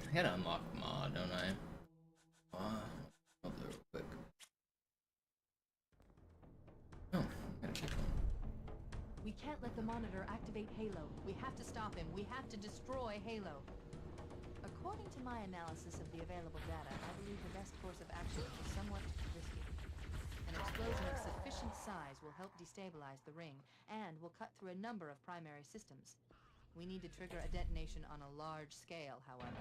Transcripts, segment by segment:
I gotta unlock mod, don't I? I'll do it real quick. Oh, I gotta pick one. We can't let the monitor activate Halo. We have to stop him. We have to destroy Halo. According to my analysis of the available data, I believe the best course of action is somewhat risky. An explosion of sufficient size will help destabilize the ring, and will cut through a number of primary systems. We need to trigger a detonation on a large scale, however.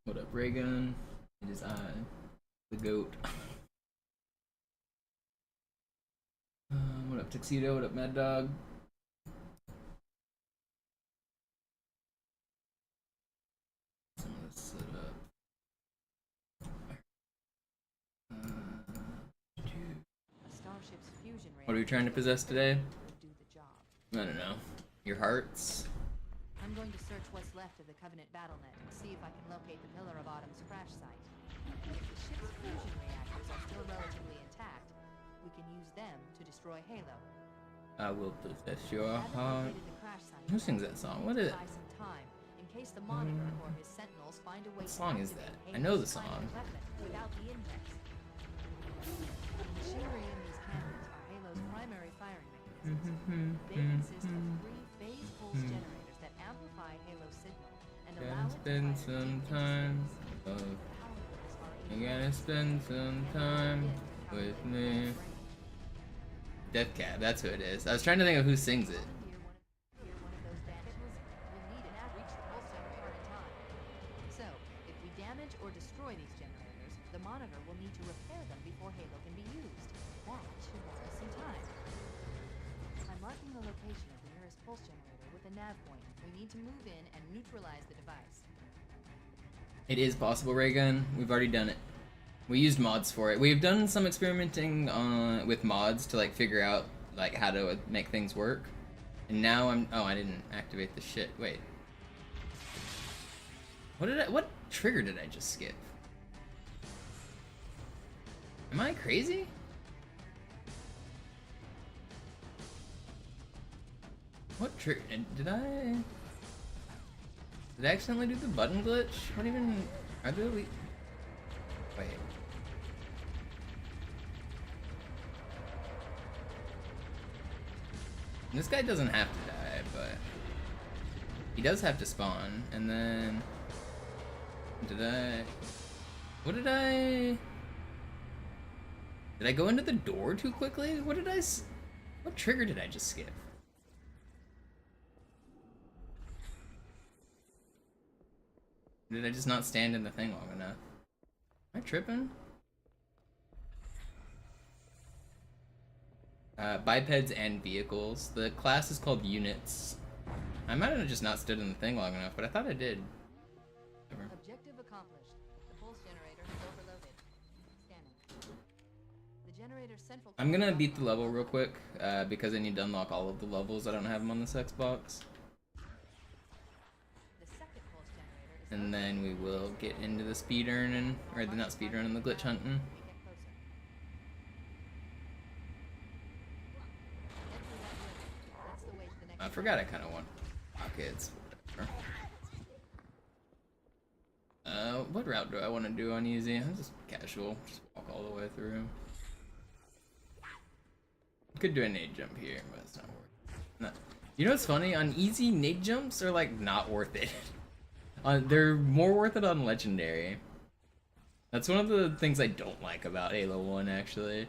What up, Raygun? It is I, the GOAT. What up, Tuxedo? What up, Mad Dog? Let's set up. A starship's fusion What are we trying to possess today? would do the job. I don't know. Your hearts? I'm going to search what's left of the Covenant BattleNet and see if I can locate the Pillar of Autumn's crash site. If the ship's fusion reactors are still relatively intact, we can use them to destroy Halo. I will possess your I haven't heart. located the crash site Who yet. sings that song? What is it? Buy some time in case the monitor or his sentinels find a way What to song is activate that? I know the Halo's song. primary weapon without the index. The machinery in these cannons are Halo's primary firing mechanisms. They consist of 3 phase pulse generators that amplify Halo's signal and allow Gotta it to spend fire some deep into time. space. Oh, The power levels are you gotta spend some time with me. Death Cab, that's who it is. I was trying to think of who sings it. One of those damages will need an reach the pulse generator in time. So, if we damage or destroy these generators, the monitor will need to repair them before Halo can be used. That should buy us some time. I'm marking the location of the nearest pulse generator with a nav point. We need to move in and neutralize the device. It is possible, Raygun. We've already done it. We used mods for it. We've done some experimenting with mods to like figure out like how to make things work. And now I didn't activate the shit. Wait. What trigger did I just skip? Am I crazy? What trigger did I accidentally do the button glitch? What even are there? Wait. This guy doesn't have to die, but he does have to spawn. And then what did I go into the door too quickly? What trigger did I just skip? Did I just not stand in the thing long enough? Am I tripping? Bipeds and vehicles. The class is called units. I might have just not stood in the thing long enough, but I thought I did. Whatever. Objective accomplished. The pulse generator has overloaded. Scanning. The generator's central. I'm gonna beat the level real quick because I need to unlock all of the levels. I don't have them on this Xbox. The second pulse generator is And then we will get into the speed earning, or the not speed earning, the glitch hunting. I forgot I kind of want pockets. Whatever. What route do I want to do on easy? I'm just casual. Just walk all the way through. Could do a nade jump here, but it's not worth it. No. You know what's funny? On easy, nade jumps are like not worth it. They're more worth it on Legendary. That's one of the things I don't like about Halo 1, actually.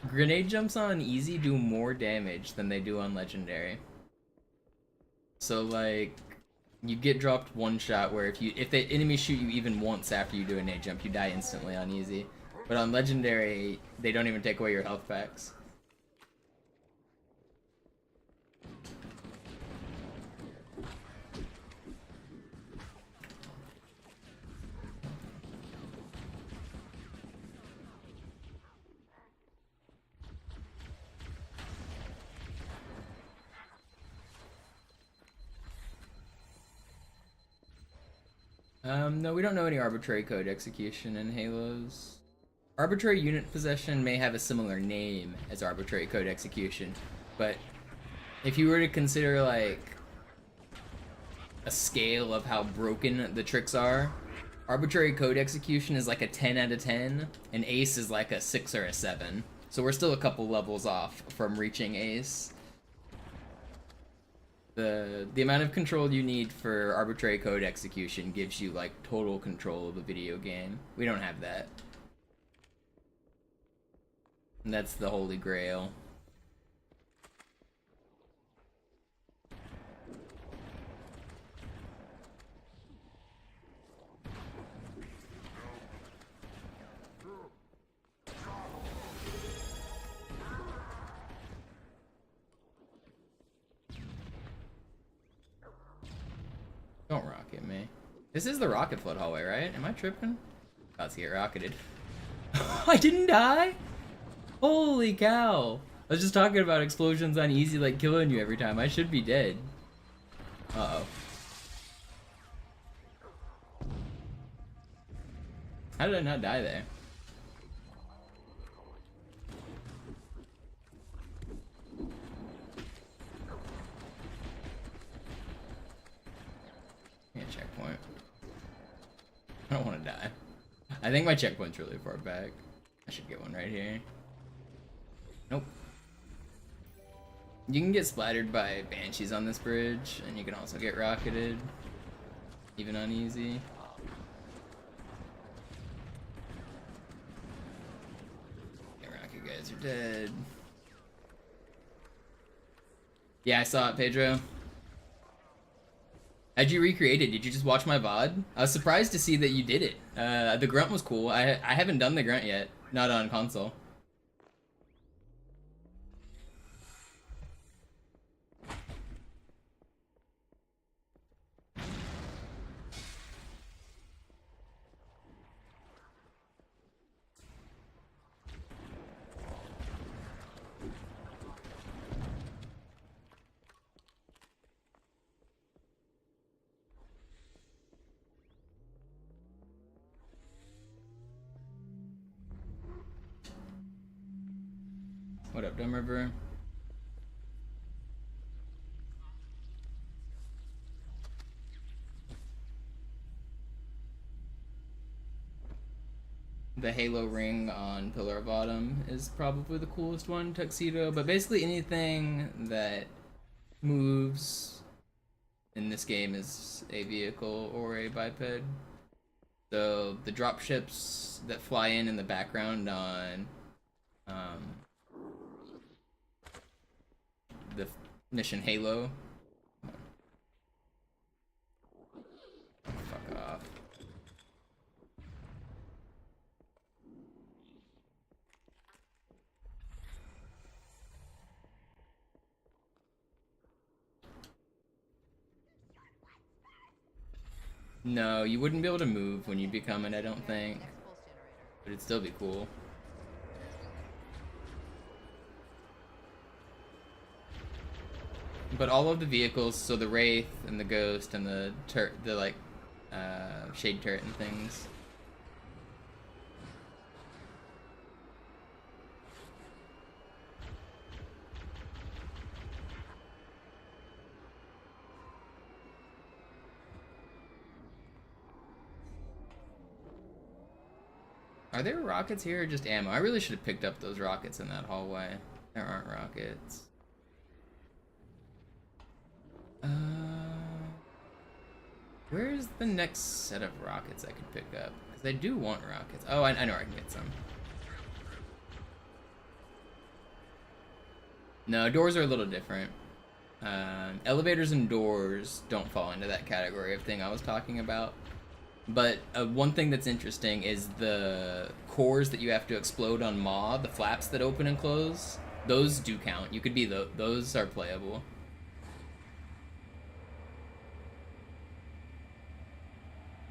Grenade jumps on easy do more damage than they do on Legendary. So, like, you get dropped one shot where if the enemy shoot you even once after you do a nade jump, you die instantly on easy. But on Legendary, they don't even take away your health packs. No, we don't know any arbitrary code execution in Halos. Arbitrary unit possession may have a similar name as arbitrary code execution, but if you were to consider, like, a scale of how broken the tricks are, arbitrary code execution is like a 10 out of 10, and ace is like a 6 or a 7. So we're still a couple levels off from reaching ace. The amount of control you need for arbitrary code execution gives you, like, total control of a video game. We don't have that. And that's the holy grail. Don't rocket me. This is the rocket flood hallway, right? Am I tripping? About to get rocketed. I didn't die? Holy cow! I was just talking about explosions on easy, like, killing you every time. I should be dead. Uh-oh. How did I not die there? Checkpoint. I don't want to die. I think my checkpoint's really far back. I should get one right here. Nope. You can get splattered by banshees on this bridge, and you can also get rocketed, even on easy. Get rocket guys are dead. Yeah, I saw it, Pedro. How'd you recreate it? Did you just watch my VOD? I was surprised to see that you did it. The grunt was cool. I haven't done the grunt yet. Not on console. What up, Dumb River? The Halo ring on Pillar Bottom is probably the coolest one, Tuxedo, but basically anything that moves in this game is a vehicle or a biped. So the drop ships that fly in the background on the mission Halo. Fuck off. No, you wouldn't be able to move when you become it, I don't think. But it'd still be cool. But all of the vehicles, so the Wraith and the Ghost and the Shade Turret and things. Are there rockets here or just ammo? I really should have picked up those rockets in that hallway. There aren't rockets. Where's Where's the next set of rockets I could pick up? Because I do want rockets. Oh, I know where I can get some. No, doors are a little different. Elevators and doors don't fall into that category of thing I was talking about. But one thing that's interesting is the cores that you have to explode on Maw, the flaps that open and close, those do count. You could be those are playable.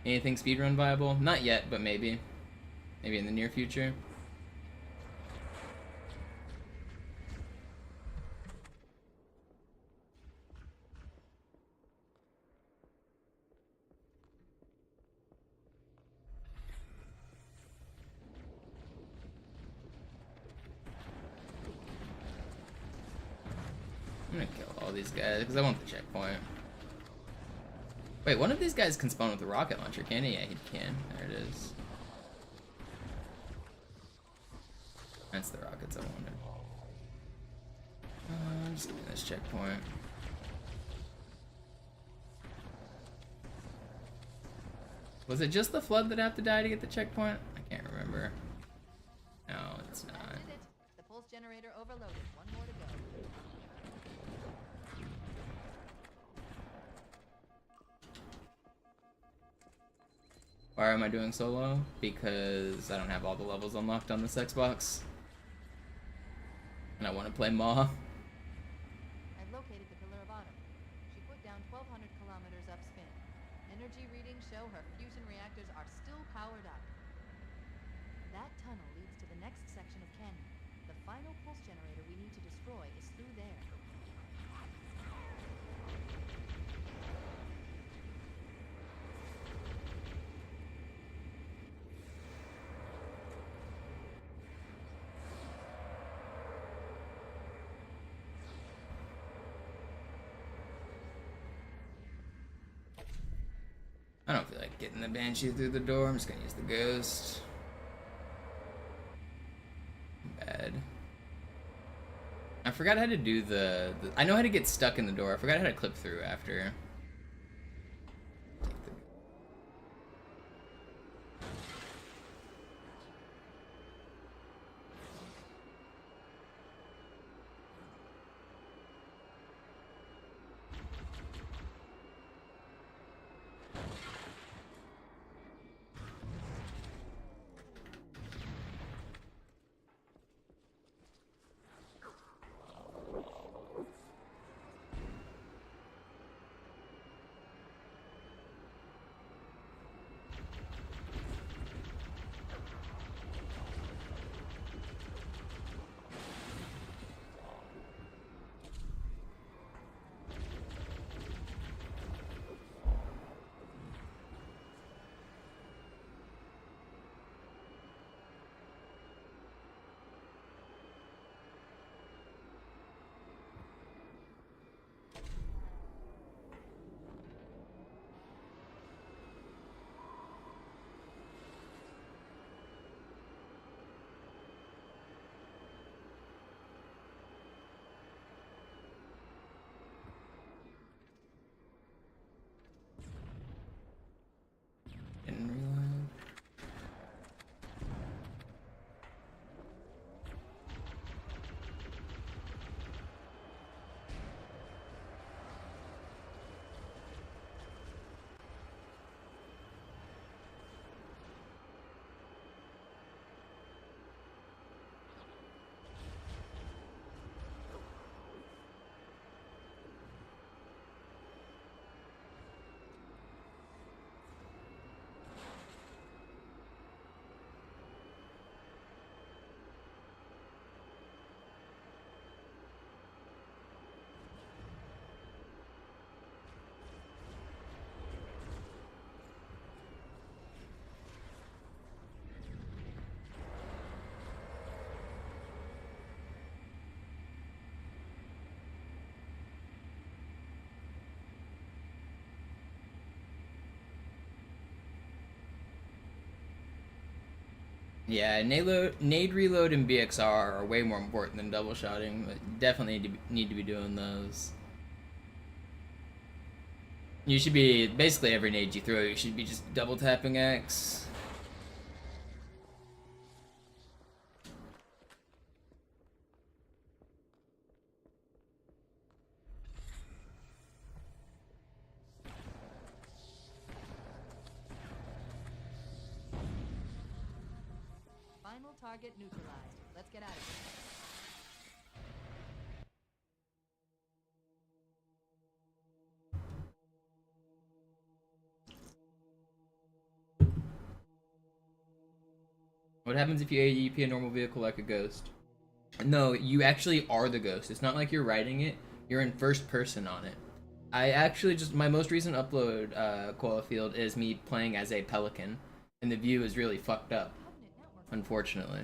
Anything speedrun viable? Not yet, but maybe. Maybe in the near future. I'm gonna kill all these guys because I want the checkpoint. Wait, one of these guys can spawn with a rocket launcher, can he? Yeah, he can. There it is. That's the rockets I wanted. I'm just getting this checkpoint. Was it just the flood that have to die to get the checkpoint? I can't remember. No, it's not. That did it. The pulse generator overloaded. One more to go. Why am I doing solo? Because I don't have all the levels unlocked on this Xbox. And I want to play Maw. I've located the Pillar of Autumn. She put down 1,200 kilometers upspin. Energy readings show her fusion reactors are still powered up. That tunnel leads to the next section of canyon. The final pulse generator we need to destroy is through there. I don't feel like getting the Banshee through the door. I'm just gonna use the Ghost. Bad. I forgot how to do I know how to get stuck in the door. I forgot how to clip through after. Didn't reload. Yeah, nade reload and BXR are way more important than double shotting, but definitely need to be doing those. You should be, basically every nade you throw, you should be just double tapping X. Final target neutralized. Let's get out of here. What happens if you AEP a normal vehicle like a ghost? No, you actually are the ghost. It's not like you're riding it. You're in first person on it. I actually just, my most recent upload, Koala Field, is me playing as a Pelican. And the view is really fucked up, unfortunately.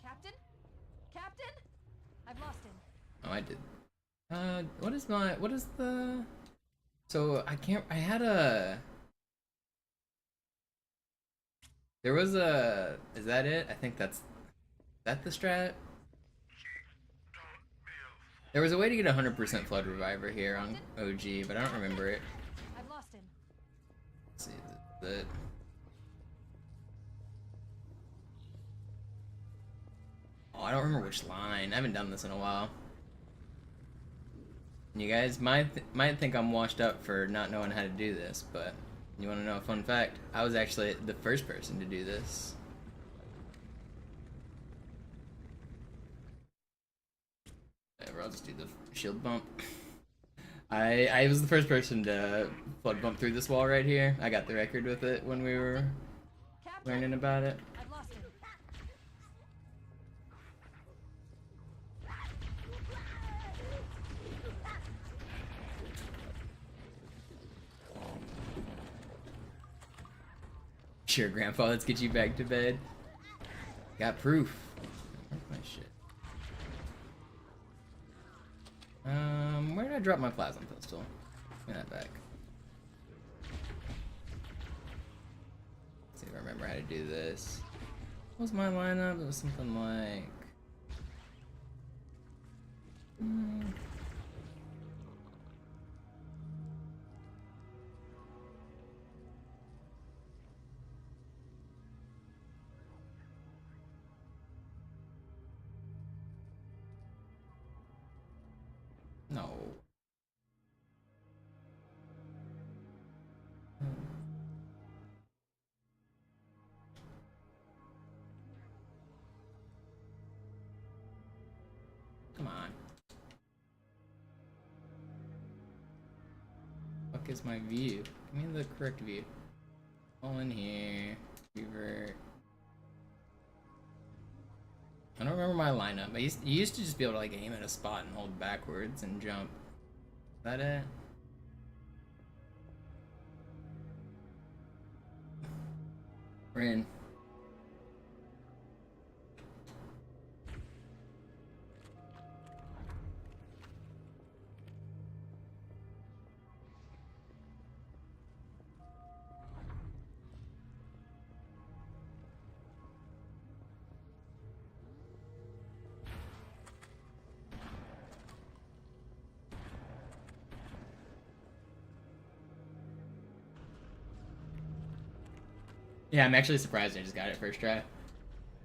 Captain? Captain? I've lost him. Oh, I did. What is the... So, I had a... There was a... Is that it? I think that's... Is that the strat? There was a way to get 100% Flood Reviver here on OG, but I don't remember it. I've lost him. Let's see, the... Oh, I don't remember which line. I haven't done this in a while. You guys might think I'm washed up for not knowing how to do this, but you want to know a fun fact? I was actually the first person to do this. Whatever, I'll just do the shield bump. I was the first person to flood bump through this wall right here. I got the record with it when we were learning about it. I've lost him. Sure, Grandpa, let's get you back to bed. Got proof. Where's my shit? Where did I drop my plasma pistol? Give me that back. Let's see if I remember how to do this. What was my lineup? It was something like... No. Come on. Fuck is my view? Give me the correct view. All in here. Revert. I don't remember my lineup. You used to just be able to like aim at a spot and hold backwards and jump. Is that it? We're in. Yeah, I'm actually surprised I just got it first try.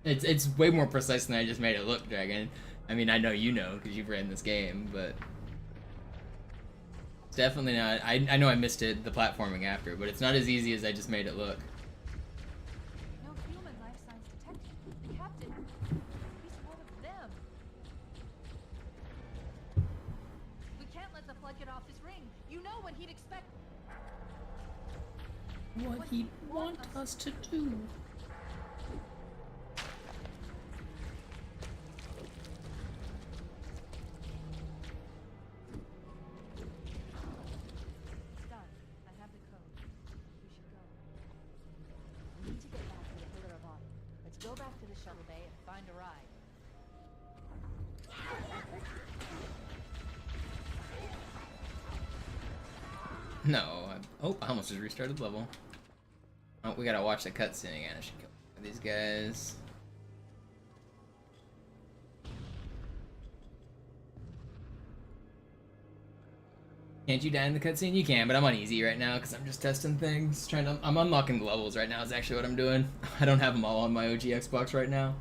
It's way more precise than I just made it look, Dragon. I mean, I know you know because you've ran this game, but it's definitely not. I know I missed it, the platforming after, but it's not as easy as I just made it look. No human life signs detected. Captain, he's one of them. We can't let the flood get off his ring. You know what he'd expect. What he'd want us to do. It's done. I have the code. We should go. We need to get back to the Pillar of Autumn. Let's go back to the shuttle bay and find a ride. No. I almost just restarted the level. Oh, we gotta watch the cutscene again. I should kill these guys. Can't you die in the cutscene? You can, but I'm on easy right now because I'm just testing things. I'm unlocking the levels right now is actually what I'm doing. I don't have them all on my OG Xbox right now.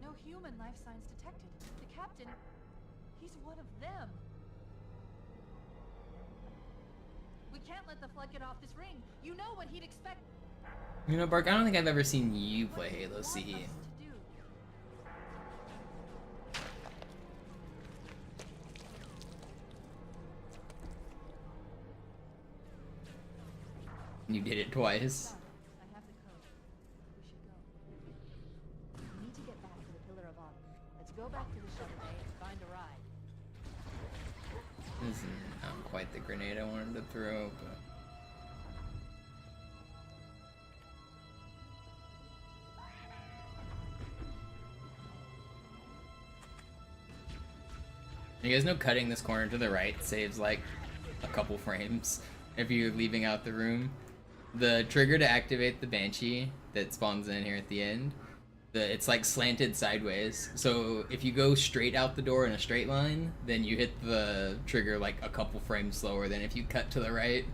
No human life signs detected. The captain, he's one of them. We can't let the flood get off this ring. You know what he'd expect. You know, Bark, I don't think I've ever seen you play Halo CE. You did it twice. I have the code. We should go. We need to get back to the Pillar of Autumn. Let's go back to the shuttle bay and find a ride. This is not quite the grenade I wanted to throw, but... You guys know cutting this corner to the right saves like a couple frames if you're leaving out the room. The trigger to activate the Banshee that spawns in here at the end, it's like slanted sideways. So if you go straight out the door in a straight line, then you hit the trigger like a couple frames slower than if you cut to the right.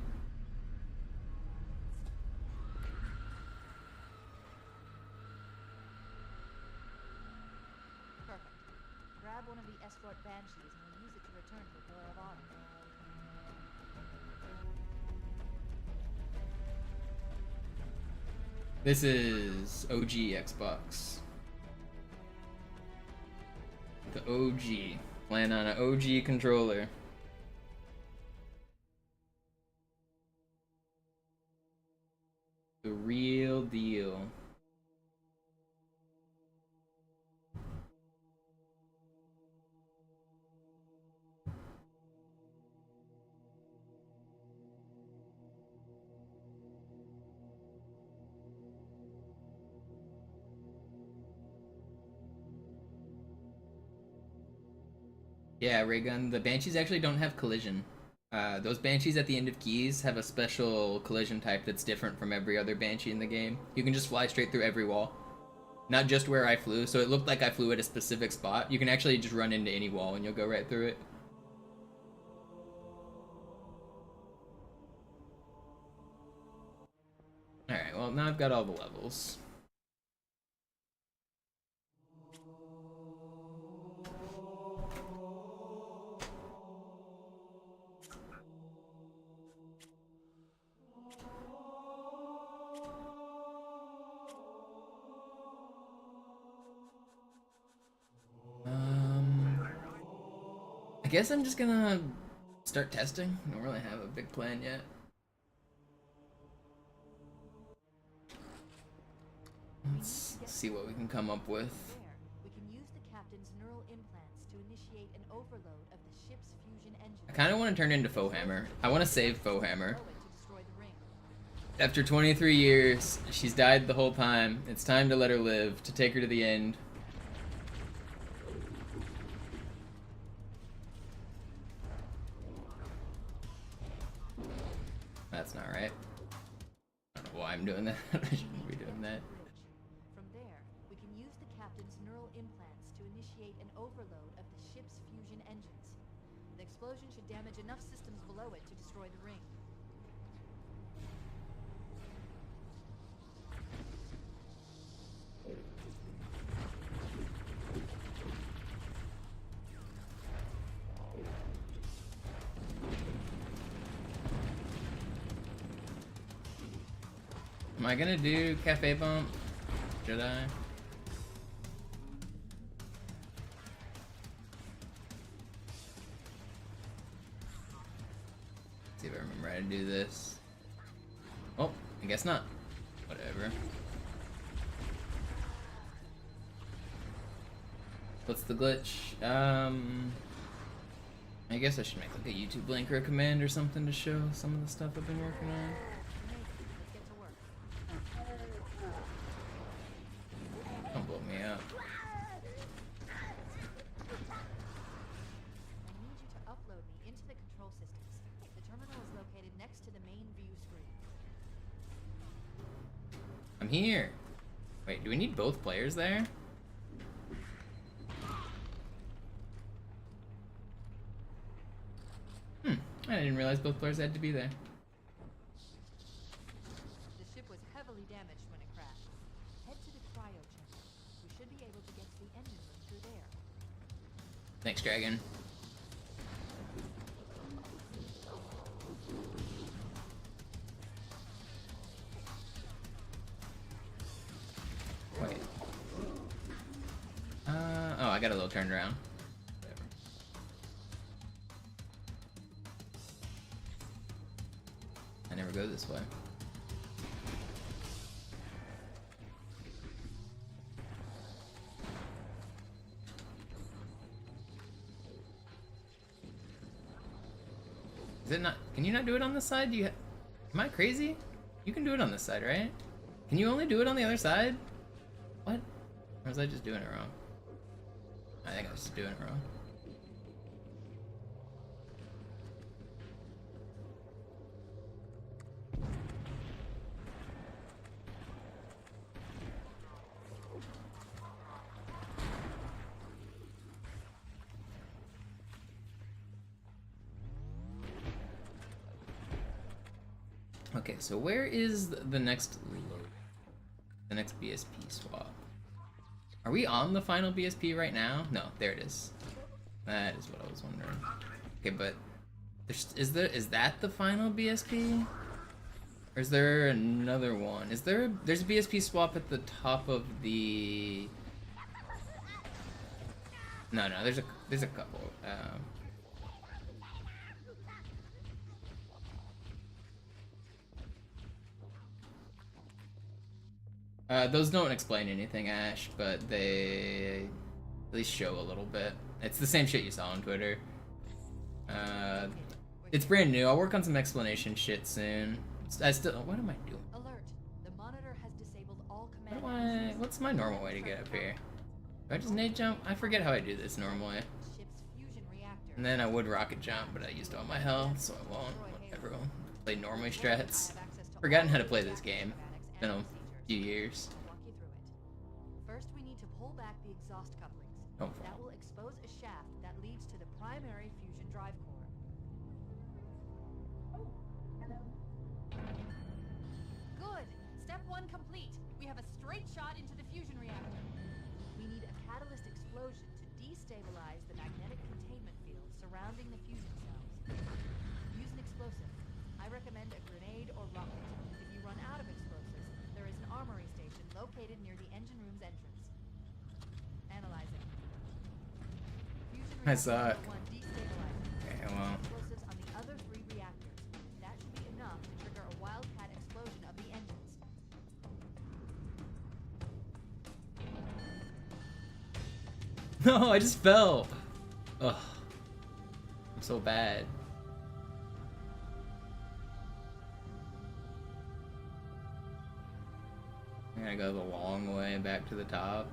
Perfect. Grab one of the escort Banshees and we'll use it to return to the Pillar of Autumn. This is OG Xbox. The OG. Playing on an OG controller. The real deal. Yeah, Raygun, the Banshees actually don't have collision. Those Banshees at the end of keys have a special collision type that's different from every other Banshee in the game. You can just fly straight through every wall. Not just where I flew, so it looked like I flew at a specific spot. You can actually just run into any wall and you'll go right through it. Alright, well now I've got all the levels. I guess I'm just gonna start testing. I don't really have a big plan yet. Let's see what we can come up with. We can use the captain's neural implants to initiate an overload of the ship's fusion engine. I kind of want to turn into Foehammer. I want to save Foehammer. After 23 years, she's died the whole time. It's time to let her live, to take her to the end. That's not right. I don't know why I'm doing that. I shouldn't be doing that. From there, we can use the captain's neural implants to initiate an overload of the ship's fusion engines. The explosion should damage enough systems below it to destroy the ring. Am I gonna do Cafe Bump? Should I? See if I remember how to do this. Oh, I guess not. Whatever. What's the glitch? I guess I should make like a YouTube link or a command or something to show some of the stuff I've been working on. Don't blow me up. I need you to upload me into the control systems. The terminal is located next to the main view screen. I'm here. Wait, do we need both players there? I didn't realize both players had to be there. The ship was heavily damaged when it crashed. Head to the cryo chamber. We should be able to get to the engine room through there. Thanks, Dragon. Wait. Oh, I got a little turned around. Whatever. I never go this way. Is it not? Can you not do it on this side? Do you? Am I crazy? You can do it on this side, right? Can you only do it on the other side? What? Or was I just doing it wrong? I think I was just doing it wrong. Okay, so where is the next load? The next BSP swap? Are we on the final BSP right now? No, there it is. That is what I was wondering. Okay, but is that the final BSP? Or is there another one? There's a BSP swap at the top of the... No, there's a couple. Those don't explain anything, Ash, but they at least show a little bit. It's the same shit you saw on Twitter. It's brand new. I'll work on some explanation shit soon. What am I doing? Alert. The monitor has disabled all command. What's my normal way to get up here? Do I just nade jump? I forget how I do this normally. Ship's fusion reactor. And then I would rocket jump, but I used all my health, so I won't. Whatever. Play normally strats. Forgotten how to play this game. Been a few years. Walk you through it. First, we need to pull back the exhaust couplings. Oh. That will expose a shaft that leads to the primary fusion drive core. Good. Step 1 complete. We have a straight shot into the fusion reactor. We need a catalyst explosion to destabilize the magnetic containment field surrounding the fusion cells. Use an explosive. I recommend a grenade or rocket. If you run out of explosives, there is an armory station located near the engine room's entrance. Analyzing. Fusion I saw it. reactor 1 destabilized. Okay, well. Explosives on the other 3 reactors. That should be enough to trigger a wildcat explosion of the engines. No, I just fell. Ugh. I'm so bad. I gotta go the long way back to the top.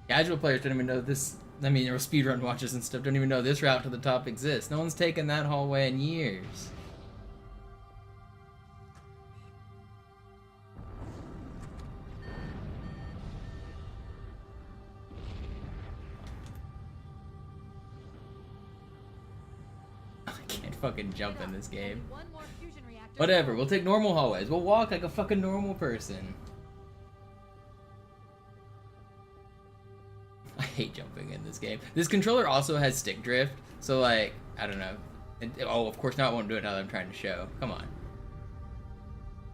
Casual players don't even know this. I mean, or speedrun watchers and stuff don't even know this route to the top exists. No one's taken that hallway in years. I can't fucking jump in this game. One more fusion reactor. Whatever, we'll take normal hallways. We'll walk like a fucking normal person. I hate jumping in this game. This controller also has stick drift, so like, I don't know. Oh, of course not, I won't do it now that I'm trying to show. Come on.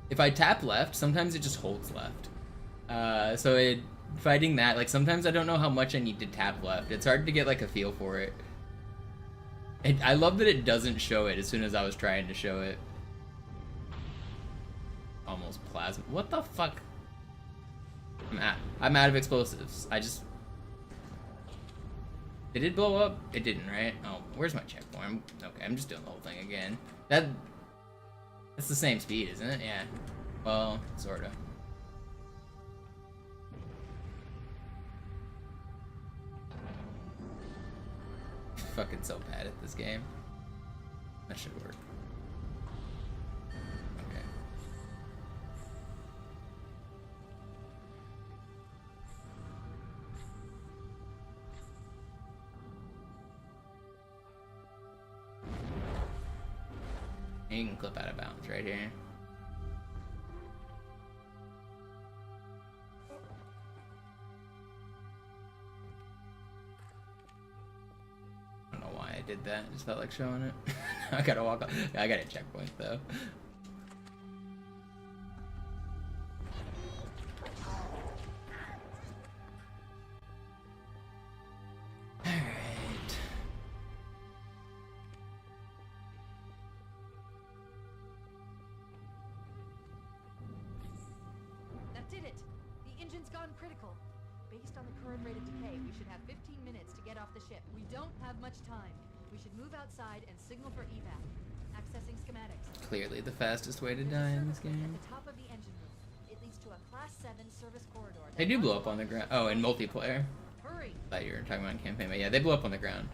If I tap left, sometimes it just holds left. Fighting that, like sometimes I don't know how much I need to tap left. It's hard to get like a feel for it. And I love that it doesn't show it as soon as I was trying to show it. Almost plasma. What the fuck? I'm out of explosives. Did it blow up? It didn't, right? Oh, where's my checkpoint? Okay, I'm just doing the whole thing again. That's the same speed, isn't it? Yeah. Well, sorta. Fucking so bad at this game. That should work. Okay. And you can clip out of bounds right here. I don't know why I did that. Just felt like showing it. I gotta walk up. I got a checkpoint though. Did it! The engine's gone critical. Based on the current rate of decay, we should have 15 minutes to get off the ship. We don't have much time. We should move outside and signal for evac. Accessing schematics. Clearly the fastest way to die in this game. At the top of the engine room. It leads to a Class 7 service corridor. They do blow up on the ground. Oh, in multiplayer. Hurry! I thought you were talking about in campaign, but yeah, they blow up on the ground.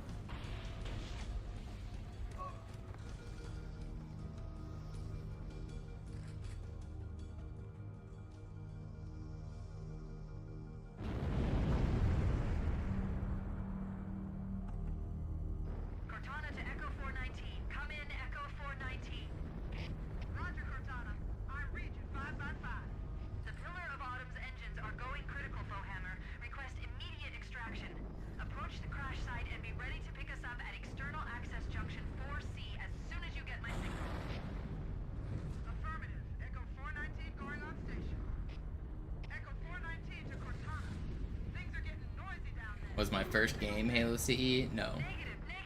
Was my first game Halo CE? No.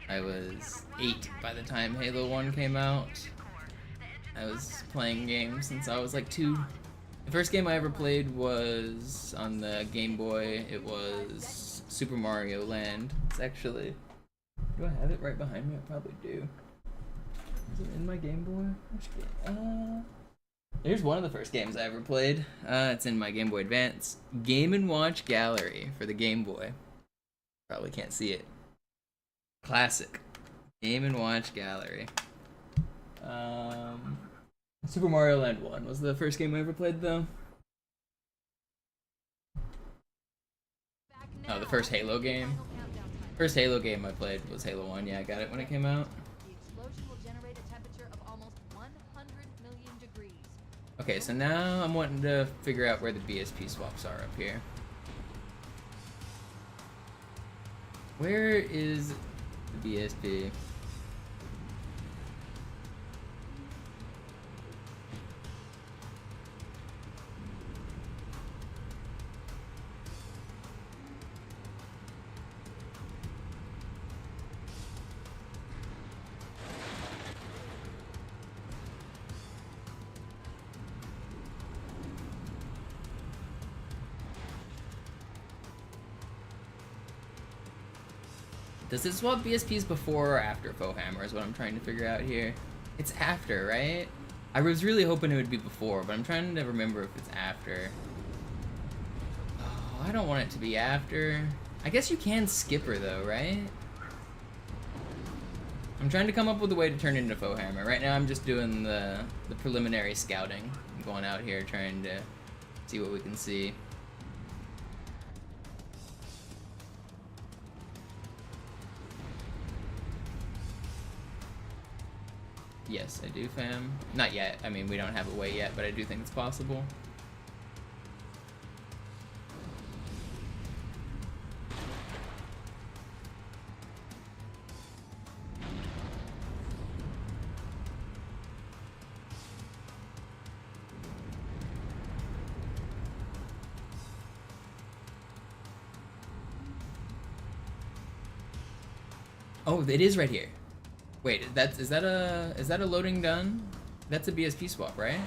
I was 8 by the time Halo 1 came out. I was playing games since I was like 2. The first game I ever played was on the Game Boy. It was Super Mario Land. It's actually... Do I have it right behind me? I probably do. Is it in my Game Boy? Which game? There's one of the first games I ever played. It's in my Game Boy Advance. Game & Watch Gallery for the Game Boy. Probably can't see it. Classic. Game & Watch Gallery. Super Mario Land 1 was the first game I ever played, though. Oh, the first Halo game. First Halo game I played was Halo 1. Yeah, I got it when it came out. The explosion will generate a temperature of almost 100 million degrees. Okay, so now I'm wanting to figure out where the BSP swaps are up here. Where is the BSP? Does it swap BSPs before or after Fohammer is what I'm trying to figure out here. It's after, right? I was really hoping it would be before, but I'm trying to remember if it's after. Oh, I don't want it to be after. I guess you can skip her though, right? I'm trying to come up with a way to turn it into Fohammer. Right now I'm just doing the preliminary scouting. I'm going out here trying to see what we can see. Yes, I do, fam. Not yet. I mean, we don't have a way yet, but I do think it's possible. Oh, it is right here. Wait, is that a loading done? That's a BSP swap, right?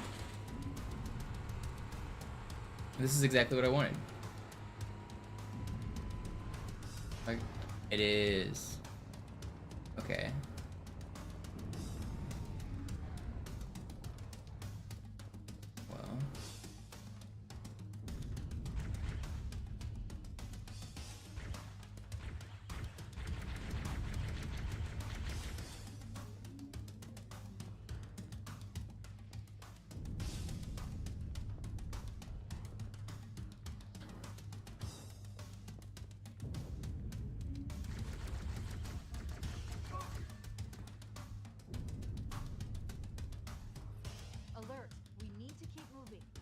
This is exactly what I wanted. Like, it is. Okay. Well.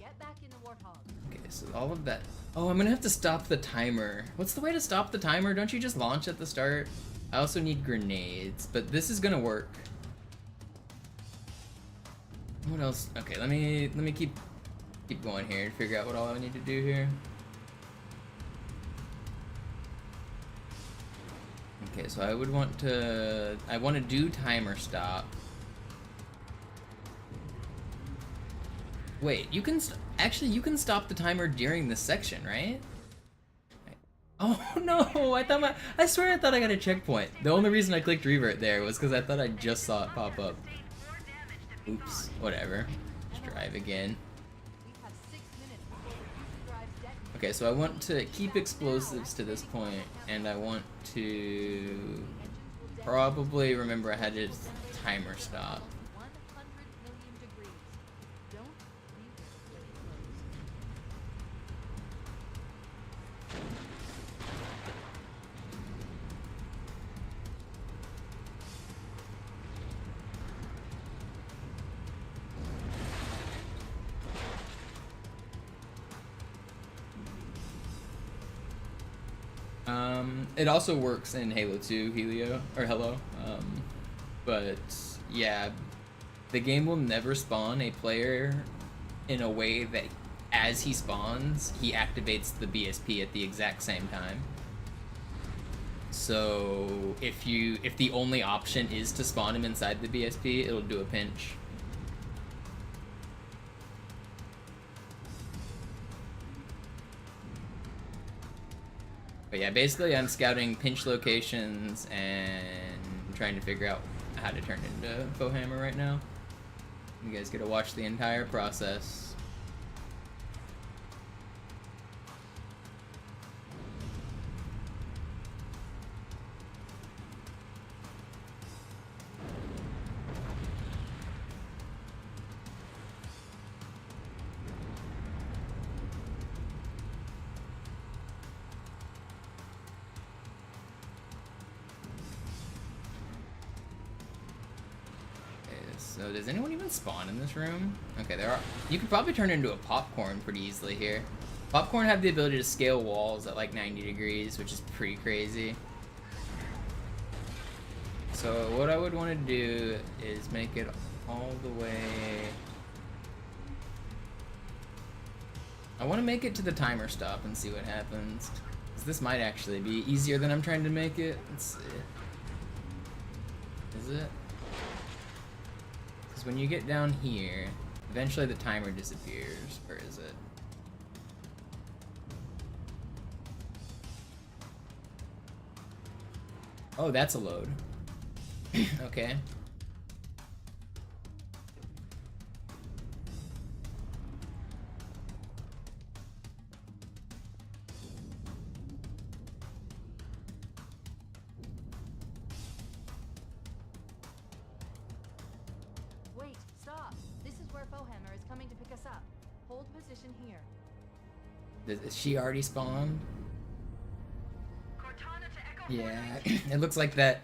Get back in the Warthog. Okay, so all of that. Oh, I'm gonna have to stop the timer. What's the way to stop the timer? Don't you just launch at the start? I also need grenades, but this is gonna work. What else? Okay, let me keep going here and figure out what all I need to do here. Okay, so I want to do timer stop. Wait, you can actually you can stop the timer during this section, right? Oh no! I swear I thought I got a checkpoint. The only reason I clicked revert there was because I thought I just saw it pop up. Oops, whatever. Let's drive again. Okay, so I want to keep explosives to this point, and I want to probably remember I had to timer stop. It also works in Halo 2, Hello. But yeah, the game will never spawn a player in a way that as he spawns, he activates the BSP at the exact same time. So if the only option is to spawn him inside the BSP, it'll do a pinch. But yeah, basically I'm scouting pinch locations and trying to figure out how to turn into Faux Hammer right now. You guys get to watch the entire process. So does anyone even spawn in this room? Okay, there are. You could probably turn into a popcorn pretty easily here. Popcorn have the ability to scale walls at like 90 degrees, which is pretty crazy. So what I would want to do is make it all the way. I want to make it to the timer stop and see what happens. 'Cause this might actually be easier than I'm trying to make it. Let's see. Is it? Because when you get down here, eventually the timer disappears, or is it? Oh, that's a load. Okay. Wait, stop. This is where Faux Hammer is coming to pick us up. Hold position here. Is she already spawned? Cortana to Echo Yeah, it looks like that.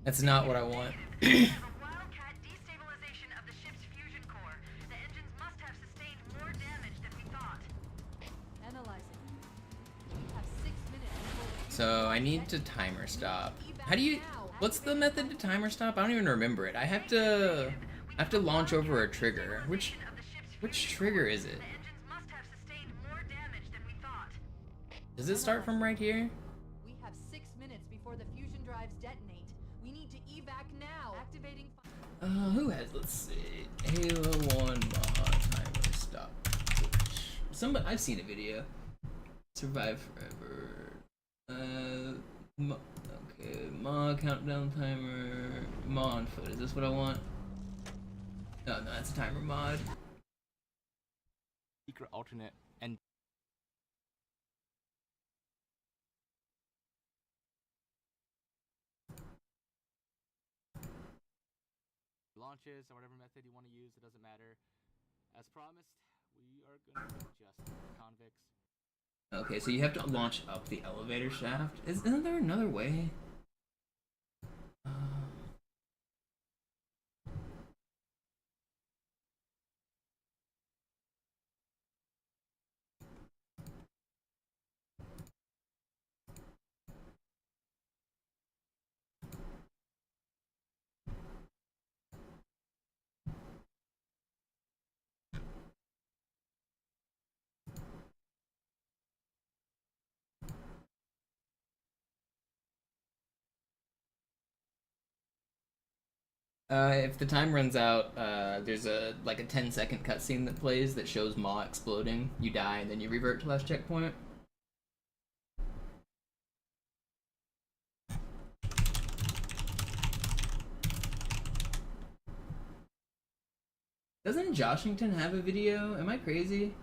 That's not what I want. Wildcat destabilization of the ship's fusion core. The engines must have sustained more damage than we thought. Analyzing. We have 6 minutes before the So I need to timer stop. How do you? What's the method to timer stop? I don't even remember it. I have to launch over a trigger. Which trigger is it? The engines must have sustained more damage than we thought. Does it start from right here? We have 6 minutes before the fusion drives detonate. We need to evac now. Activating. Who has? Let's see. Halo 1 mod timer stop. Somebody, I've seen a video. Survive forever. Okay, mod countdown timer. Mod foot. Is this what I want? No, that's a timer mod. Secret alternate and launches or whatever method you want to use, it doesn't matter. As promised, we are going to adjust convicts. Okay, so you have to launch up the elevator shaft. Isn't there another way? If the time runs out, there's a 10-second cutscene that plays that shows Maw exploding. You die and then you revert to last checkpoint. Doesn't Joshington have a video? Am I crazy?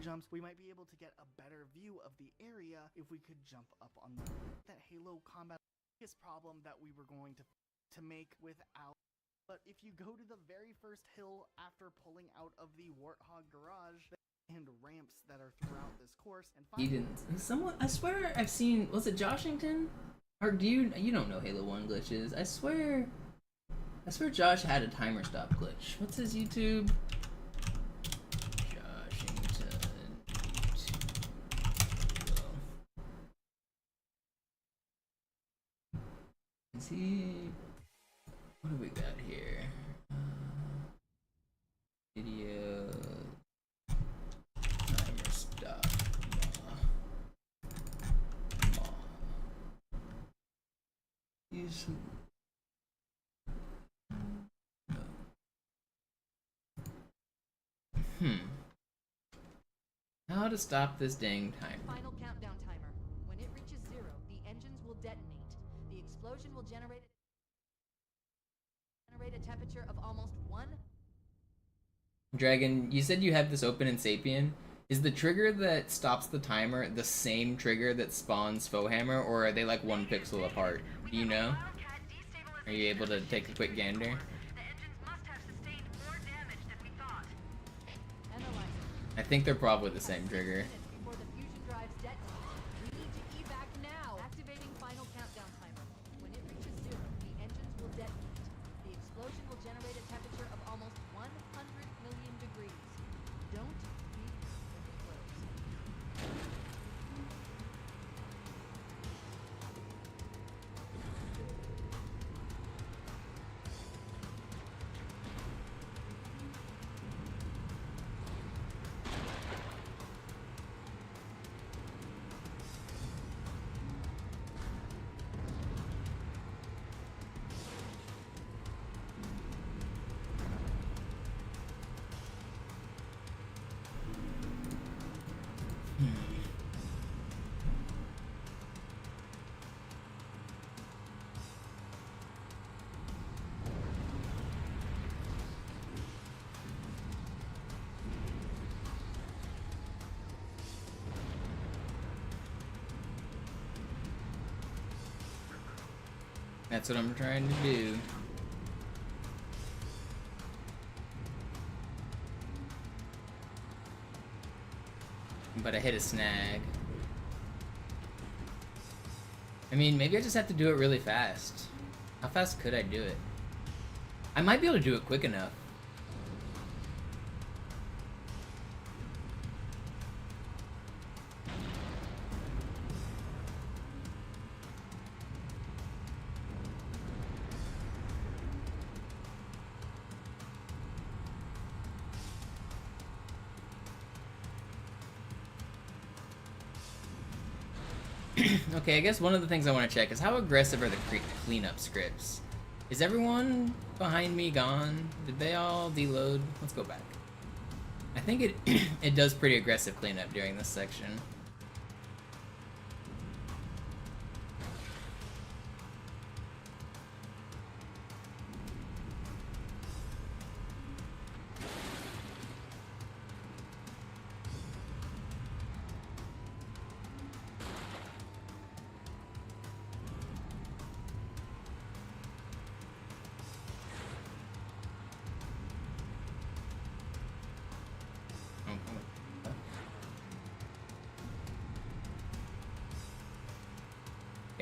Jumps, we might be able to get a better view of the area if we could jump up on that Halo combat. Biggest problem that we were going to make without. But if you go to the very first hill after pulling out of the Warthog garage and ramps that are throughout this course, and He didn't. Someone, I swear I've seen. Was it Joshington? Or do you don't know Halo 1 glitches? I swear Josh had a timer stop glitch. What's his YouTube? Is he? What do we got here? Video timer stop. Use. How to stop this dang timer? Final countdown timer. When it reaches 0, the engines will detonate. The explosion will generate a temperature of almost 1. Dragon, you said you have this open in Sapien. Is the trigger that stops the timer the same trigger that spawns Foehammer, or are they like 1 pixel apart? Do you know? Are you able to take a quick gander? The engines must have sustained more damage than we thought. Analyzer. I think they're probably the same trigger. Minutes before the fusion drives detonate. We need to evac now. Activating final countdown timer. When it reaches 0, the engines will detonate. The explosion will generate a temperature of almost 100 million degrees. Don't peek when it blows. That's what I'm trying to do. But I hit a snag. I mean, maybe I just have to do it really fast. How fast could I do it? I might be able to do it quick enough. Okay, I guess one of the things I want to check is how aggressive are the cleanup scripts? Is everyone behind me gone? Did they all deload? Let's go back. I think it it does pretty aggressive cleanup during this section.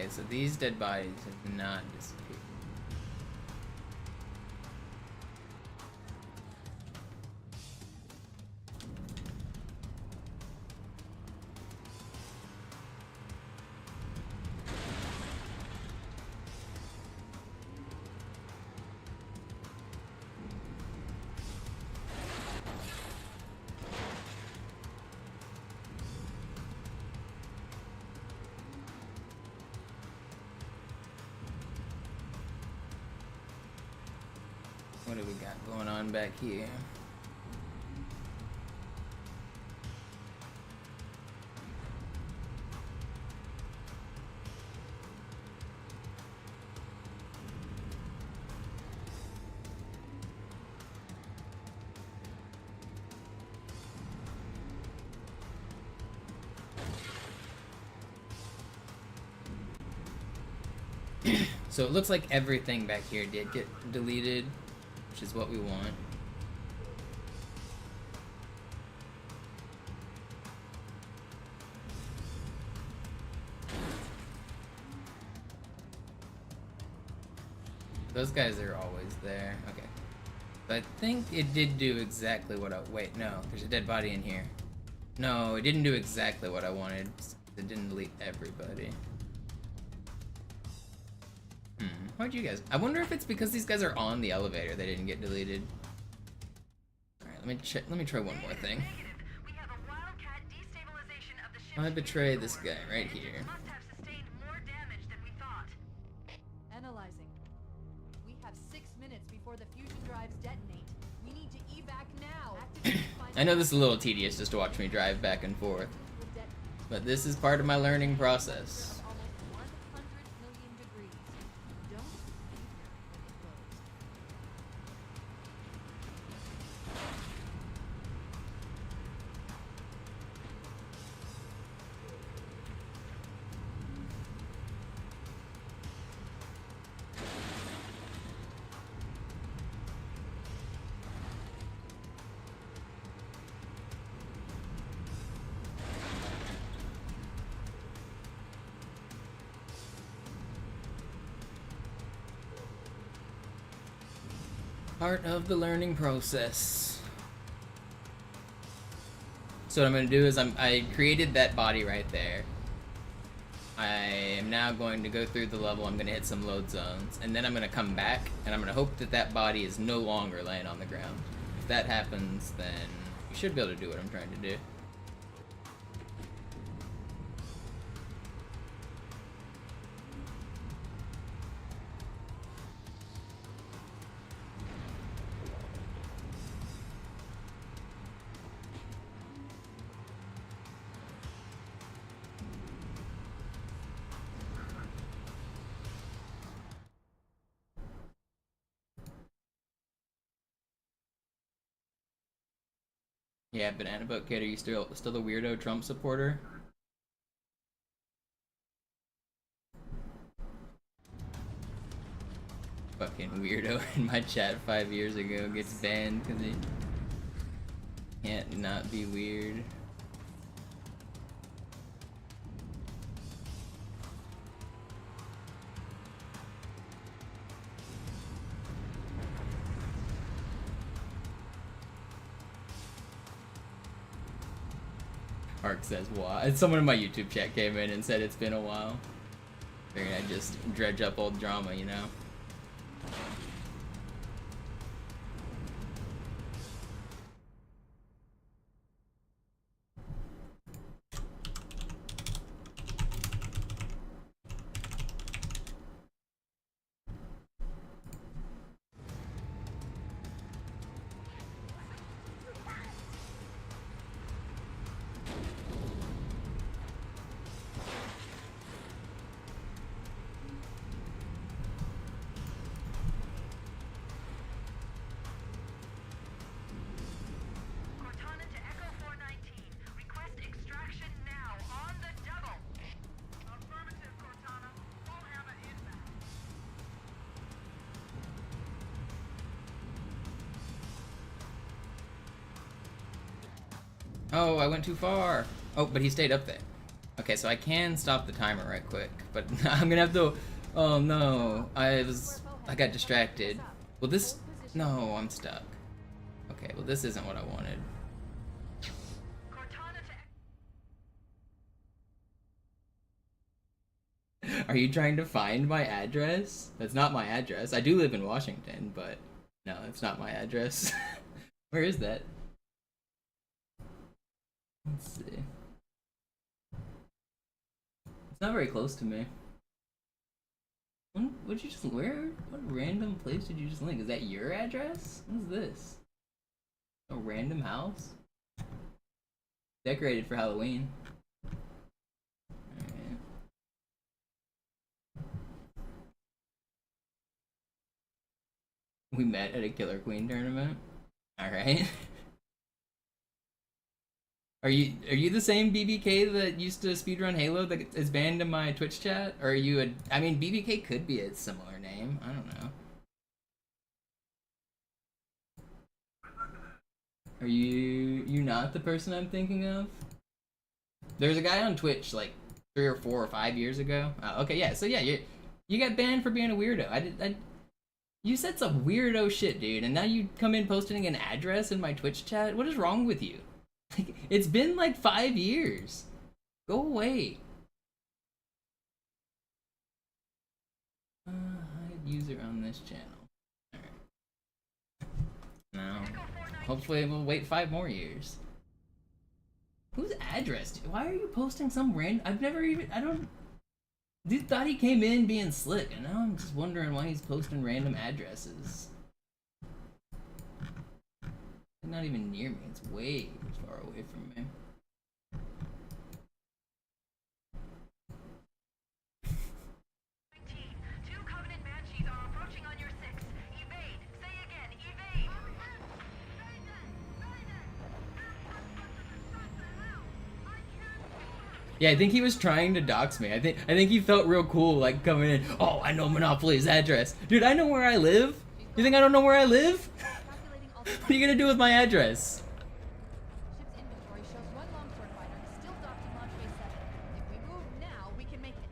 Okay, so these dead bodies have not disappeared. What do we got going on back here? So it looks like everything back here did get deleted, which is what we want. Those guys are always there. Okay. But I think it did do exactly what I... Wait, no. There's a dead body in here. No, it didn't do exactly what I wanted. It didn't delete everybody. Why'd you guys... I wonder if it's because these guys are on the elevator they didn't get deleted. Alright, let me check. Let me try one more thing. We have a wildcat destabilization of the ship's I betray this guy right here. must have sustained more damage than we thought. Analyzing. We have 6 minutes before the fusion drives detonate. We need to evac now. I know this is a little tedious just to watch me drive back and forth, but this is part of my learning process. Almost 100 million degrees. Don't leave here when it blows. Part of the learning process. So what I'm going to do is I created that body right there. I am now going to go through the level. I'm going to hit some load zones, and then I'm going to come back, and I'm going to hope that that body is no longer laying on the ground. If that happens, then you should be able to do what I'm trying to do. Yeah, Banana Boat Kid, are you still the weirdo Trump supporter? Fucking weirdo in my chat 5 years ago gets banned because he can't not be weird. Ark says why. Someone in my YouTube chat came in and said it's been a while. Figured I'd just dredge up old drama, you know? Cortana to Echo 419. Request extraction now on the double. Affirmative, Cortana. Full hammer inbound. Oh, I went too far. Oh, but he stayed up there. Okay, so I can stop the timer right quick, but I'm gonna have to. Oh no, I got distracted. Well, this. No, I'm stuck. Okay, well this isn't what I wanted. Cortana to Are you trying to find my address? That's not my address. I do live in Washington, but no, it's not my address. Where is that? Let's see. It's not very close to me. What'd you just where? What random place did you just link? Is that your address? What is this? A random house? Decorated for Halloween. Alright. We met at a Killer Queen tournament. Alright. Are you the same BBK that used to speedrun Halo that is banned in my Twitch chat? Or are you a... I mean, BBK could be a similar name. I don't know. Are you not the person I'm thinking of? There's a guy on Twitch like 3 or 4 or 5 years ago. Okay, yeah. So yeah, you got banned for being a weirdo. You said some weirdo shit, dude, and now you come in posting an address in my Twitch chat. What is wrong with you? It's been like 5 years. Go away. Hide user on this channel. Alright. Now, hopefully we'll wait 5 more years. Whose address? Why are you posting some random... I've never even... I don't... Dude thought he came in being slick, and now I'm just wondering why he's posting random addresses. It's not even near me. It's way far away from me. 2 Covenant Banshees are approaching on your 6. Evade. Say again, evade. Yeah, I think he was trying to dox me. I think he felt real cool, like coming in. Oh, I know Monopoly's address, dude. I know where I live. You think I don't know where I live? What are you gonna do with my address? Ship's inventory shows 1 longsword fighter still docked in launch bay 7. If we move now, we can make it.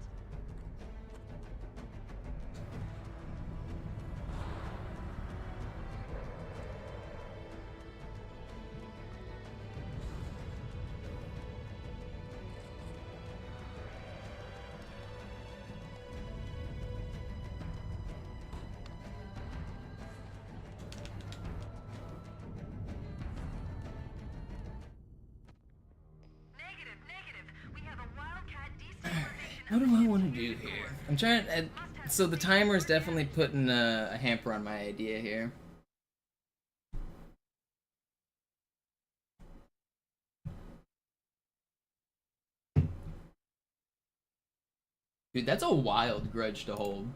Negative. We have a wildcat destabilization. What do I want to do here? I'm trying. So the timer is definitely putting a hamper on my idea here. Dude, that's a wild grudge to hold.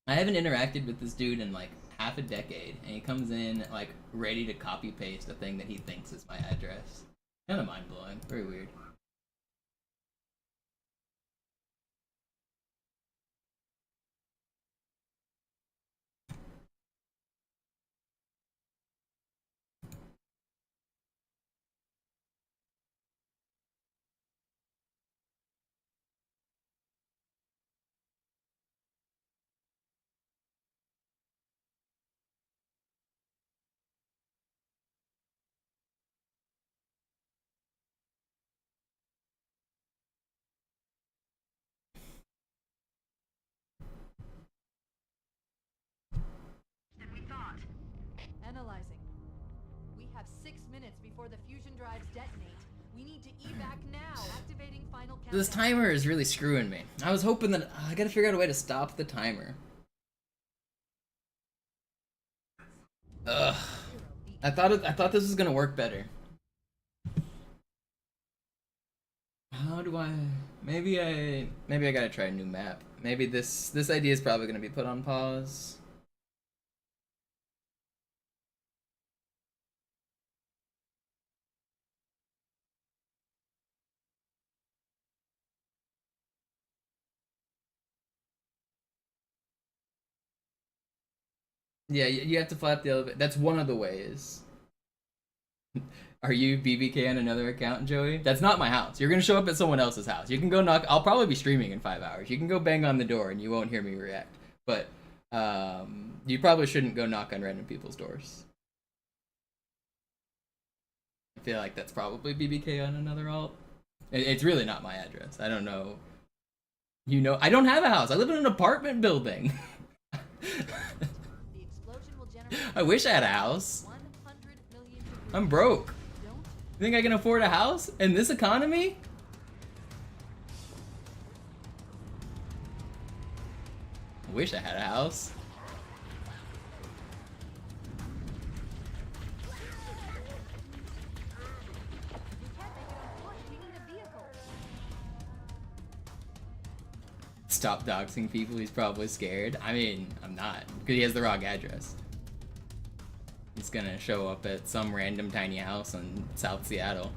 I haven't interacted with this dude in like half a decade, and he comes in like ready to copy paste a thing that he thinks is my address. Kind of mind blowing. Very weird. Than we thought. Analyzing. We have 6 minutes before the fusion drives detonate. We need to evac now. Activating final countdown. This timer is really screwing me. I was hoping that I gotta figure out a way to stop the timer. Ugh. I thought this was gonna work better. How do I? Maybe I gotta try a new map. Maybe this idea is probably gonna be put on pause. Yeah, you have to flap the elevator. That's one of the ways. Are you BBK on another account, Joey? That's not my house. You're gonna show up at someone else's house. You can go knock. I'll probably be streaming in 5 hours. You can go bang on the door and you won't hear me react. But you probably shouldn't go knock on random people's doors. I feel like that's probably BBK on another alt. It's really not my address. I don't know. You know, I don't have a house. I live in an apartment building. The explosion will generate I wish I had a house. 100 million degrees. I'm broke. Don't You think I can afford a house in this economy? Wish I had a house. We can't make it on foot. We need a vehicle. Stop doxing people, he's probably scared. I mean, I'm not, because he has the wrong address. He's gonna show up at some random tiny house in South Seattle.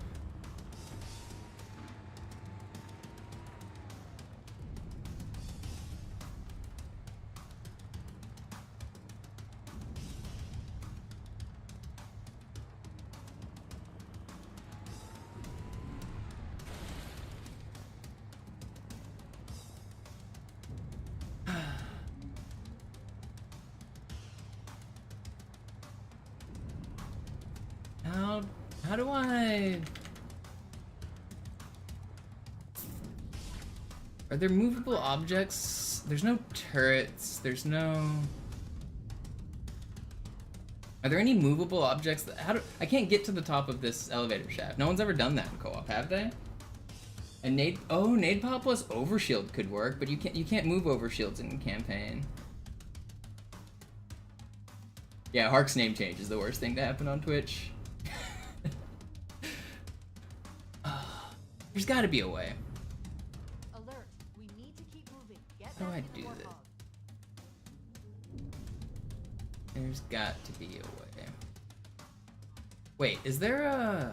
How do I... Are there movable objects? There's no turrets, there's no... Are there any movable objects that... I can't get to the top of this elevator shaft. No one's ever done that in co-op, have they? And nade... Oh, nade pop plus overshield could work, but you can't move overshields in campaign. Yeah, Hark's name change is the worst thing to happen on Twitch. There's gotta be a way. Alert. We need to keep moving. Get How do back I in the do warthog. this? There's got to be a way. Wait, is there a...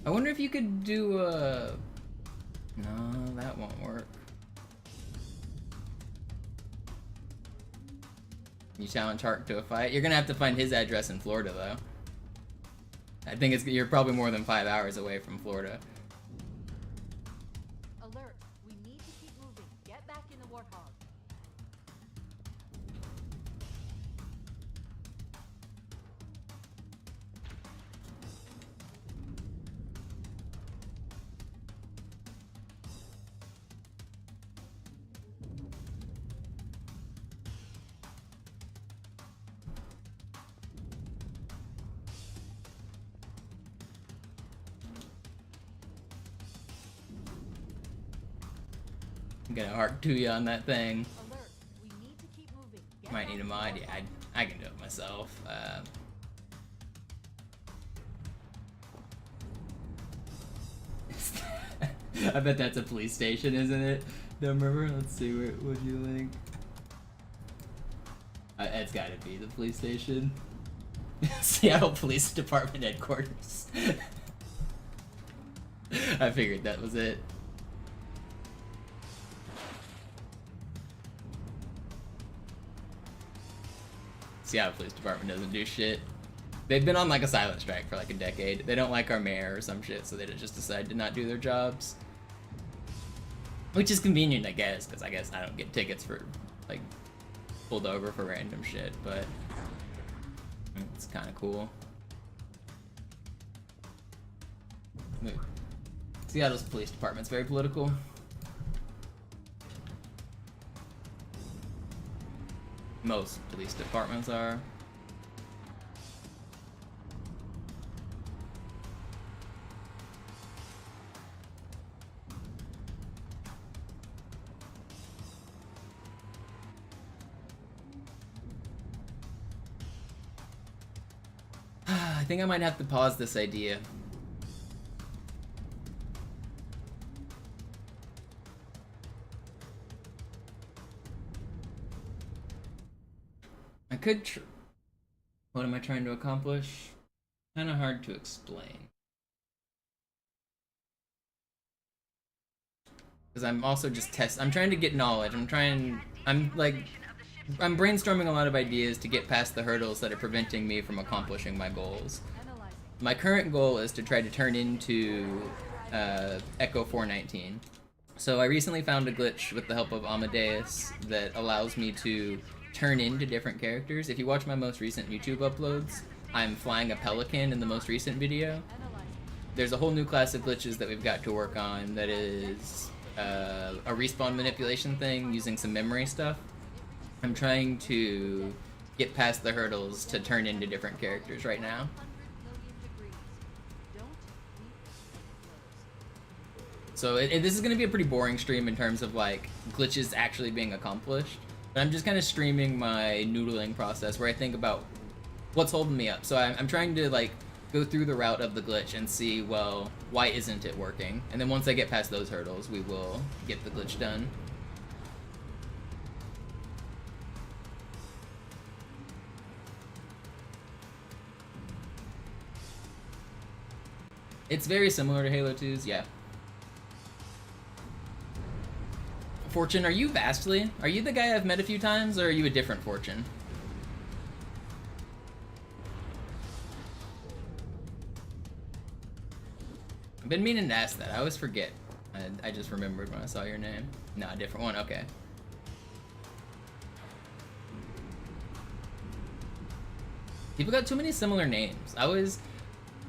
I wonder if you could do a... No, that won't work. You challenge Hark to a fight? You're gonna have to find his address in Florida, though. I think you're probably more than 5 hours away from Florida. Alert. We need to keep moving. Get back in the warthog. I'm gonna Hark to you on that thing. Alert. We need to keep moving. Get Might back need a in the mod. warthog. Yeah, I can do it myself. I bet that's a police station, isn't it? Don't remember. Let's see. What do you think? It's got to be the police station. Seattle Police Department headquarters. I figured that was it. Seattle Police Department doesn't do shit. They've been on like a silent strike for like a decade. They don't like our mayor or some shit, so they just decide to not do their jobs. Which is convenient, I guess, because I guess I don't get tickets for, like, pulled over for random shit, but it's kind of cool. Seattle's police department's very political. Most police departments are. I think I might have to pause this idea. I could what am I trying to accomplish? Kind of hard to explain. Because I'm also just I'm trying to get knowledge. I'm brainstorming a lot of ideas to get past the hurdles that are preventing me from accomplishing my goals. Analyzing. My current goal is to try to turn into Echo 419. So I recently found a glitch with the help of Amadeus that allows me to turn into different characters. If you watch my most recent YouTube uploads, I'm flying a Pelican in the most recent video. Analyzing. There's a whole new class of glitches that we've got to work on that is a respawn manipulation thing using some memory stuff. I'm trying to get past the hurdles to turn into different characters right now. 100 million degrees. Don't leave So this is going to be a pretty boring stream in terms of like glitches actually being accomplished. But I'm just kind of streaming my noodling process where I think about what's holding me up. So I'm trying to like go through the route of the glitch and see, well, why isn't it working? And then once I get past those hurdles, we will get the glitch done. It's very similar to Halo 2's, yeah. Fortune, are you Vastly? Are you the guy I've met a few times, or are you a different Fortune? I've been meaning to ask that. I always forget. I just remembered when I saw your name. Nah, different one. Okay. People got too many similar names.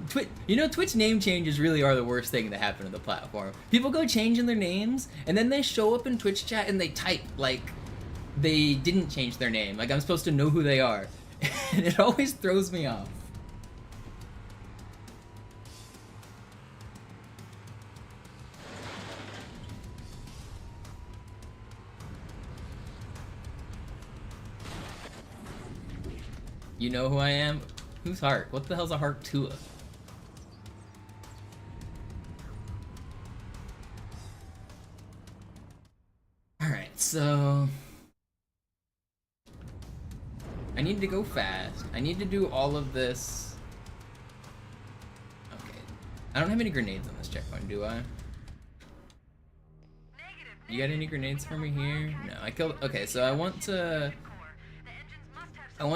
Twitch name changes really are the worst thing that happened to the platform. People go changing their names, and then they show up in Twitch chat and they type like they didn't change their name. Like I'm supposed to know who they are. And it always throws me off. You know who I am? Who's Heart? What the hell's a Heart Tua? Alright, so I need to go fast. I need to do all of this. Okay. I don't have any grenades on this checkpoint, do I? You got any grenades for me here? No, I killed. Okay, so I want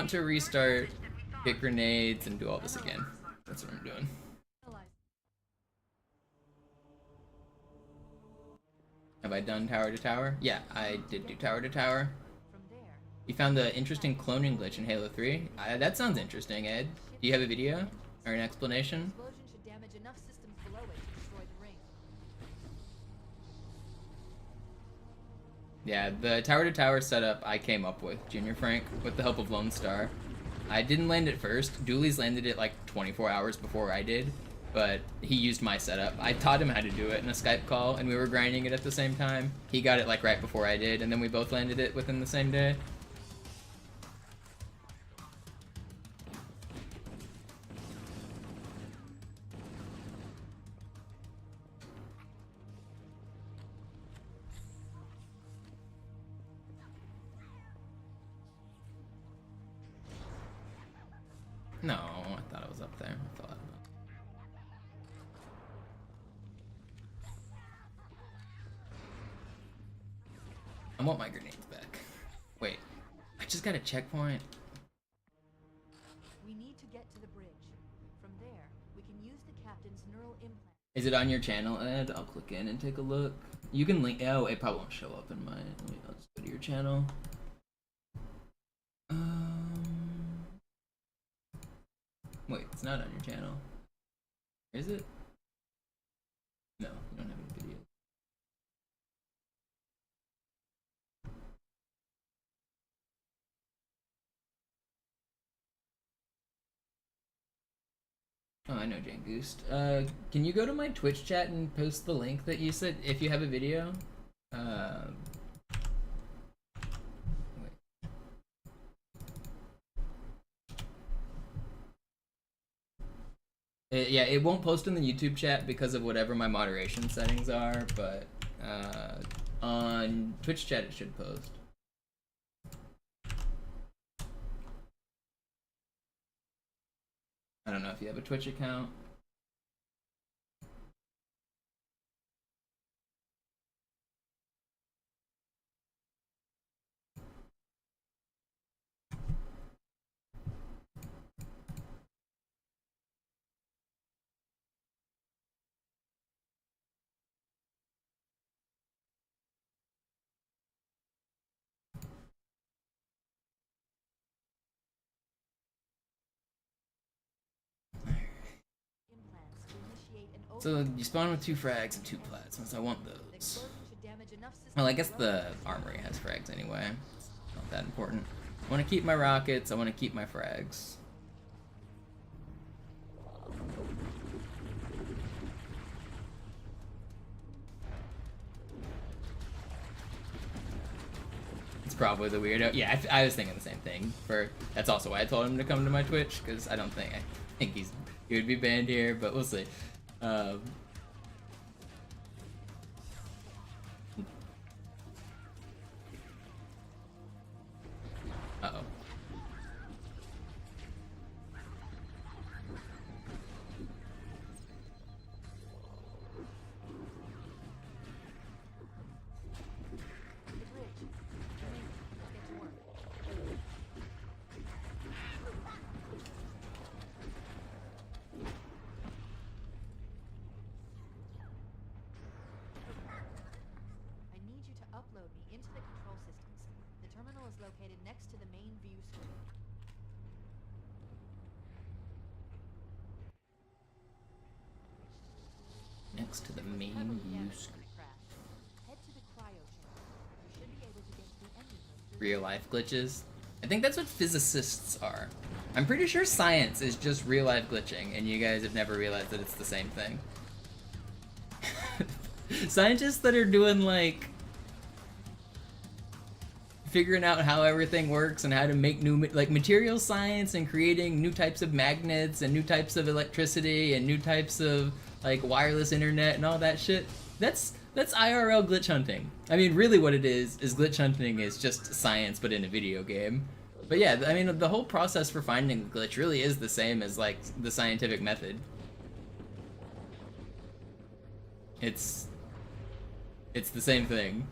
to restart, get grenades, and do all this again. That's what I'm doing. Have I done tower to tower? Yeah, I did do tower to tower. You found the interesting cloning glitch in Halo 3? That sounds interesting, Ed. Do you have a video? Or an explanation? Yeah, the tower to tower setup I came up with, Junior Frank, with the help of Lone Star. I didn't land it first. Dooley's landed it like 24 hours before I did, but he used my setup. I taught him how to do it in a Skype call, and we were grinding it at the same time. He got it like right before I did, and then we both landed it within the same day. No, I thought it was up there. I thought. I want my grenades back. Wait, I just got a checkpoint. We need to get to the bridge. From there, we can use the captain's neural implant. Is it on your channel, Ed? I'll click in and take a look. You can link. Oh, it probably won't show up in mine. I'll just go to your channel. Wait, it's not on your channel. Is it? No, you don't have any video. Oh, I know Jane Goost. Can you go to my Twitch chat and post the link that you said if you have a video? Yeah, it won't post in the YouTube chat because of whatever my moderation settings are, but on Twitch chat it should post. I don't know if you have a Twitch account. So you spawn with 2 frags and 2 plasmas. I want those. Well, I guess the armory has frags anyway. It's not that important. I want to keep my rockets. I want to keep my frags. It's probably the weirdo. Yeah, I was thinking the same thing. That's also why I told him to come to my Twitch, because I think he would be banned here, but we'll see. Uh-oh. The bridge. Remain. Let's get to work. I need you to upload me into the control systems. The terminal is located next to the main view screen. Next to the main Heavily view damaged screen. in the crash. Head to the cryo chamber. You should be able to get to the engine room through Real life glitches. I think that's what physicists are. I'm pretty sure science is just real life glitching, and you guys have never realized that it's the same thing. Scientists that are doing like figuring out how everything works and how to make new like material science and creating new types of magnets and new types of electricity and new types of like wireless internet and all that shit. That's IRL glitch hunting. I mean, really what it is glitch hunting is just science but in a video game. But yeah, I mean, the whole process for finding a glitch really is the same as like the scientific method. It's the same thing.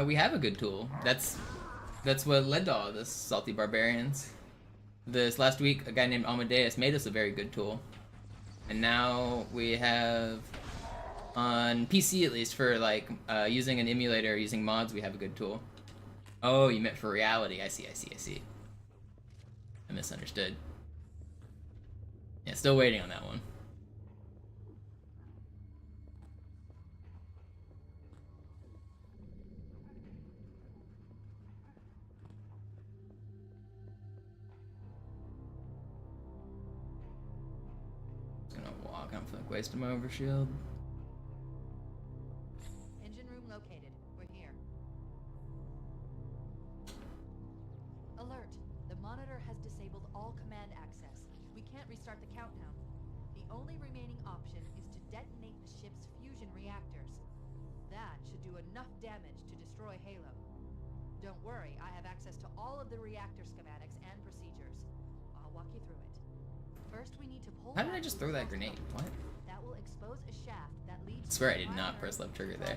We have a good tool. That's what led to all this, Salty Barbarians. This last week, a guy named Amadeus made us a very good tool. And now we have, on PC at least, for like using an emulator, using mods, we have a good tool. Oh, you meant for reality. I see. I misunderstood. Yeah, still waiting on that one. I don't feel like wasting my overshield. engine room located. We're here. Alert! The monitor has disabled all command access. We can't restart the countdown. The only remaining option is to detonate the ship's fusion reactors. That should do enough damage to destroy Halo. Don't worry, I have access to all of the reactor schematics and procedures. I'll walk you through it. First, we need to pull. How did I just throw that grenade? What? That will expose a shaft that leads. I swear I did not press left trigger there.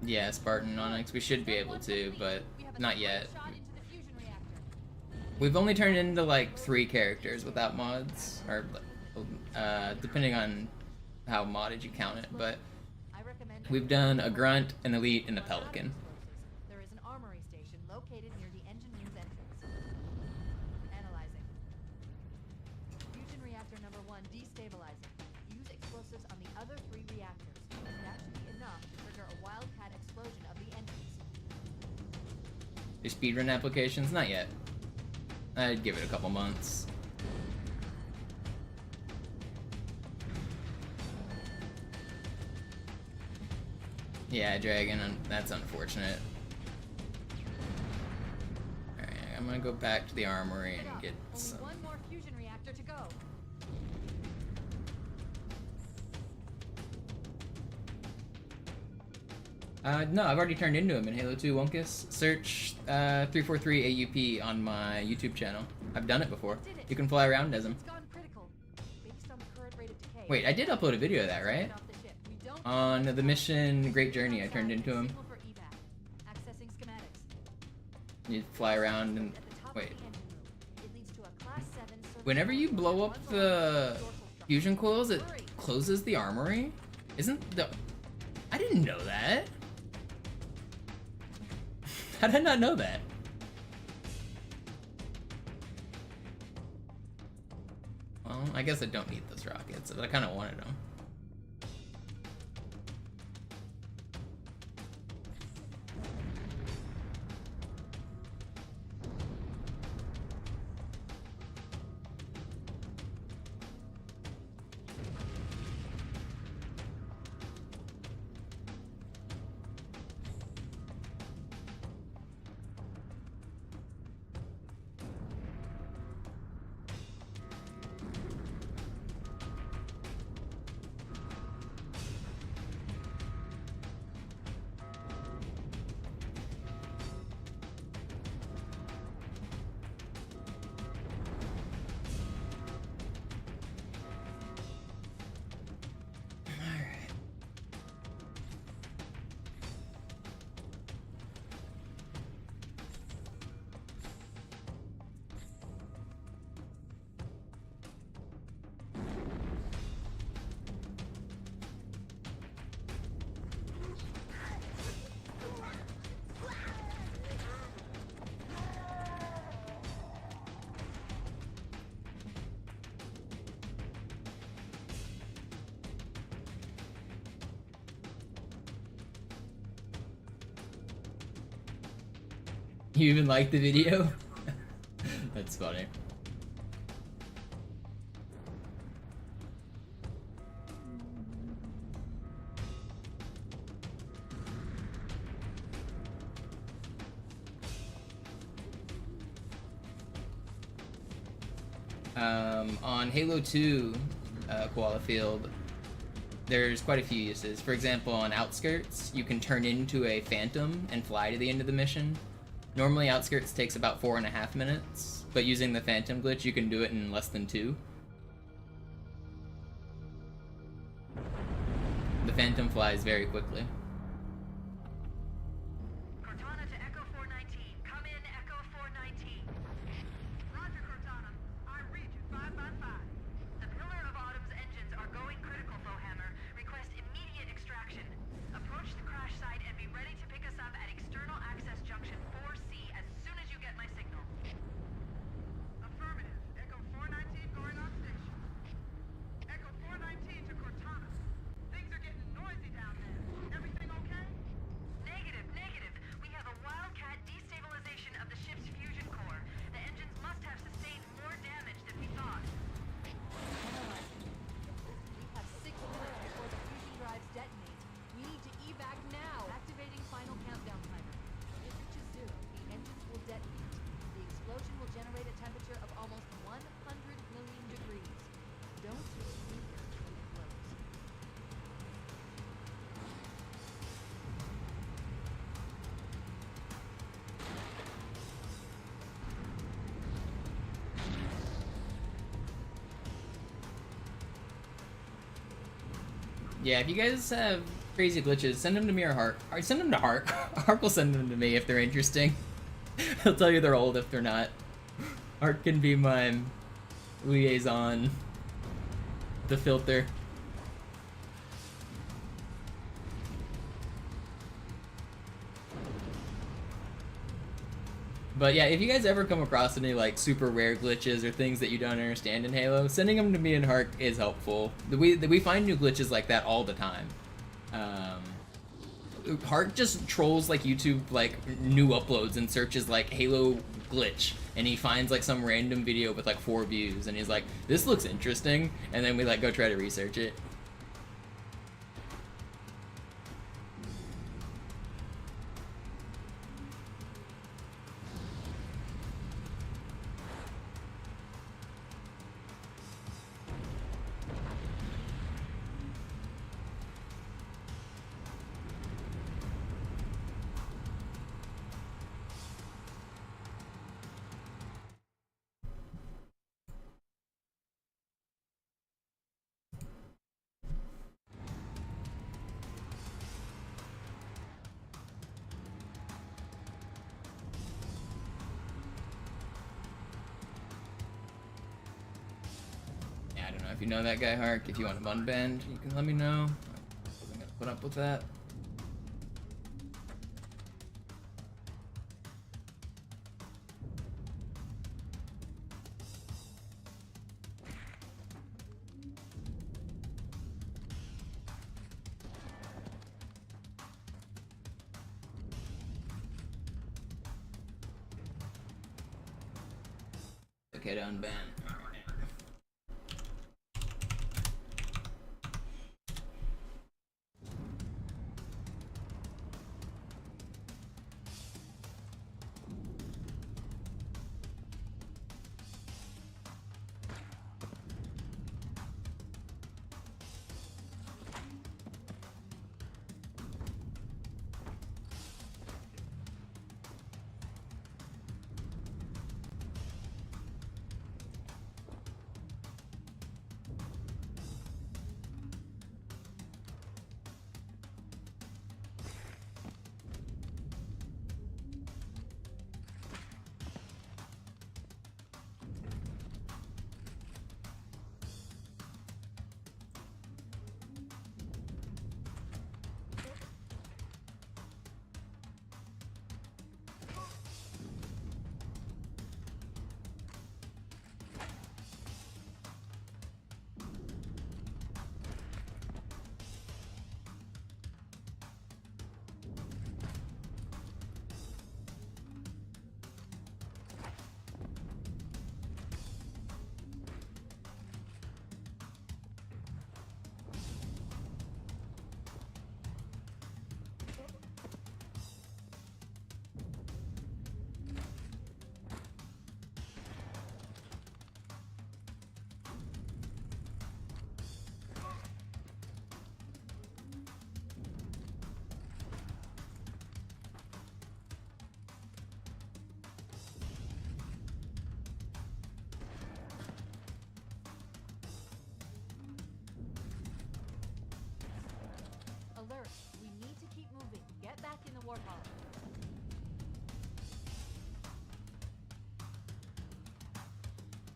Yeah, Spartan Onyx, we should be able to, but not yet. We've only turned into like 3 characters without mods, or depending on how modded you count it, but we've done a Grunt, an Elite, and a Pelican. There is an armory station located near the engine room's entrance. Analyzing. Fusion reactor number 1 destabilizing. Use explosives on the other 3 reactors. That should be enough to trigger a wildcat explosion of the engines. Do speedrun applications? Not yet. I'd give it a couple months. Yeah, Dragon, that's unfortunate. Alright, I'm gonna go back to the armory and get some. Only one more fusion reactor to go. No, I've already turned into him in Halo 2 Wonkus. Search 343 AUP on my YouTube channel. I've done it before. You can fly around as him. It's gone critical. Based on the current rate of decay. Wait, I did upload a video of that, right? Get off the ship. We don't On the mission Great Journey, I turned into him. Signal for evac. Accessing schematics. You fly around and At the top wait. of the engine room. It leads to a class 7 surveillance Whenever you blow up the fusion coils, it closes the armory? Isn't the... I didn't know that. How did I not know that? Well, I guess I don't need those rockets, but I kind of wanted them. You even like the video? That's funny. On Halo 2 Koala Field, there's quite a few uses. For example, on Outskirts, you can turn into a phantom and fly to the end of the mission. Normally, Outskirts takes about 4.5 minutes, but using the Phantom glitch, you can do it in less than 2. The Phantom flies very quickly. Cortana to Echo 419. Come in, Echo 419. Roger, Cortana. I read you 5 by 5. The Pillar of Autumn's engines are going critical, Bowhammer. Request immediate extraction. Approach the crash site and be ready to pick us up at external access junction 4C as soon as you get my signal. Affirmative. Echo 419 going on station. Echo 419 to Cortana. Things are getting noisy down there. Everything okay? Negative, negative. We have a wildcat destabilization of the ship's fusion core. The engines must have sustained more damage than we thought. Analyzing. We have 6 minutes before the fusion drives detonate. We need to evac now. Activating final countdown timer. If it reaches 0, the engines will detonate. The explosion will generate a temperature of almost 100 million degrees. Don't sleep until it blows. Yeah, if you guys have crazy glitches, send them to me or Hark. Or send them to Hark. Hark will send them to me if they're interesting. He'll tell you they're old if they're not. Hark can be my liaison. The filter. But yeah, if you guys ever come across any like super rare glitches or things that you don't understand in Halo, sending them to me and Hark is helpful. We find new glitches like that all the time. Hark just trolls like YouTube like new uploads and searches like Halo glitch, and he finds like some random video with like 4 views, and he's like, "This looks interesting," and then we like go try to research it. if you know that guy, Hark. If you want to unbend, you can let me know. I'm gonna put up with that. Okay to unban. Alert! We need to keep moving. Get back in the warthog.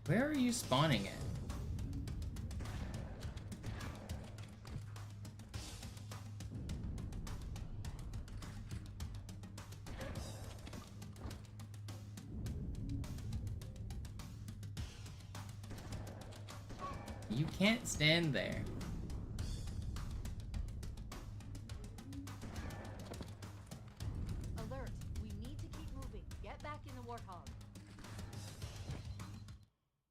Where are you spawning at? You can't stand there. Alert! We need to keep moving. Get back in the warthog.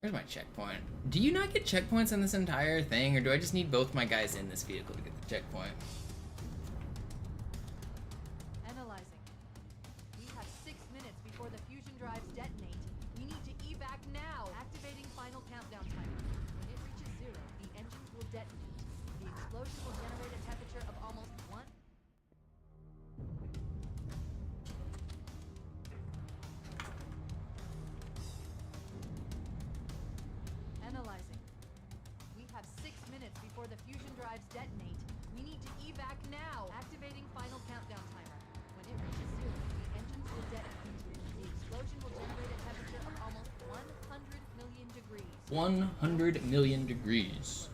Where's my checkpoint? Do you not get checkpoints on this entire thing, or do I just need both my guys in this vehicle to get the checkpoint? Analyzing. We have 6 minutes before the fusion drives detonate. We need to evac now. Activating final countdown timer. When it reaches 0, the engines will detonate. The explosion will generate a temperature of almost 1. Analyzing. We have 6 minutes before the fusion drives detonate. We need to evac now. Activating final countdown timer. When it reaches 0, the engines will detonate. The explosion will generate a temperature of almost 100 million degrees. 100 million degrees.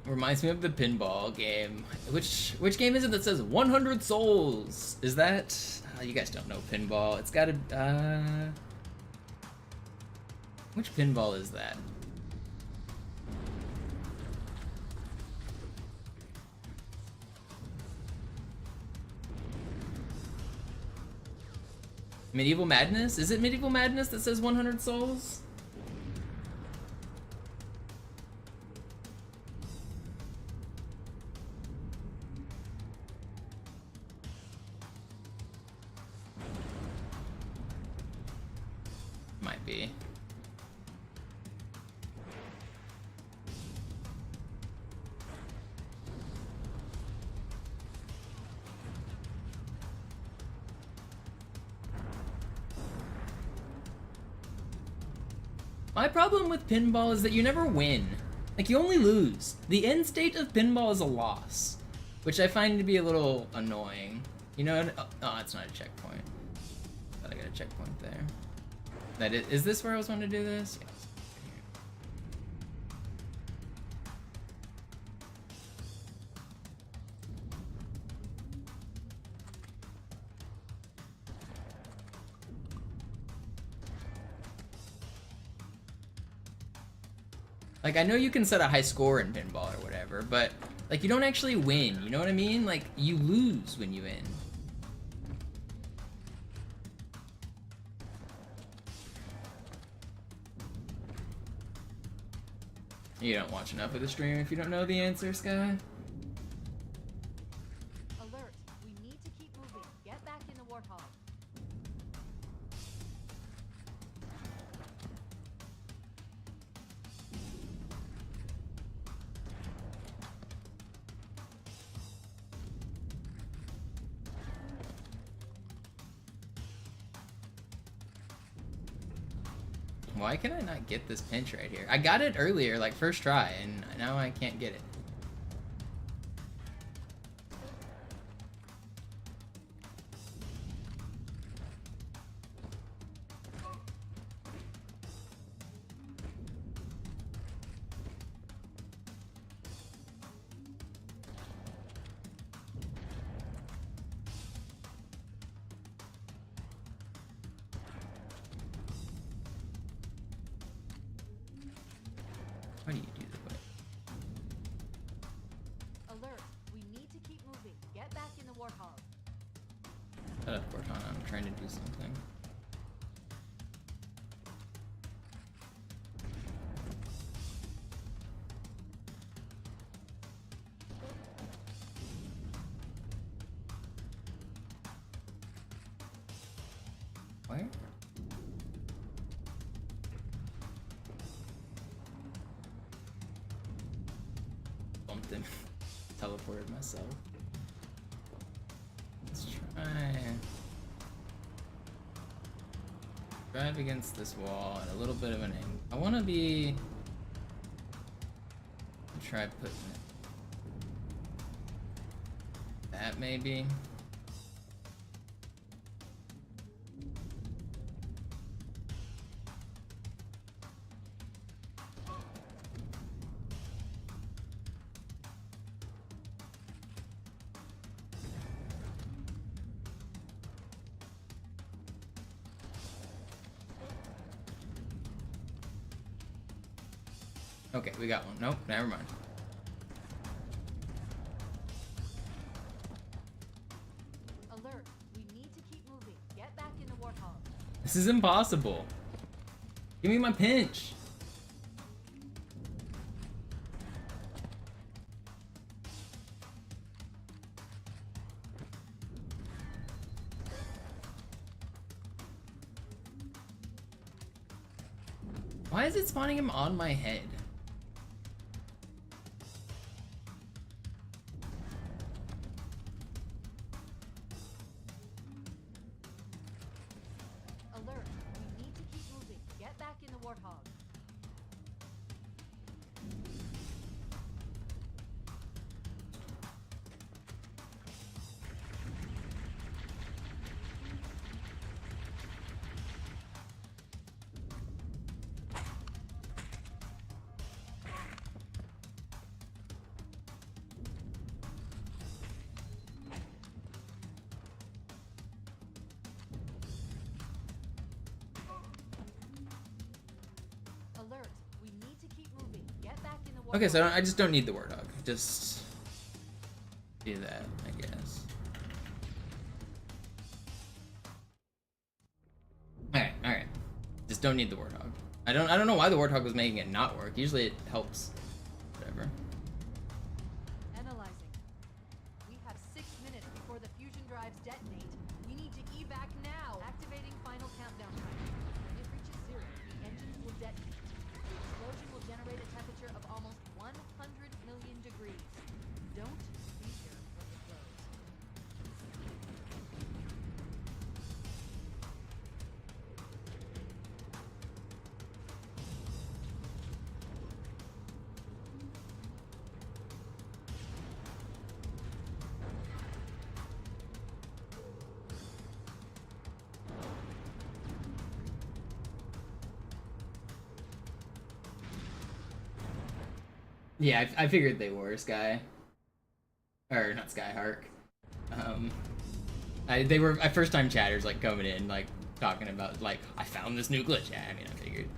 Reminds me of the pinball game. Which game is it that says 100 souls? Is that... you guys don't know pinball. It's got a... which pinball is that? Medieval Madness? Is it Medieval Madness that says 100 souls? Might be. My problem with pinball is that you never win. Like, you only lose. The end state of pinball is a loss, which I find to be a little annoying. You know what? Oh, it's not a checkpoint. Thought I got a checkpoint there. Is this where I was wanting to do this? Yes. Like, I know you can set a high score in pinball or whatever, but, like, you don't actually win, you know what I mean? Like, you lose when you end. You don't watch enough of the stream if you don't know the answer, Sky. Alert! We need to keep moving. Get back in the Warthog. Why can I not get this pinch right here? I got it earlier, like first try, and now I can't get it. Why do you do that? Alert! We need to keep moving. Get back in the Warthog. Shut up, Cortana. I'm trying to do something. Where? Bumped him. Teleported myself. Let's try. Drive against this wall at a little bit of an angle. I want to be. Try putting it. That maybe. Okay, we got one. Nope, never mind. Alert! We need to keep moving. Get back in the Warthog. This is impossible. Give me my pinch. Why is it spawning him on my head? Alert! We need to keep moving. Get back in the Warthog. Alert! We need to keep moving. Get back in the Warthog. Okay, so I just don't need the Warthog. Just do that, I guess. Alright. Just don't need the Warthog. I don't know why the Warthog was making it not work. Usually it helps. Whatever. Analyzing. We have 6 minutes before the fusion drives detonate. We need to evac now. Activating final countdown timer. When it reaches 0, the engines will detonate. The explosion will generate a temperature of almost 100 million degrees. Don't be here when it blows. Yeah, I figured they were Sky. Or not Skyhark. They were first time chatters like coming in like talking about like I found this new glitch. Yeah, I mean I figured.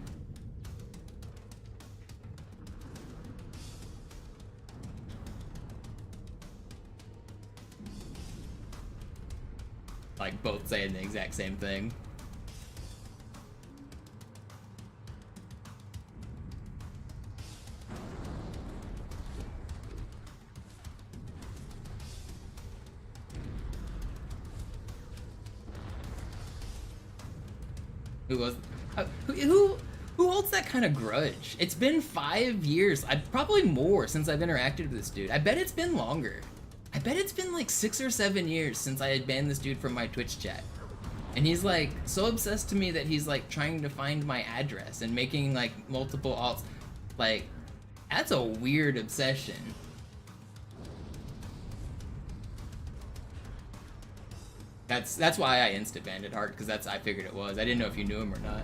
Like both saying the exact same thing. Who was who holds that kind of grudge? It's been 5 years, probably more since I've interacted with this dude. I bet it's been longer. I bet it's been like 6 or 7 years since I had banned this dude from my Twitch chat. And he's like so obsessed to me that he's like trying to find my address and making like multiple alts. Like, that's a weird obsession. That's why I insta banned it hard, because I figured it was. I didn't know if you knew him or not.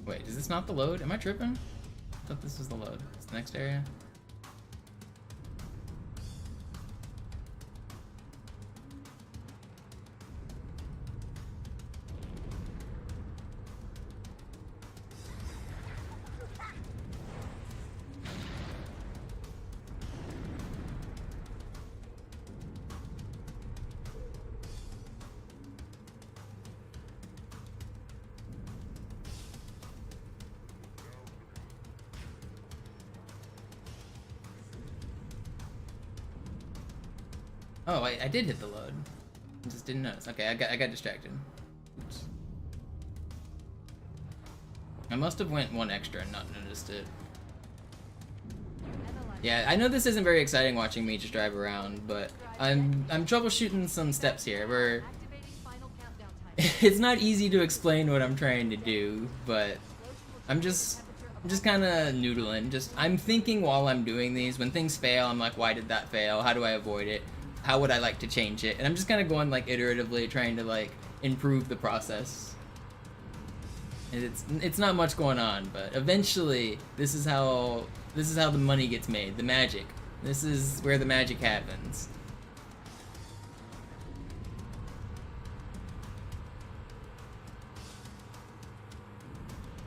Wait, is this not the load? Am I tripping? I thought this was the load. It's the next area. Oh, I did hit the load. I just didn't notice. Okay, I got distracted. Oops. I must have went one extra and not noticed it. Yeah, I know this isn't very exciting watching me just drive around, but I'm troubleshooting some steps here where it's not easy to explain what I'm trying to do, but I'm just kind of noodling. I'm thinking while I'm doing these. When things fail, I'm like, why did that fail? How do I avoid it? How would I like to change it? And I'm just kind of going like iteratively, trying to like improve the process. And it's not much going on, but eventually this is how the money gets made. The magic. This is where the magic happens.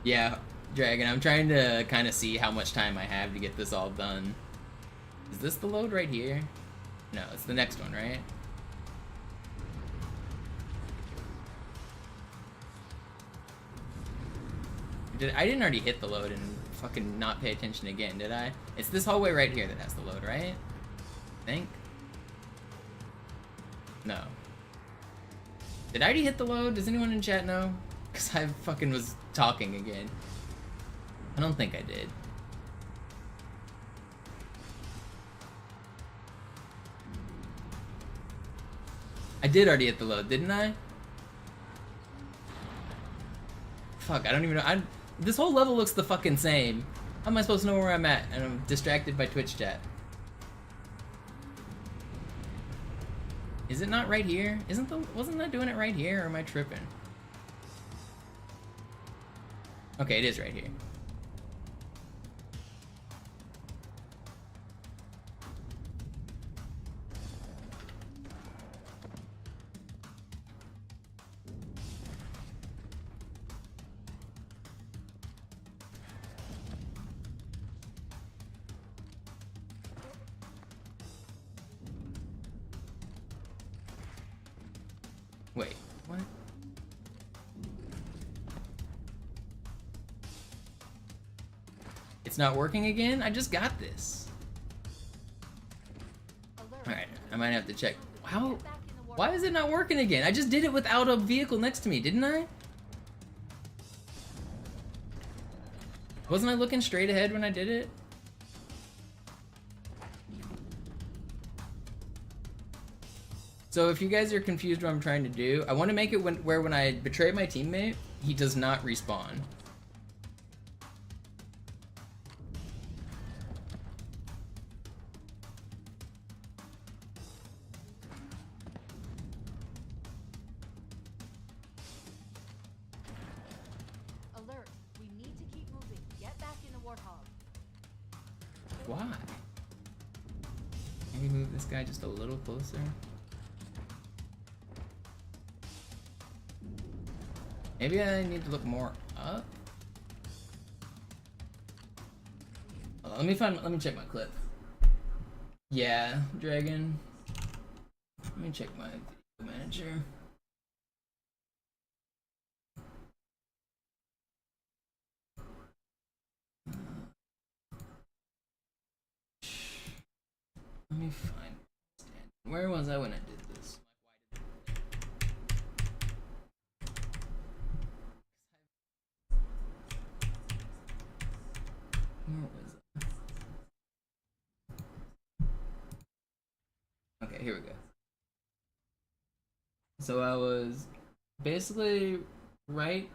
Yeah, Dragon, I'm trying to kind of see how much time I have to get this all done. Is this the load right here? No, it's the next one, right? I didn't already hit the load and fucking not pay attention again, did I? It's this hallway right here that has the load, right? I think? No. Did I already hit the load? Does anyone in chat know? Because I fucking was talking again. I don't think I did. I did already hit the load, didn't I? Fuck, I don't even know. This whole level looks the fucking same. How am I supposed to know where I'm at? And I'm distracted by Twitch chat. Is it not right here? Wasn't that doing it right here, or am I tripping? Okay, it is right here. Wait, what? It's not working again? I just got this. Alright, I might have to check. How? Why is it not working again? I just did it without a vehicle next to me, didn't I? Wasn't I looking straight ahead when I did it? So if you guys are confused what I'm trying to do, I want to make it where when I betray my teammate, he does not respawn. Alert. We need to keep moving. Get back in the Warthog. Why? Maybe move this guy just a little closer. Maybe I need to look more up. Let me check my clip. Yeah, Dragon. Let me check my video manager. Let me find. Where was I when I did this? Where was I? Okay, here we go. So I was basically right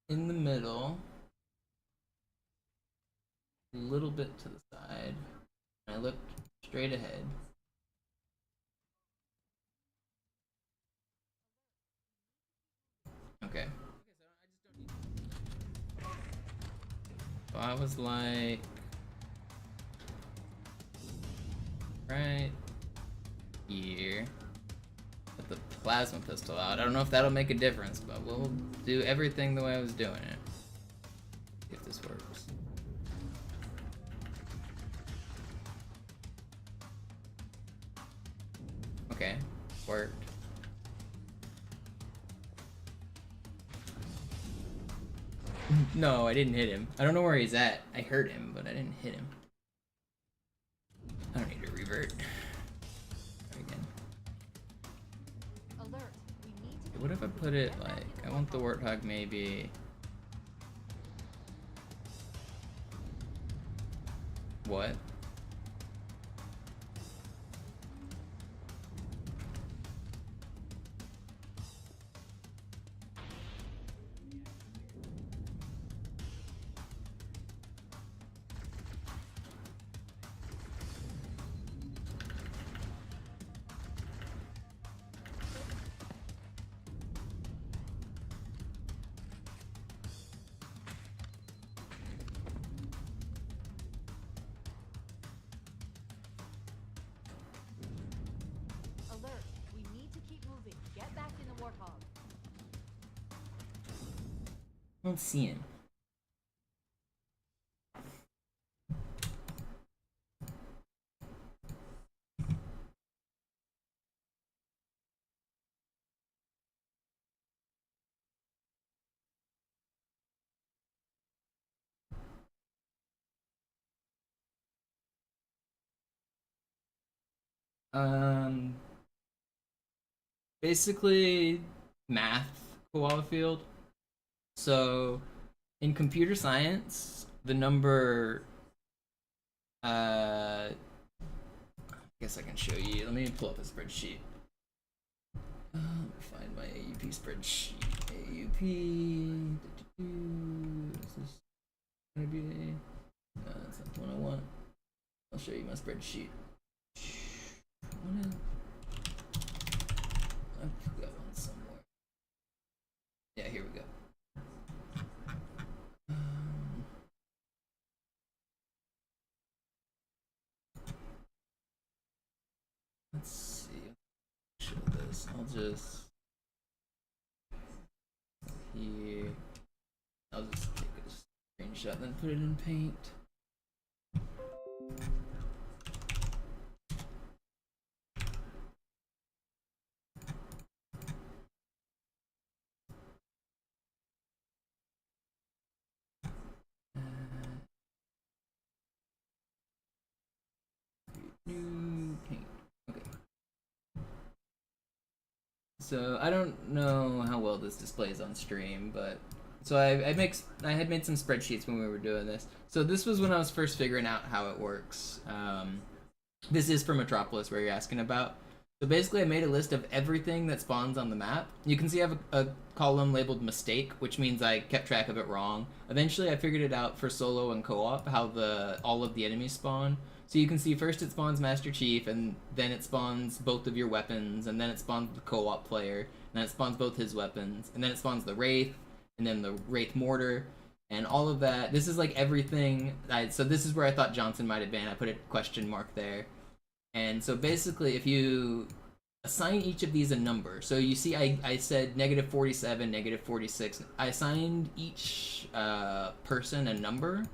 in the middle, a little bit to the side, and I looked straight ahead. Okay. So I was like right here. Put the plasma pistol out. I don't know if that'll make a difference, but we'll do everything the way I was doing it. See if this works. Okay, worked. No, I didn't hit him. I don't know where he's at. I heard him, but I didn't hit him. I don't need to revert. Try again. Alert. We need to What if I put it like, I want the Warthog maybe... What? alert. We need to keep moving. Get back in the Warthog. I don't see him. Basically math koala field. So in computer science, the number I guess I can show you. Let me pull up a spreadsheet. Let me find my AUP spreadsheet. AUP. Is this gonna be no, that's not the one I want. I'll show you my spreadsheet. I've got one somewhere. Yeah, here we go. Let's see. Show this. I'll just here. I'll just take a screenshot, then put it in Paint. New Paint. Okay. So I don't know how well this displays on stream, but so I had made some spreadsheets when we were doing this. So this was when I was first figuring out how it works. This is for Metropolis, where you're asking about. So basically I made a list of everything that spawns on the map. You can see I have a column labeled mistake, which means I kept track of it wrong. Eventually I figured it out for solo and co-op, how all of the enemies spawn. So you can see first it spawns Master Chief, and then it spawns both of your weapons, and then it spawns the co-op player, and then it spawns both his weapons, and then it spawns the Wraith, and then the Wraith Mortar, and all of that. This is like everything. So this is where I thought Johnson might have been. I put a question mark there. And so basically, if you assign each of these a number, so you see I said -47, -46. I assigned each person a number,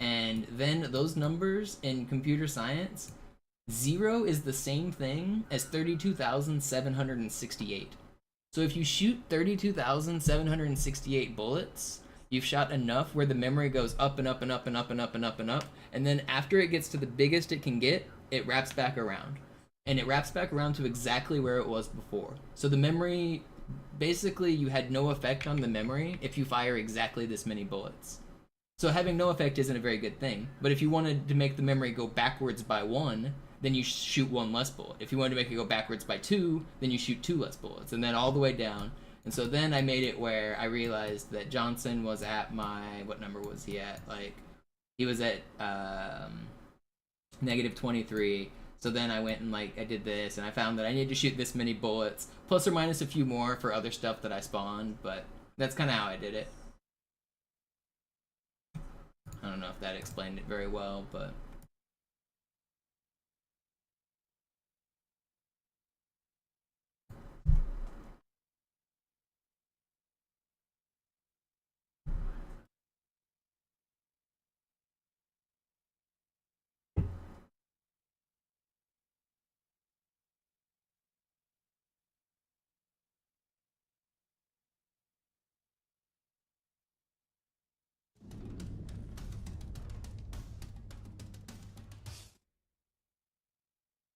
and then those numbers in computer science, 0 is the same thing as 32,768. So if you shoot 32,768 bullets, you've shot enough where the memory goes up and up and up and up and up and up and up, and then after it gets to the biggest it can get, it wraps back around. And it wraps back around to exactly where it was before. So the memory, basically you had no effect on the memory if you fire exactly this many bullets. So having no effect isn't a very good thing. But if you wanted to make the memory go backwards by 1, then you shoot 1 less bullet. If you wanted to make it go backwards by 2, then you shoot 2 less bullets. And then all the way down. And so then I made it where I realized that Johnson was at what number was he at? Like, he was at -23. So then I went and I did this, and I found that I needed to shoot this many bullets, plus or minus a few more for other stuff that I spawned, but that's kind of how I did it. I don't know if that explained it very well, but...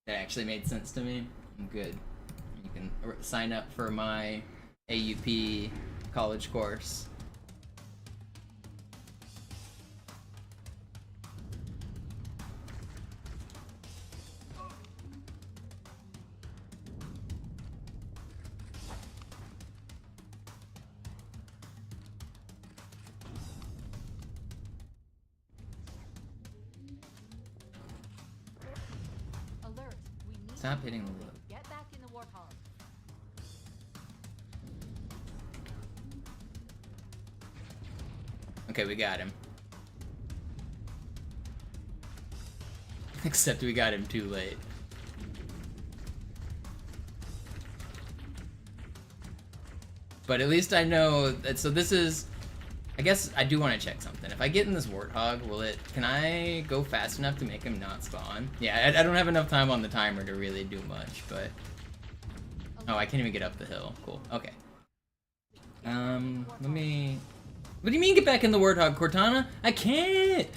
That actually made sense to me. I'm good. You can sign up for my AUP college course. Stop hitting the load. Get back in the war column. Okay, we got him. Except we got him too late. But at least I know that, so this is, I guess I do want to check something. If I get in this warthog, can I go fast enough to make him not spawn? Yeah, I don't have enough time on the timer to really do much, but... Oh, I can't even get up the hill. Cool, okay. Let me... What do you mean get back in the warthog, Cortana? I can't!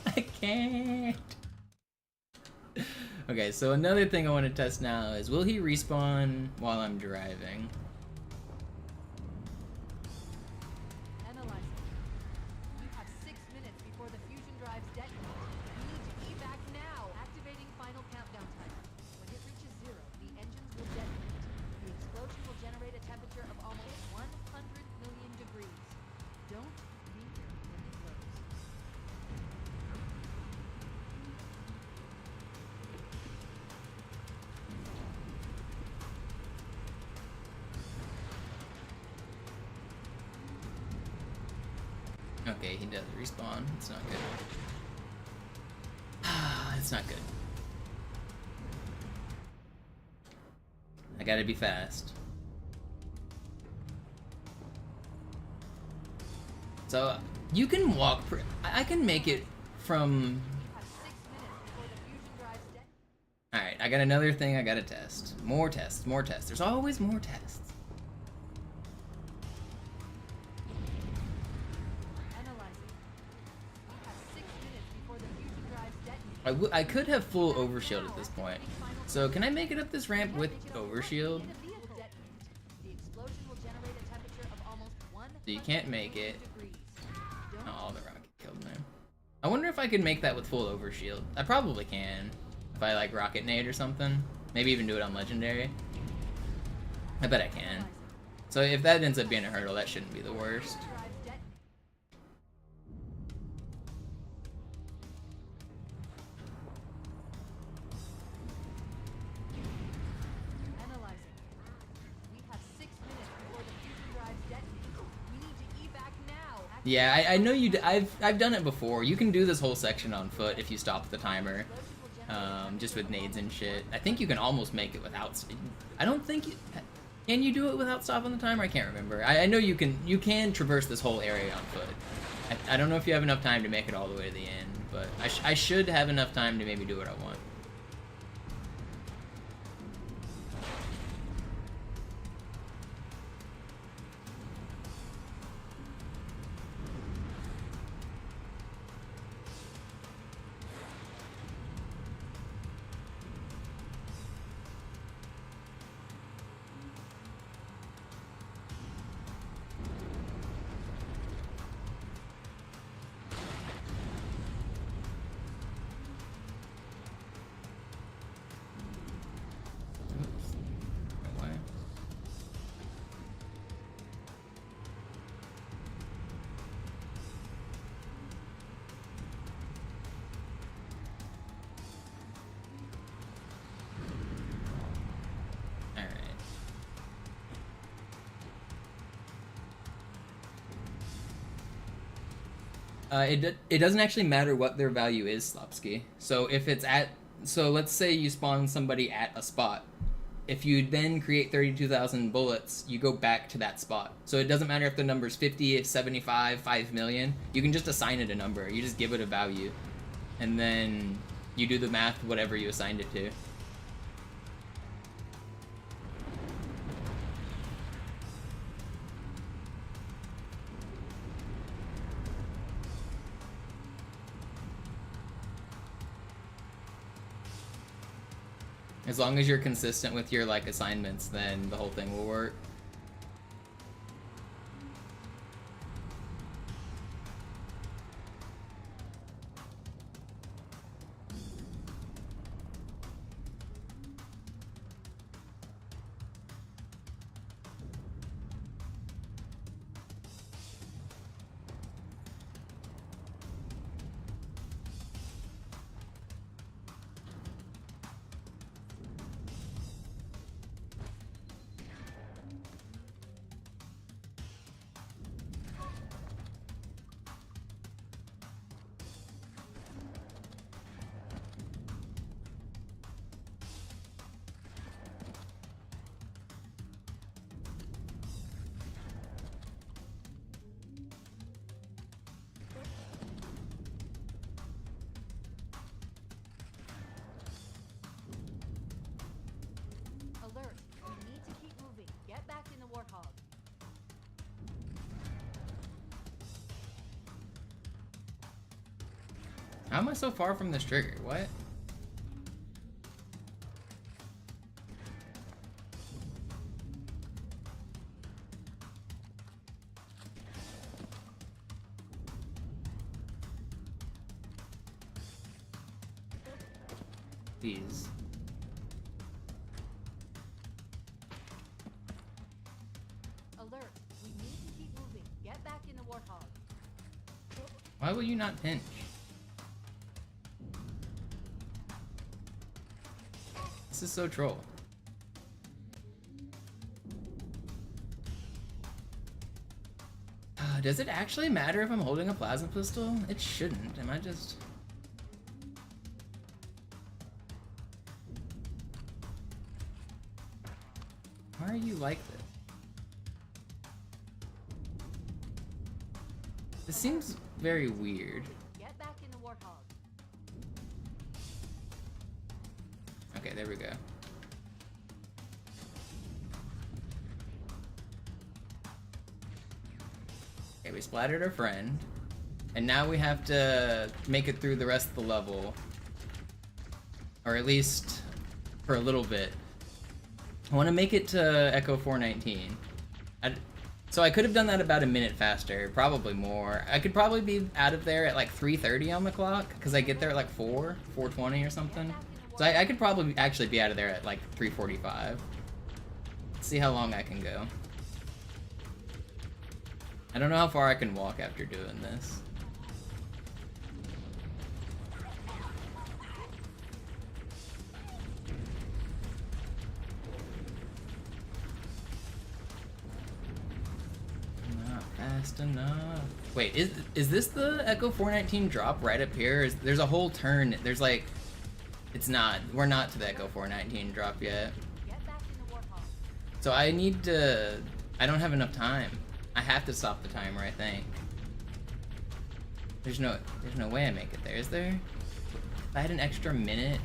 I can't! Okay, so another thing I want to test now is, will he respawn while I'm driving? Okay, he does respawn. It's not good. It's not good. I gotta be fast. So, you can walk... I can make it from... Alright, I got another thing I gotta test. More tests, more tests. There's always more tests. I could have full overshield at this point. So can I make it up this ramp with overshield? So you can't make it. Oh, the rocket killed me. I wonder if I could make that with full overshield. I probably can. If I like rocket nade or something. Maybe even do it on legendary. I bet I can. So if that ends up being a hurdle, that shouldn't be the worst. Analyzing. We have 6 minutes before the fusion drives detonate. We need to evac now. Yeah, I know you. I've done it before. You can do this whole section on foot if you stop the timer, just with nades and shit. I think you can almost make it without. I don't think you. Can you do it without stopping the timer? I can't remember. I know you can. You can traverse this whole area on foot. I don't know if you have enough time to make it all the way to the end, but I should have enough time to maybe do what I want. It doesn't actually matter what their value is, Slopsky. So if it's at, so let's say you spawn somebody at a spot. If you then create 32,000 bullets, you go back to that spot. So it doesn't matter if the number's 50, if 75, 5 million. You can just assign it a number. You just give it a value. And then you do the math, whatever you assigned it to. As long as you're consistent with your like assignments, then the whole thing will work. Alert. We need to keep moving. Get back in the Warthog. How am I so far from this trigger? What? These. Alert. We need to keep moving. Get back in the Warthog. Why will you not pinch? This is so troll. Does it actually matter if I'm holding a plasma pistol? It shouldn't. Am I just... Why are you like this? This seems very weird. Get back in the Warthog. Okay, there we go. Okay, we splattered our friend. And now we have to make it through the rest of the level. Or at least for a little bit. I want to make it to Echo 419. So I could have done that about a minute faster, probably more. I could probably be out of there at like 3:30 on the clock, because I get there at like 4:20 or something. So I could probably actually be out of there at like 3:45. Let's see how long I can go. I don't know how far I can walk after doing this. Not fast enough. Wait, is this the Echo 419 drop right up here? There's a whole turn. There's like, it's not. We're not to the Echo 419 drop yet. Get back in the Warthog. So I need to. I don't have enough time. I have to stop the timer, I think. There's no way I make it there, is there? If I had an extra minute,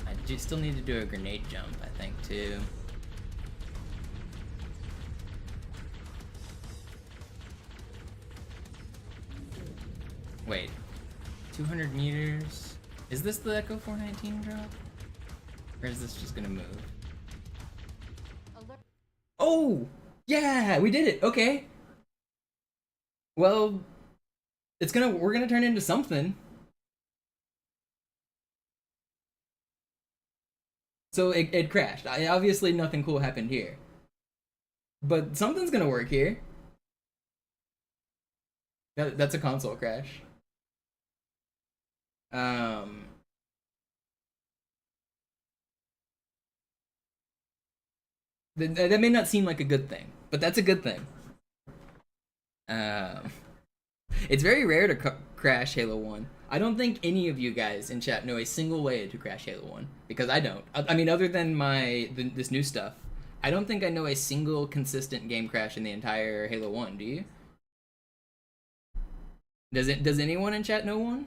I do still need to do a grenade jump, I think, too. Wait, 200 meters? Is this the Echo 419 drop? Or is this just gonna move? Alert. Oh! Yeah, we did it. Okay. Well, we're gonna turn into something. So it crashed. Obviously nothing cool happened here. But something's gonna work here. That's a console crash. That may not seem like a good thing, but that's a good thing. It's very rare to crash Halo 1. I don't think any of you guys in chat know a single way to crash Halo 1, because I don't. I mean, other than this new stuff, I don't think I know a single consistent game crash in the entire Halo 1. Do you? Does anyone in chat know one?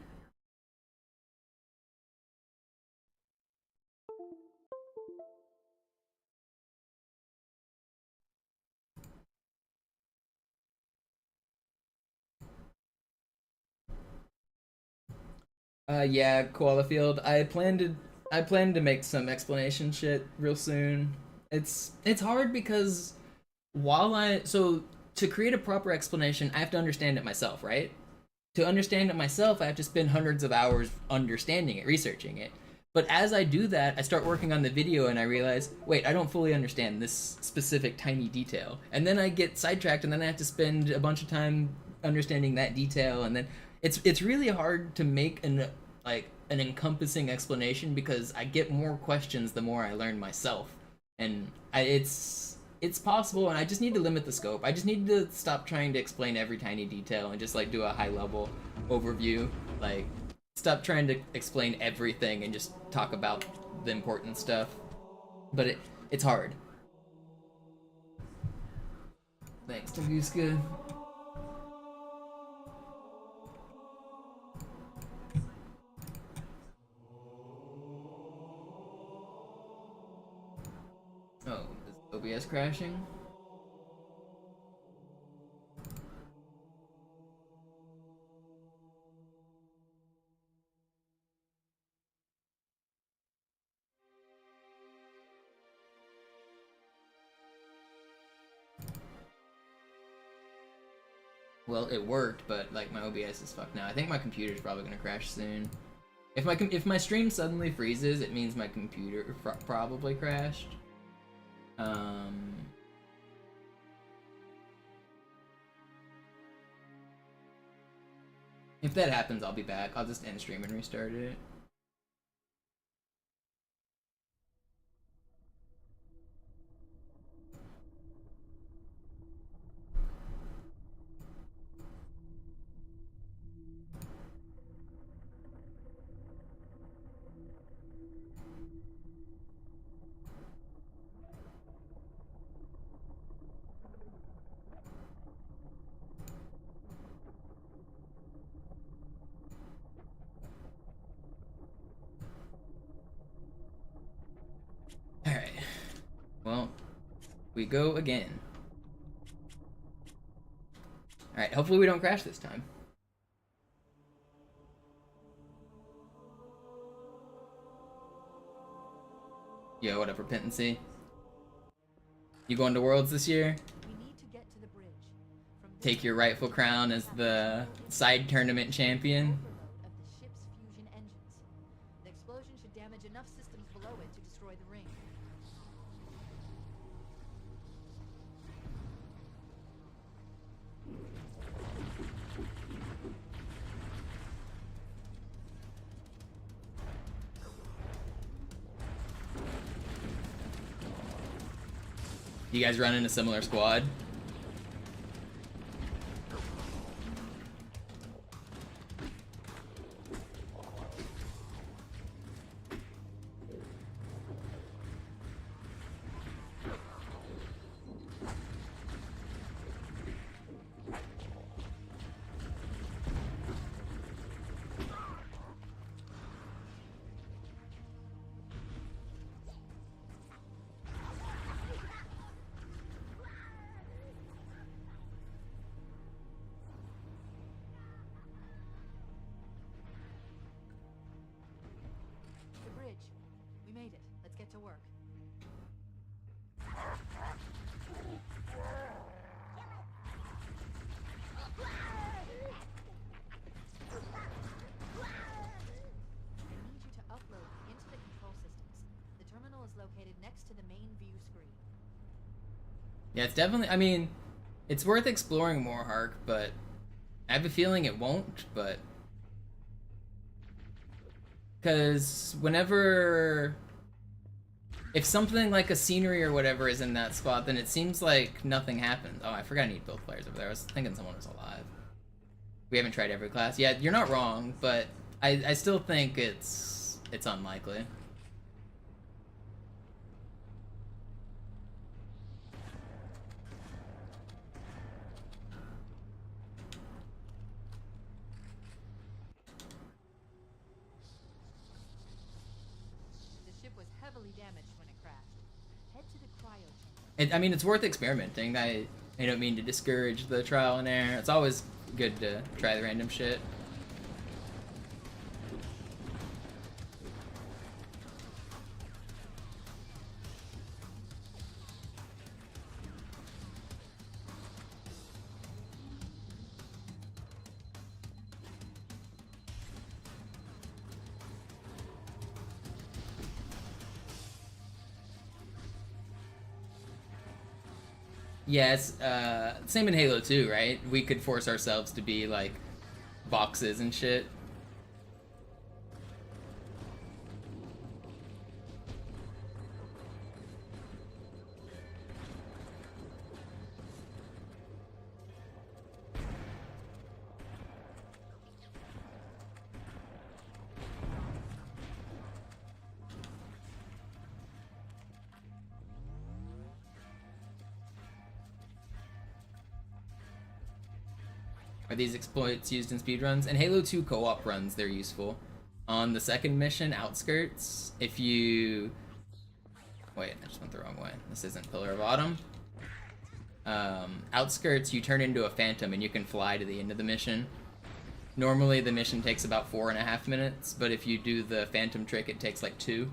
Yeah, Koala Field. I plan to make some explanation shit real soon. It's hard because to create a proper explanation, I have to understand it myself, right? To understand it myself, I have to spend hundreds of hours understanding it, researching it. But as I do that, I start working on the video and I realize, wait, I don't fully understand this specific tiny detail. And then I get sidetracked and then I have to spend a bunch of time understanding that detail, and then it's really hard to make an encompassing explanation because I get more questions the more I learn myself. And it's possible, and I just need to limit the scope. I just need to stop trying to explain every tiny detail and just like do a high level overview. Like, stop trying to explain everything and just talk about the important stuff. But it's hard. Thanks, Tunguska. Oh, is OBS crashing? Well, it worked, but like my OBS is fucked now. I think my computer's probably gonna crash soon. If my stream suddenly freezes, it means my computer probably crashed. If that happens, I'll be back. I'll just end stream and restart it. Alright. Well, we go again. Alright, hopefully we don't crash this time. Yo, what up, Repentancy? You going to Worlds this year? We need to get to the bridge. From this Take your rightful crown as the side tournament champion? overload of the ship's fusion engines. The explosion should damage enough systems You guys run in a similar squad? The bridge. We made it. Let's get to work. I need you to upload me into the control systems. The terminal is located next to the main view screen. Yeah, it's definitely. I mean, it's worth exploring more, Hark, but I have a feeling it won't. But because whenever, if something like a scenery or whatever is in that spot, then it seems like nothing happens. Oh, I forgot I need both players over there. I was thinking someone was alive. We haven't tried every class. Yeah, you're not wrong, but I still think it's unlikely. The ship was heavily damaged when it crashed. Head to the cryo chamber. I mean, it's worth experimenting. I don't mean to discourage the trial and error. It's always good to try the random shit. Yeah, it's same in Halo 2, right? We could force ourselves to be like boxes and shit. Are these exploits used in speedruns? In Halo 2 co-op runs, they're useful. On the second mission, Outskirts, if you... Wait, I just went the wrong way. This isn't Pillar of Autumn. Outskirts, you turn into a phantom and you can fly to the end of the mission. Normally the mission takes about 4.5 minutes, but if you do the phantom trick, it takes like 2.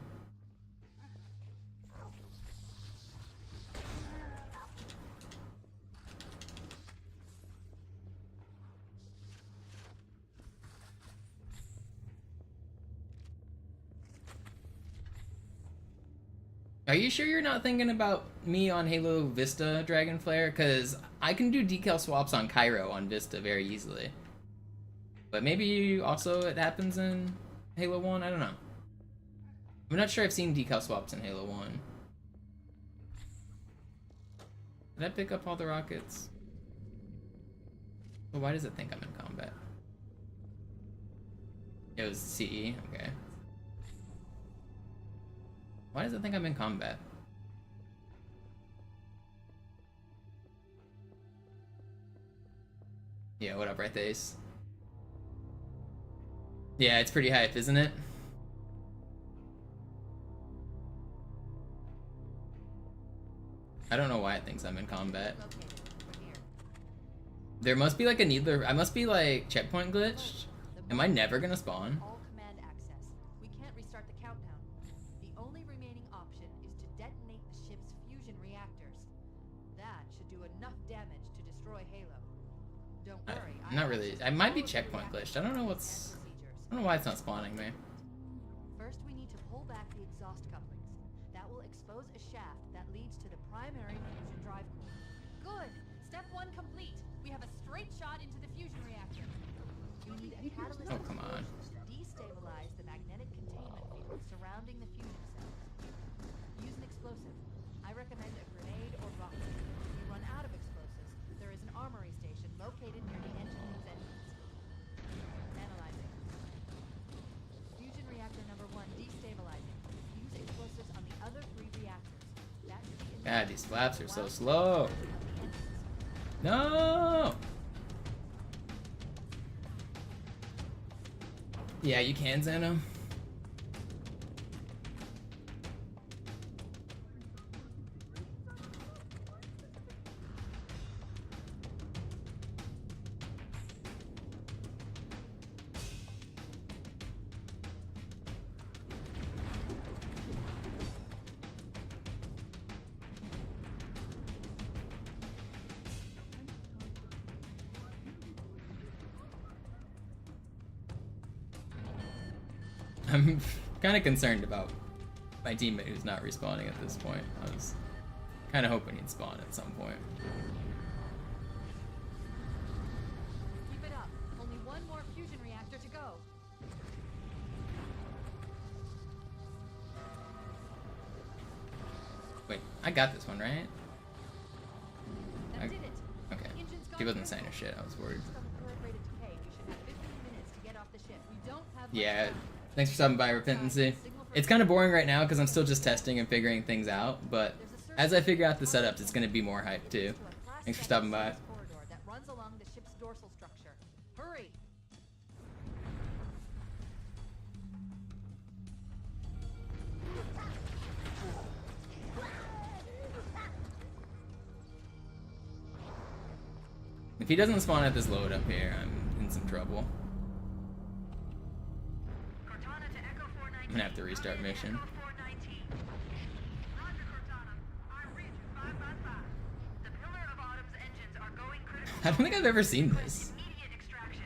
Are you sure you're not thinking about me on Halo Vista, Dragonflare? Because I can do decal swaps on Cairo on Vista very easily. But maybe also it happens in Halo 1? I don't know. I'm not sure I've seen decal swaps in Halo 1. Did I pick up all the rockets? Well, why does it think I'm in combat? It was CE? Okay. Why does it think I'm in combat? Yeah, what up, right, Ace? Yeah, it's pretty hype, isn't it? I don't know why it thinks I'm in combat. There must be like a needler. I must be like checkpoint glitched. Am I never gonna spawn? All command access. We can't restart the countdown. The only remaining option is to detonate the ship's fusion reactors. That should do enough damage to destroy Halo. Don't worry. Not really. I might be checkpoint glitched. I don't know what's... I don't know why it's not spawning me. First, we need to pull back the exhaust couplings. That will expose a shaft that leads to the primary fusion drive core. Good! Step 1 complete. We have a straight shot into the fusion reactor. You need a catalyst Oh, come on. to destabilize the magnetic containment field surrounding the fusion cells. Use an explosive. I recommend a grenade or rocket. God, these flaps are so slow. No! Yeah, you can, Zeno. I'm kind of concerned about my teammate who's not respawning at this point. I was kind of hoping he'd spawn at some point. Keep it up. Only one more fusion reactor to go. Wait, I got this one, right? That I- did it. Okay. The engine's gone He wasn't critical. saying a shit. I was worried. Based on the current rate of decay, we should have 15 minutes to get off the ship. We don't have much Yeah. time. Thanks for stopping by, Repentancy. It's kind of boring right now because I'm still just testing and figuring things out, but as I figure out the setups, it's going to be more hype too. Thanks for stopping by. Corridor that runs along the ship's dorsal structure. Hurry! If he doesn't spawn at this load up here, I'm in some trouble. Cortana to Echo 419. I'm gonna have to restart mission. Echo 419. Roger, Cortana. I read you 555. The Pillar of Autumn's engines are going critical. I don't think I've ever seen this. Immediate extraction.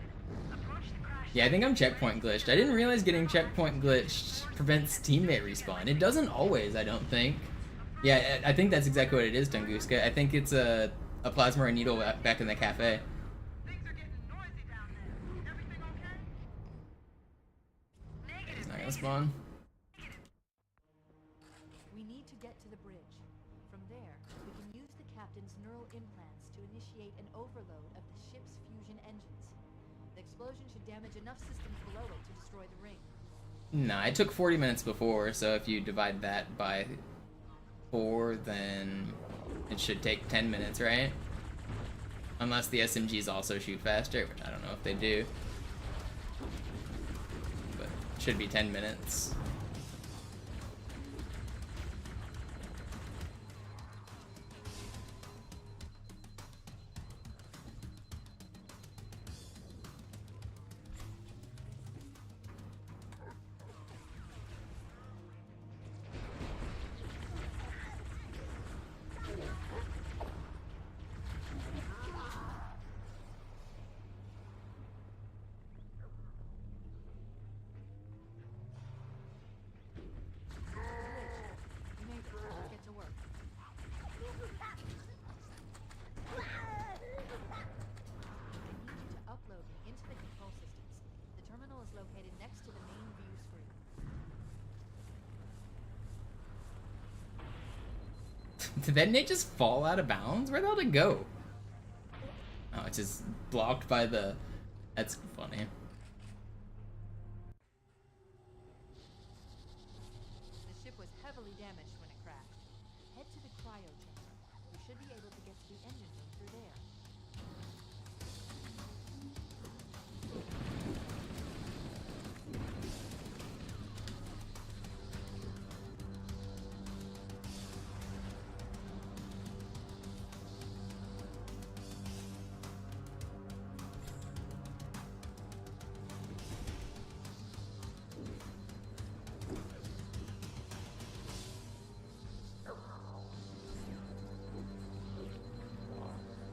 Approach the crash. Yeah, I think I'm checkpoint glitched. I didn't realize getting checkpoint glitched prevents teammate respawn. It doesn't always, I don't think. Yeah, I think that's exactly what it is, Tunguska. I think it's a plasma or a needle back in the cafe. Things are getting noisy down there. Everything okay? Negative. It's not gonna spawn. We need to get to the bridge. From there, we can use the captain's neural implants to initiate an overload of the ship's fusion engines. The explosion should damage enough systems below it to destroy the ring. Nah, it took 40 minutes before, so if you divide that by 4, then it should take 10 minutes, right? Unless the SMGs also shoot faster, which I don't know if they do. But it should be 10 minutes. We made it. Let's get to work. I need you to upload me into the control systems. The terminal is located next to the main view screen. Did that Nate just fall out of bounds? Where the hell did it go? Oh, it's just blocked by the... That's funny. The ship was heavily damaged when it crashed. Head to the cryo chamber. We should be able to get to the engine room through there.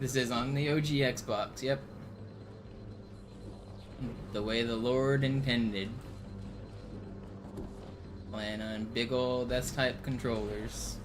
This is on the OG Xbox, yep. The way the Lord intended. Playing on big ol' S-type controllers.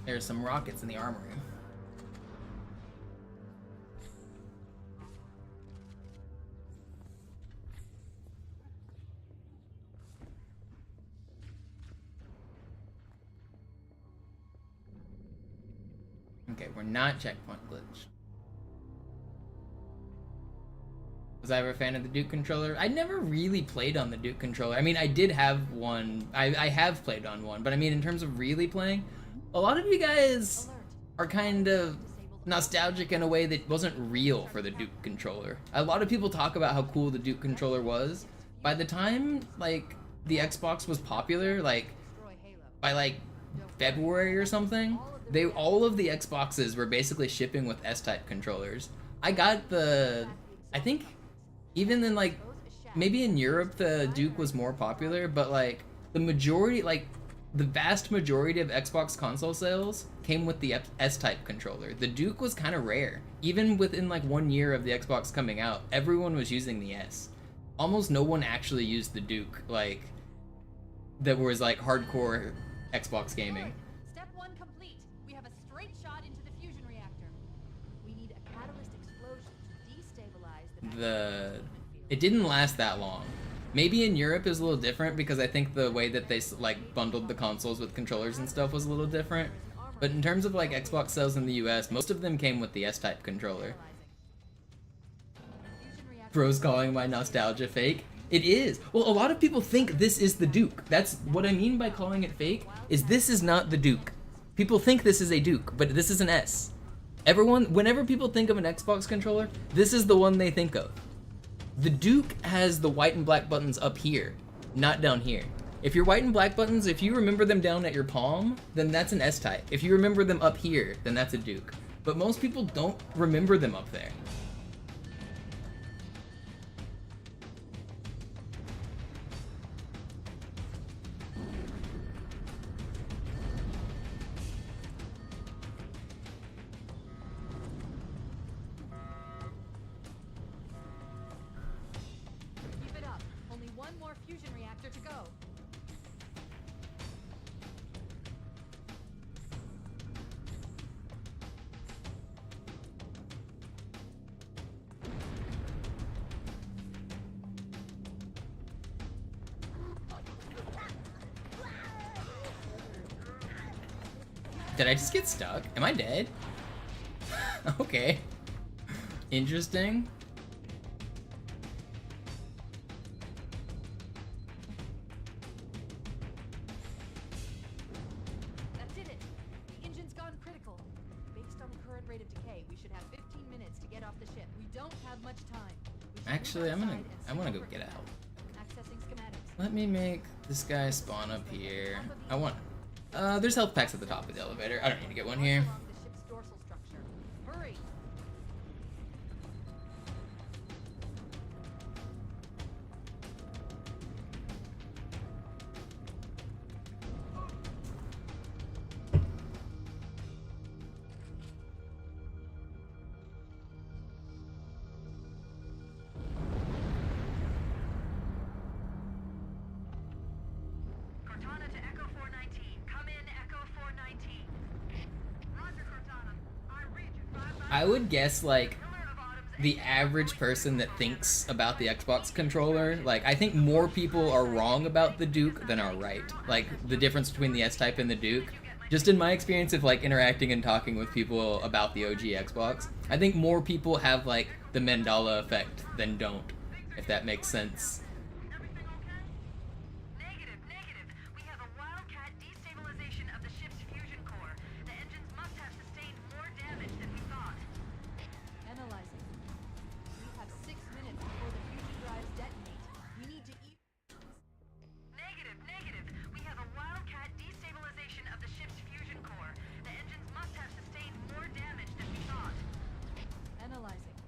There's some rockets in the armory. Okay, we're not checkpoint glitch. Was I ever a fan of the Duke controller? I never really played on the Duke controller. I mean, I did have one. I have played on one, but I mean, in terms of really playing, a lot of you guys are kind of nostalgic in a way that wasn't real for the Duke controller. A lot of people talk about how cool the Duke controller was. By the time, like, the Xbox was popular, like, by, like, February or something, all of the Xboxes were basically shipping with S-type controllers. I got the, I think, even in like, maybe in Europe the Duke was more popular, but like the majority, like the vast majority of Xbox console sales came with the S-type controller. The Duke was kind of rare. Even within like 1 year of the Xbox coming out, everyone was using the S. Almost no one actually used the Duke, like, that was like hardcore Xbox gaming. Step 1 complete. We have a straight shot into the fusion reactor. We need a catalyst explosion to destabilize the It didn't last that long. Maybe in Europe it was a little different because I think the way that they like bundled the consoles with controllers and stuff was a little different. But in terms of like Xbox sales in the US, most of them came with the S-type controller. Bro's calling my nostalgia fake. It is. Well, a lot of people think this is the Duke. That's what I mean by calling it fake, is this is not the Duke. People think this is a Duke, but this is an S. Whenever people think of an Xbox controller, this is the one they think of. The Duke has the white and black buttons up here, not down here. If your white and black buttons, if you remember them down at your palm, then that's an S-type. If you remember them up here, then that's a Duke. But most people don't remember them up there. Keep it up. Only one more fusion reactor to go. Did I just get stuck? Am I dead? Okay. Interesting. That did it. The engine's gone critical. Based on the current rate of decay, we should have 15 minutes to get off the ship. We don't have much time. We should Actually, move I'm outside gonna and go see get what out. we're accessing schematics. Let me make this guy spawn up here. There's health packs at the top of the elevator. I don't need to get one here. Along the ship's dorsal structure. Hurry! Cortana to Echo 419. Come in, Echo 419. Roger, Cortana. I read you 5 I would guess like Pillar of Autumn's the average person that thinks about the Xbox controller, like I think more people are wrong about the Duke than are right. Like the difference between the S-type and the Duke. Just in my experience of like interacting and talking with people about the OG Xbox, I think more people have like the Mandela effect than don't, if that makes sense. Everything okay? Negative, negative. We have a wildcat destabilization of the ship's fusion core. The engines must have sustained more damage than we thought. Analyzing. We have 6 minutes before the fusion drives detonate. We need to eat. Negative, negative. We have a wildcat destabilization of the ship's fusion core. The engines must have sustained more damage than we thought. Analyzing.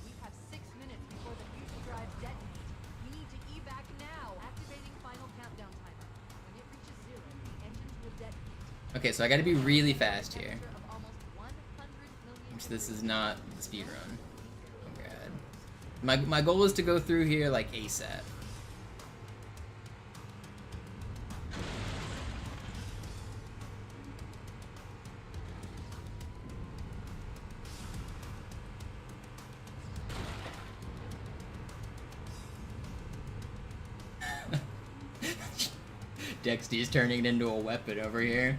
We have 6 minutes before the fusion drives detonate. We need to evac now. Activating final countdown timer. When it reaches 0, the engines will detonate. Okay, so I gotta be really fast here. Temperature of almost 100 million Which this is not the speed run. Oh god. My goal is to go through here like ASAP. Dexty's turning it into a weapon over here.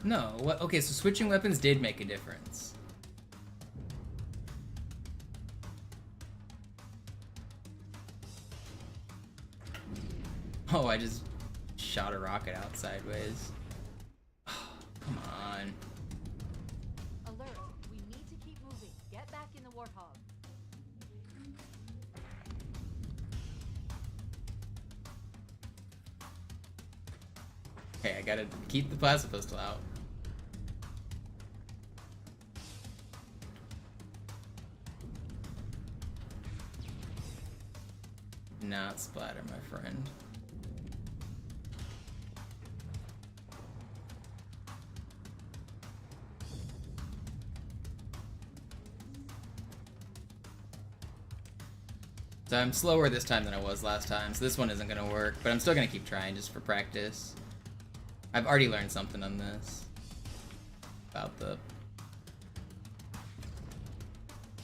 No, what? Okay, so switching weapons did make a difference. Oh, I just shot a rocket out sideways. Come on. Alert! We need to keep moving. Get back in the Warthog. Okay, I gotta keep the plasma pistol out. Not splatter, my friend. So I'm slower this time than I was last time, so this one isn't gonna work, but I'm still gonna keep trying just for practice. I've already learned something on this. About the...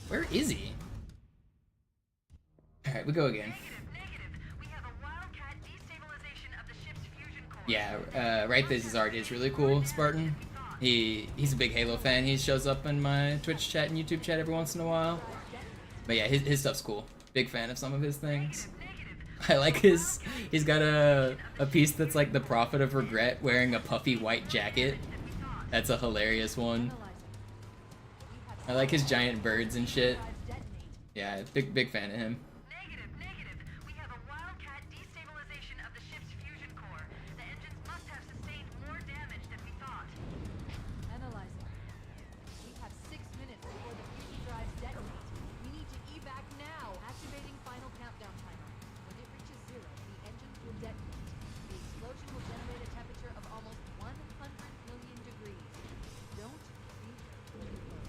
Where is he? Alright, we go again. We have a wildcat destabilization of the ship's fusion core. Yeah, Right This art is really cool, Spartan. He's a big Halo fan. He shows up in my Twitch chat and YouTube chat every once in a while. But yeah, his stuff's cool. Big fan of some of his things. I like he's got a piece that's like the Prophet of Regret wearing a puffy white jacket. That's a hilarious one. I like his giant birds and shit. Yeah, big fan of him. Negative. We have a wildcat destabilization of the ship's fusion core. The engines must have sustained more damage than we thought. Analyzing. We have 6 minutes before the fusion drives detonate. We need to evac now. Activating final countdown timer. When it reaches 0, the engines will detonate. The explosion will generate a temperature of almost 100 million degrees. Don't breathe too close.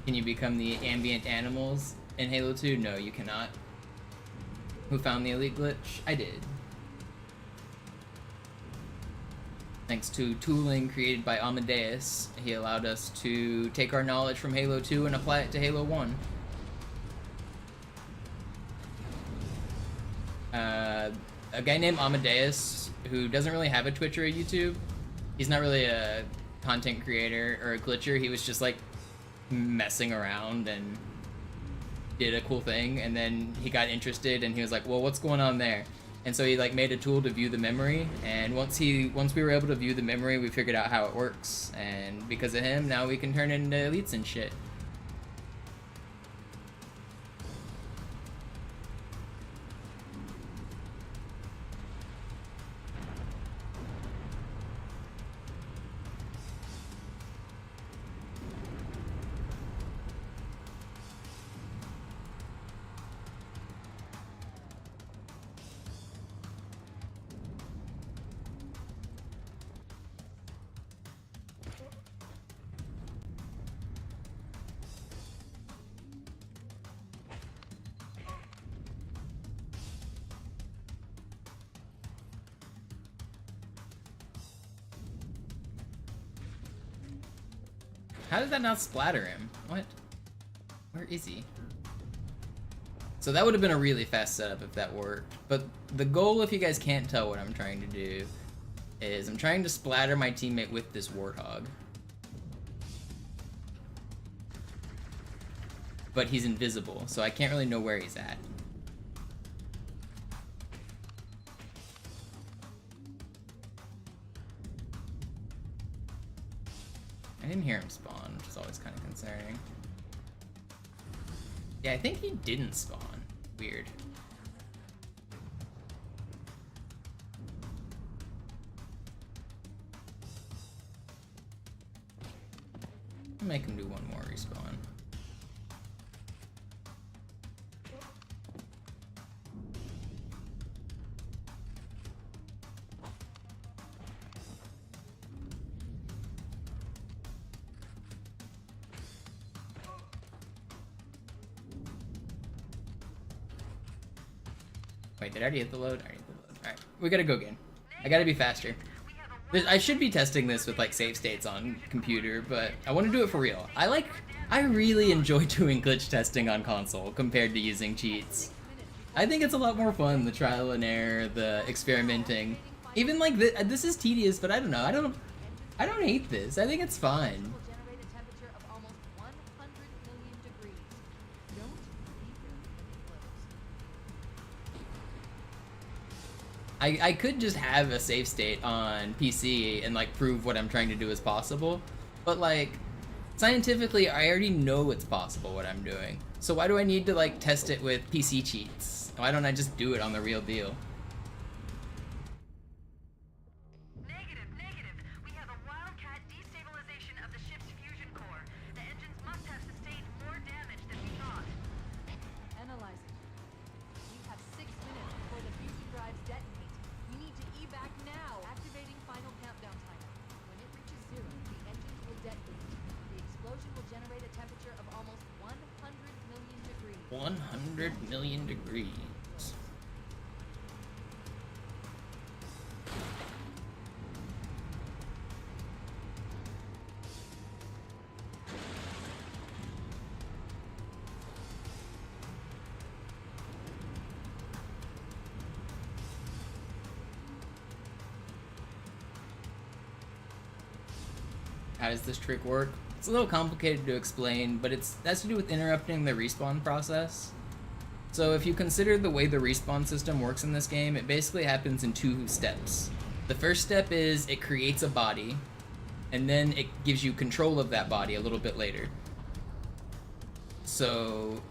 Can you become the ambient animals in Halo 2? No, you cannot. Who found the elite glitch? I did. Thanks to tooling created by Amadeus, he allowed us to take our knowledge from Halo 2 and apply it to Halo 1. A guy named Amadeus, who doesn't really have a Twitch or a YouTube, he's not really a content creator or a glitcher, he was just like messing around and did a cool thing, and then he got interested and he was like, well, what's going on there? And so he like made a tool to view the memory, and once we were able to view the memory, we figured out how it works, and because of him, now we can turn it into elites and shit. How did that not splatter him? What? Where is he? So that would have been a really fast setup if that worked. But the goal, if you guys can't tell what I'm trying to do, is I'm trying to splatter my teammate with this warthog. But he's invisible, so I can't really know where he's at. I didn't hear him spawn, which is always kind of concerning. Yeah, I think he didn't spawn. Weird. I'll make him do one more respawn. Wait, did I already hit the load? I already hit the load. Alright, we gotta go again. I gotta be faster. I should be testing this with like save states on computer, but I want to do it for real. I really enjoy doing glitch testing on console compared to using cheats. I think it's a lot more fun, the trial and error, the experimenting. Even like this is tedious, but I don't know. I don't hate this. I think it's fun. Will generate a temperature of almost 100 million degrees. Don't leave your clothes. I could just have a save state on PC and like prove what I'm trying to do is possible, but like scientifically I already know it's possible what I'm doing. So why do I need to like test it with PC cheats? Why don't I just do it on the real deal? Negative. We have a wildcat destabilization of the ship's fusion core. The engines must have sustained more damage than we thought. Analyzing. We have 6 minutes before the fusion drives detonate. We need to evac now. Activating final countdown timer. When it reaches 0, the engines will detonate. The explosion will generate a temperature of almost 100 million degrees. 100 million degrees. How does this trick work? It's a little complicated to explain, but it has to do with interrupting the respawn process. So if you consider the way the respawn system works in this game, it basically happens in 2 steps. The first step is it creates a body, and then it gives you control of that body a little bit later. So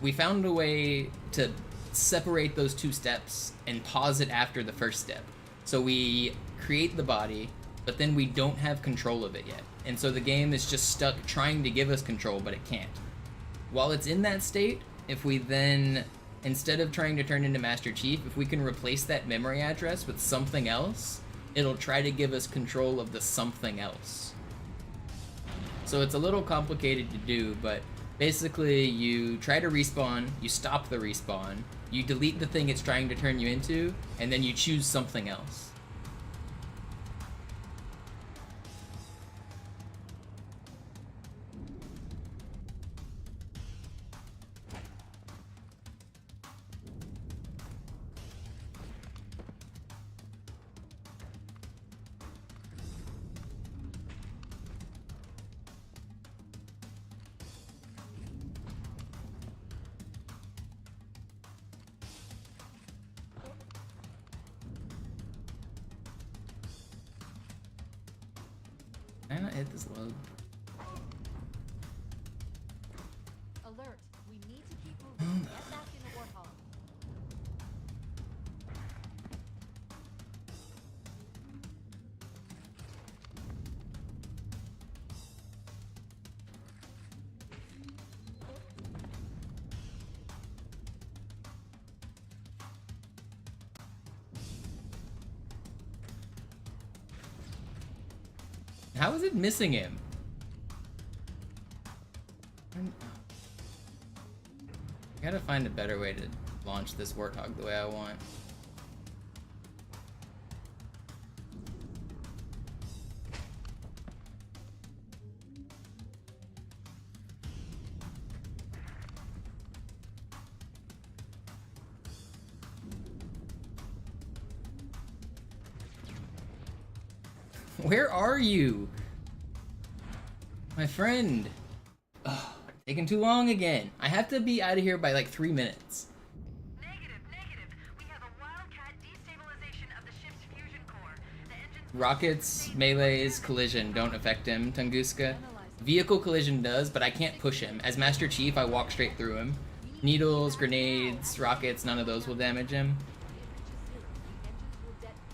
we found a way to separate those 2 steps and pause it after the first step. So we create the body, but then we don't have control of it yet. And so the game is just stuck trying to give us control, but it can't. While it's in that state, if we then, instead of trying to turn into Master Chief, if we can replace that memory address with something else, it'll try to give us control of the something else. So it's a little complicated to do, but basically you try to respawn, you stop the respawn, you delete the thing it's trying to turn you into, and then you choose something else. Can I not hit this load? Alert. We need to keep moving. Get back in the warthog. How is it missing him? I gotta find a better way to launch this warthog the way I want. Where are you? My friend. Ugh, taking too long again. I have to be out of here by like 3 minutes. Negative. We have a wildcat destabilization of the ship's fusion core. The engines Rockets, melees, collision don't affect him, Tunguska. Vehicle collision does, but I can't push him. As Master Chief, I walk straight through him. Needles, grenades, rockets, none of those will damage him.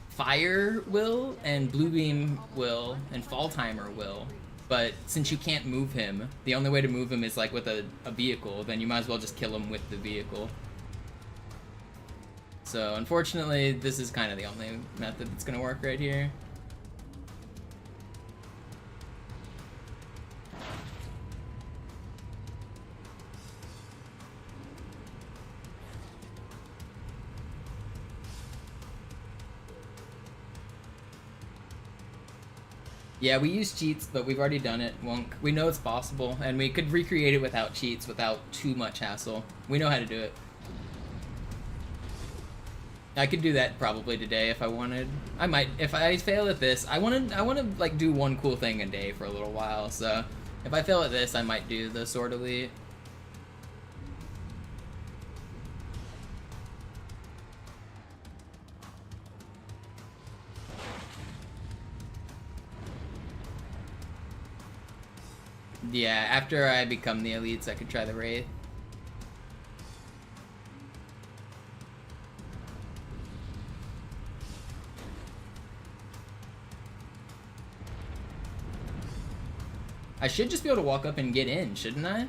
Fire will, and Blue Beam will, and Fall Timer will. But since you can't move him, the only way to move him is like with a vehicle, then you might as well just kill him with the vehicle. So unfortunately, this is kind of the only method that's gonna work right here. Yeah, we use cheats, but we've already done it, Wonk. We know it's possible, and we could recreate it without cheats, without too much hassle. We know how to do it. I could do that probably today if I wanted. I might, if I fail at this, I wanna like do one cool thing a day for a little while, so if I fail at this, I might do the Sword Elite. Yeah, after I become the elites, I could try the Wraith. I should just be able to walk up and get in, shouldn't I?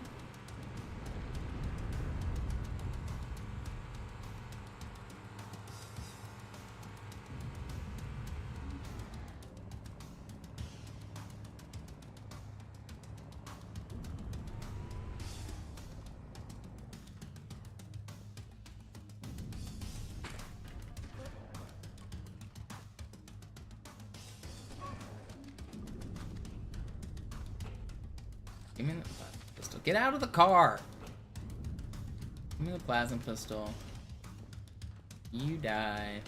Give me the plasma pistol. Get out of the car! Give me the plasma pistol. You die.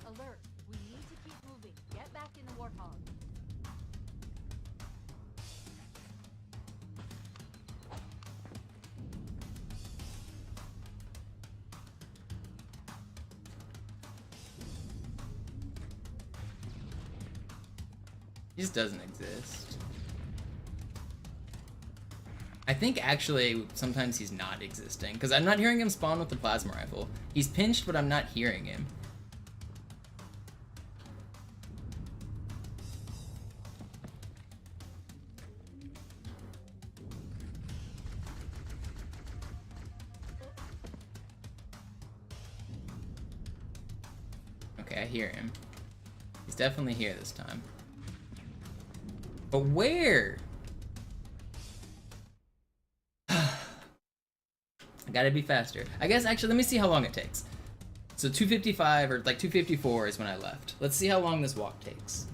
Alert! We need to keep moving. Get back in the Warthog. He just doesn't exist. I think actually sometimes he's not existing, because I'm not hearing him spawn with the plasma rifle. He's pinched, but I'm not hearing him. Okay, I hear him. He's definitely here this time. But where? I gotta be faster. I guess actually, let me see how long it takes. So 2:55 or like 2:54 is when I left. Let's see how long this walk takes.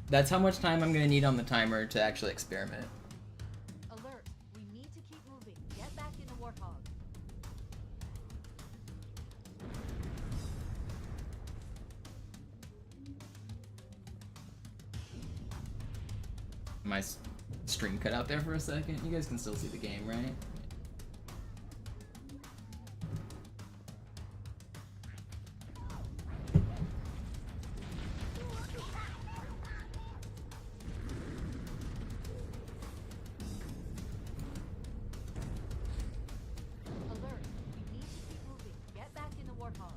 That's how much time I'm gonna need on the timer to actually experiment. Alert! We need to keep moving. Get back in the Warthog. My stream cut out there for a second. You guys can still see the game, right? Alert! We need to keep moving. Get back in the Warthog.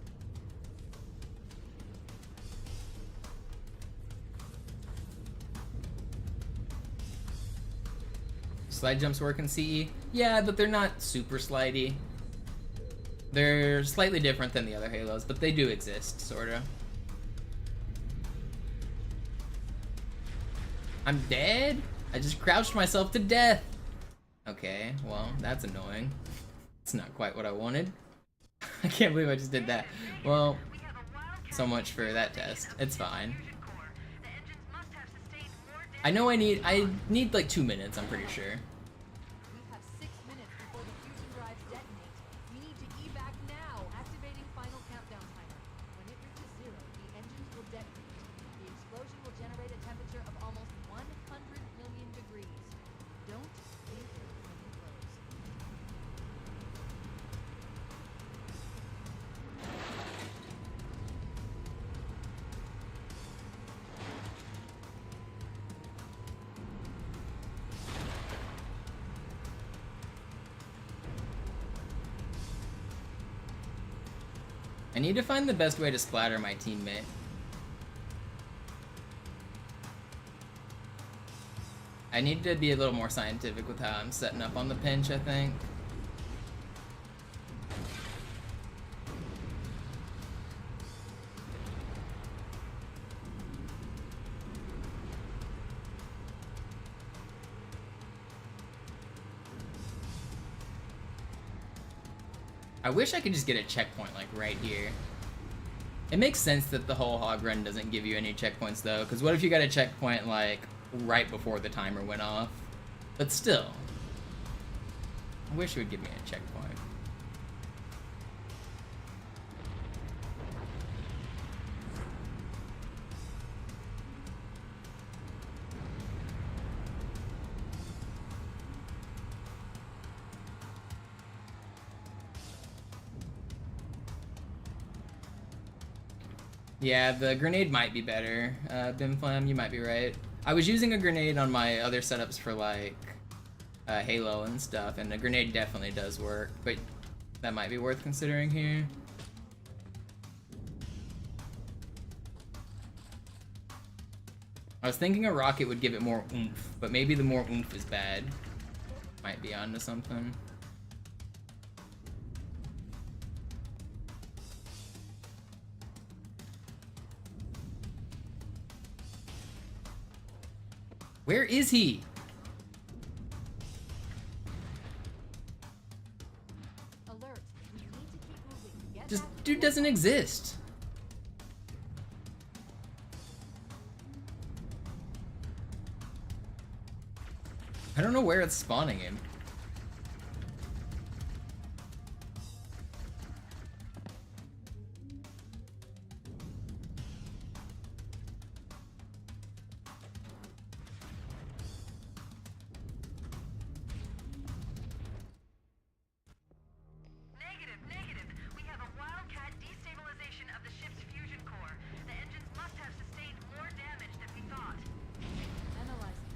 Slide jumps work in CE? Yeah, but they're not super slidey. They're slightly different than the other Halos, but they do exist, sorta. I'm dead? I just crouched myself to death! Okay, well, that's annoying. It's not quite what I wanted. I can't believe I just did that. Well, so much for that test. It's fine. I know I need like 2 minutes, I'm pretty sure. We have I need to find the best way to splatter my teammate. I need to be a little more scientific with how I'm setting up on the pinch, I think. I wish I could just get a checkpoint like right here. It makes sense that the whole hog run doesn't give you any checkpoints though, because what if you got a checkpoint like right before the timer went off? But still, I wish it would give me a checkpoint. Yeah, the grenade might be better. Bimflam, you might be right. I was using a grenade on my other setups for like Halo and stuff, and a grenade definitely does work, but that might be worth considering here. I was thinking a rocket would give it more oomph, but maybe the more oomph is bad. Might be onto something. Where is he? Alert. We need to keep moving. Get Just back. dude doesn't exist. I don't know where it's spawning him. Negative, negative. We have a wildcat destabilization of the ship's fusion core. The engines must have sustained more damage than we thought. Analyzing.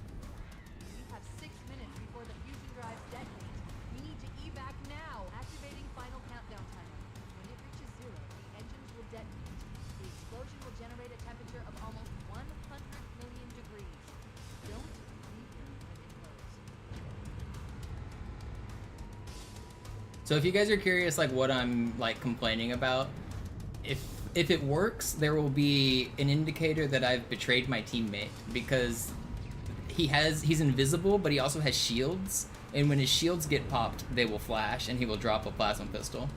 We have 6 minutes before the fusion drives detonate. We need to evac now. Activating final countdown timer. When it reaches 0, the engines will detonate. The explosion will generate a temperature of almost 100 million degrees. Don't leave them when it blows. So if you guys are curious like what I'm like complaining about, if it works, there will be an indicator that I've betrayed my teammate, because he's invisible, but he also has shields, and when his shields get popped, they will flash and he will drop a plasma pistol.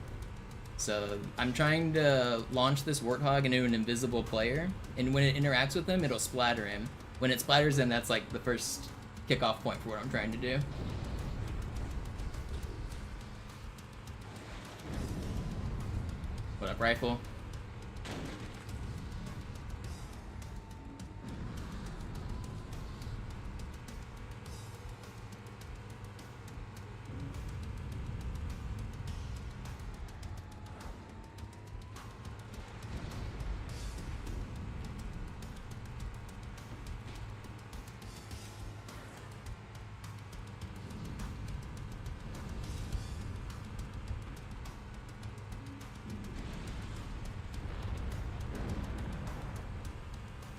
So I'm trying to launch this Warthog into an invisible player, and when it interacts with him, it'll splatter him. When it splatters him, that's like the first kickoff point for what I'm trying to do. What up, rifle?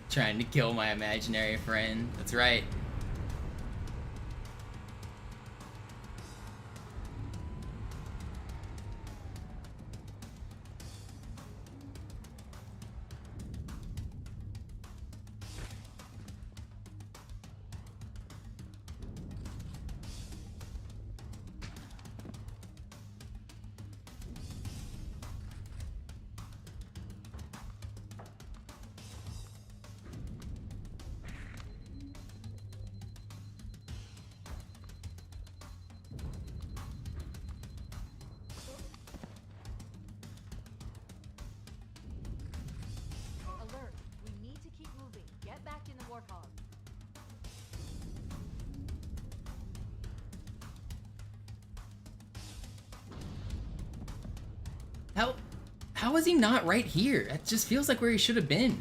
Trying to kill my imaginary friend. That's right. Alert. We need to keep moving. Get back in the Warthog. How is he not right here? It just feels like where he should have been.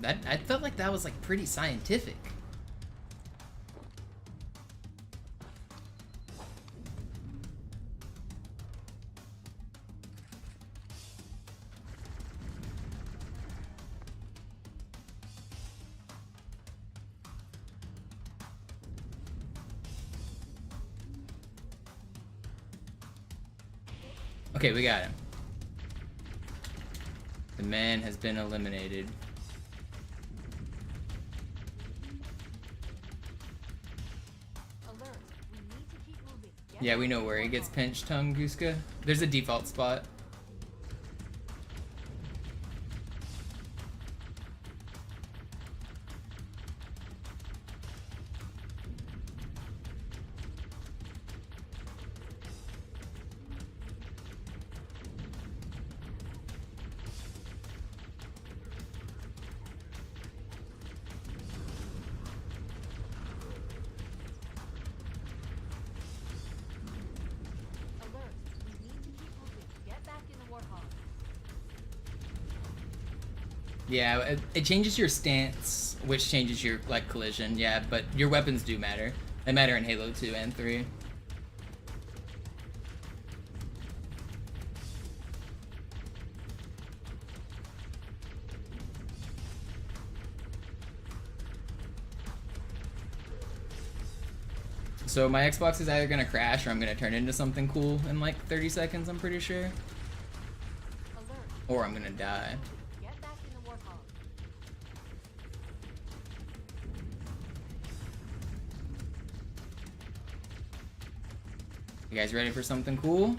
I felt like that was like pretty scientific. Okay, we got him. The man has been eliminated. Alert. We need to keep moving. Get Yeah, we back know in the where he warthog. gets pinched, Tunguska. There's a default spot. Alert. We need to keep moving. Get back in the warthog. Yeah, it changes your stance, which changes your like collision. Yeah, but your weapons do matter. They matter in Halo 2 and 3. So my Xbox is either gonna crash or I'm gonna turn into something cool in like 30 seconds, I'm pretty sure. Alert. Or I'm gonna die. Get back in the warthog. You guys ready for something cool?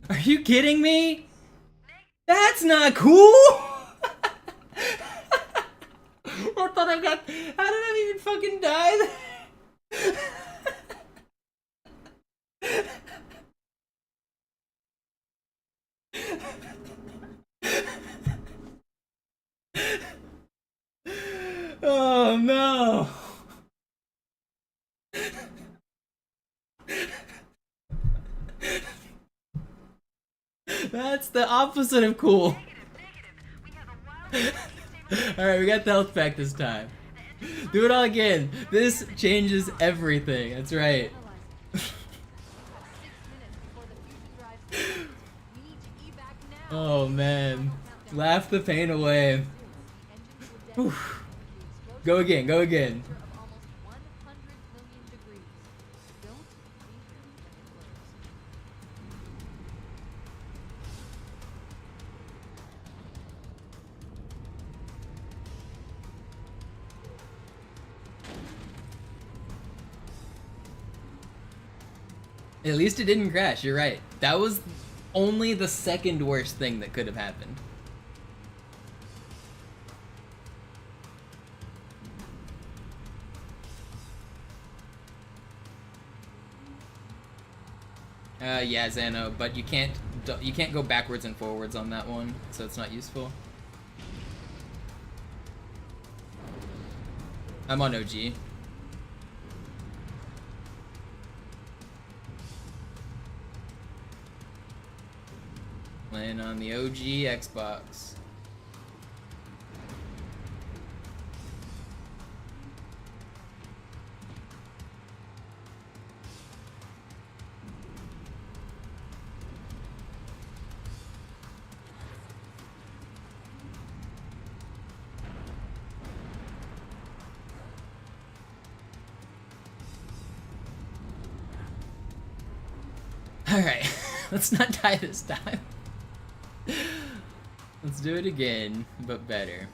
Are you kidding me? That's not cool! I thought I got. How did I even fucking die there? Oh no! That's the opposite of cool. We have a wild Alright, we got the health pack this time. Do it all again. This changes everything. That's right. Analyzing. 6 minutes before the fusion drive starts. We need to evac now. Oh man. Countdown. Laugh the pain away. The engines will Whew. detonate. The explosion Go again, go again. temperature of almost 100 million degrees. Don't leave them close. At least it didn't crash, you're right. That was only the second worst thing that could have happened. Yeah, Xano, but you can't go backwards and forwards on that one, so it's not useful. I'm on OG. Playing on the OG Xbox. Alright, let's not die this time. Let's do it again, but better.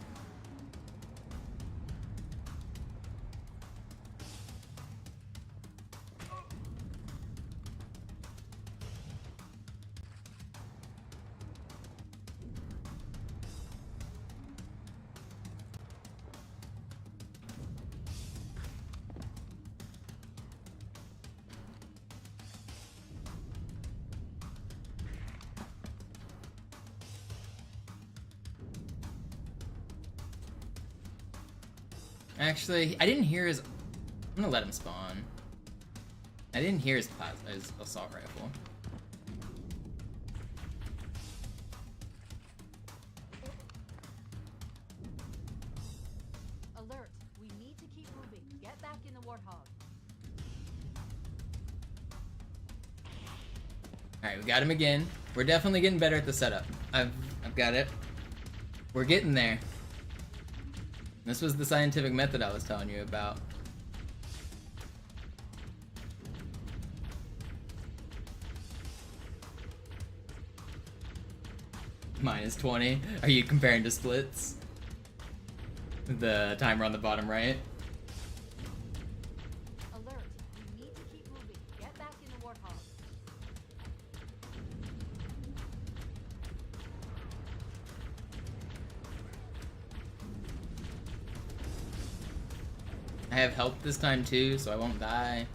Actually, I didn't hear his. I'm gonna let him spawn. I didn't hear his assault rifle. Alert. We need to keep moving. Get back in the warthog. Alright, we got him again. We're definitely getting better at the setup. I've got it. We're getting there. This was the scientific method I was telling you about. Minus 20. Are you comparing to splits? The timer on the bottom right. Alert. We need to keep moving. Get back in the warthog. I have health this time too, so I won't die.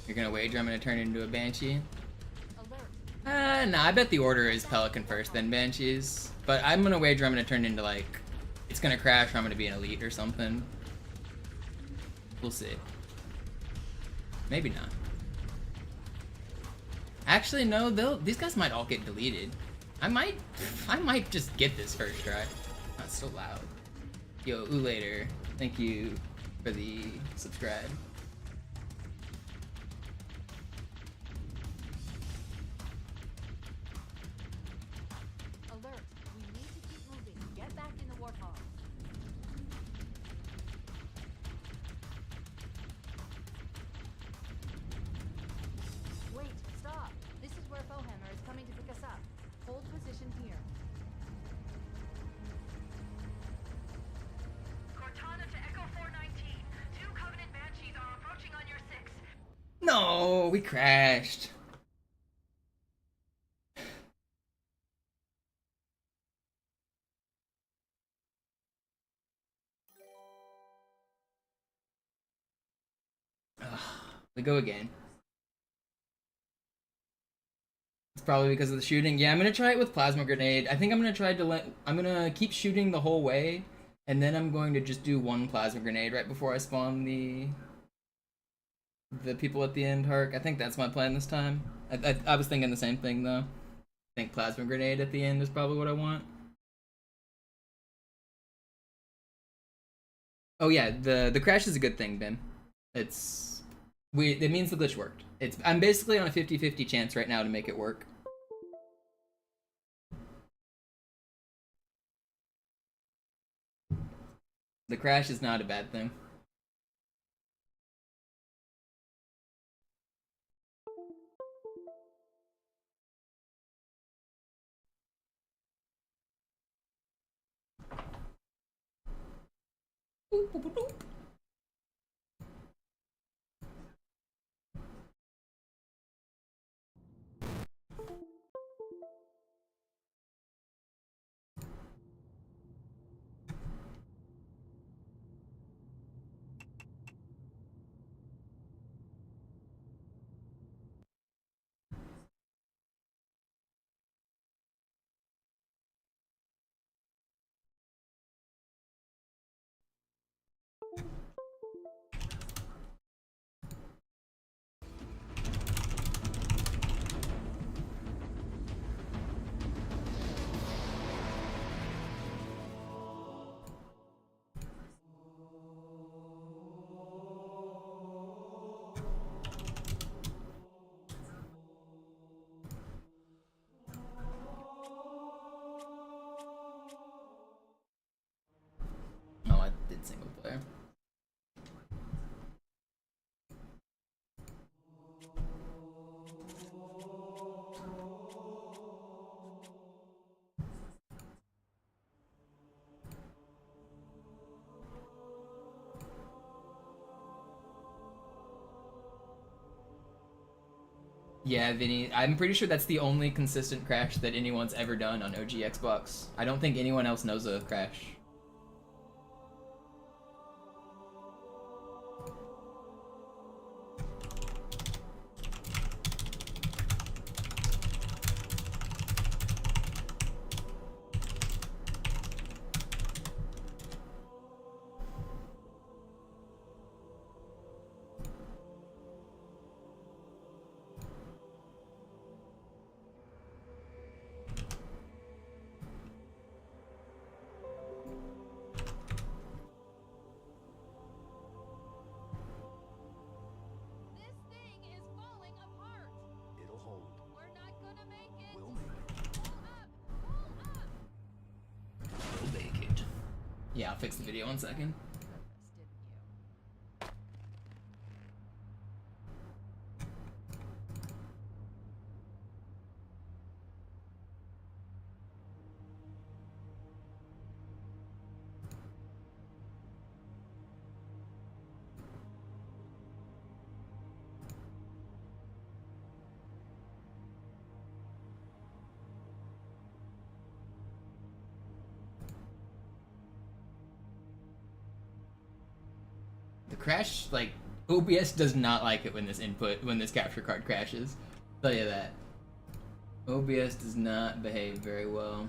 You're gonna wager I'm gonna turn it into a Banshee? Alert. Nah, I bet the order is Pelican first, then Banshees. But I'm gonna wager I'm gonna turn into, like, it's gonna crash or I'm gonna be an elite or something. We'll see. Maybe not. Actually, no, these guys might all get deleted. I might just get this first try. That's so loud. Yo, later. Thank you for the subscribe. Alert. We need to keep moving. Get back in the warthog. Wait, stop. This is where Bowhammer is coming to pick us up. Hold position here. Cortana to Echo 419. 2 Covenant Banshees are approaching on your 6. No, we crashed. Ugh, we go again. It's probably because of the shooting. Yeah, I'm gonna try it with plasma grenade. I think I'm gonna try to I'm gonna keep shooting the whole way, and then I'm going to just do one plasma grenade right before I spawn the people at the end, Hark. I think that's my plan this time. I was thinking the same thing though. I think plasma grenade at the end is probably what I want. Oh yeah, the crash is a good thing, Ben. It means the glitch worked. I'm basically on a 50-50 chance right now to make it work. The crash is not a bad thing. Oh, I did single player. Yeah, Vinny, I'm pretty sure that's the only consistent crash that anyone's ever done on OG Xbox. I don't think anyone else knows a crash. Still hold. We're not gonna make it. We'll make it. Pull up. We'll make it. Yeah, I'll fix the video 1 second. Purpose, didn't you? The crash, like, OBS does not like it when this capture card crashes. I'll tell you that. OBS does not behave very well.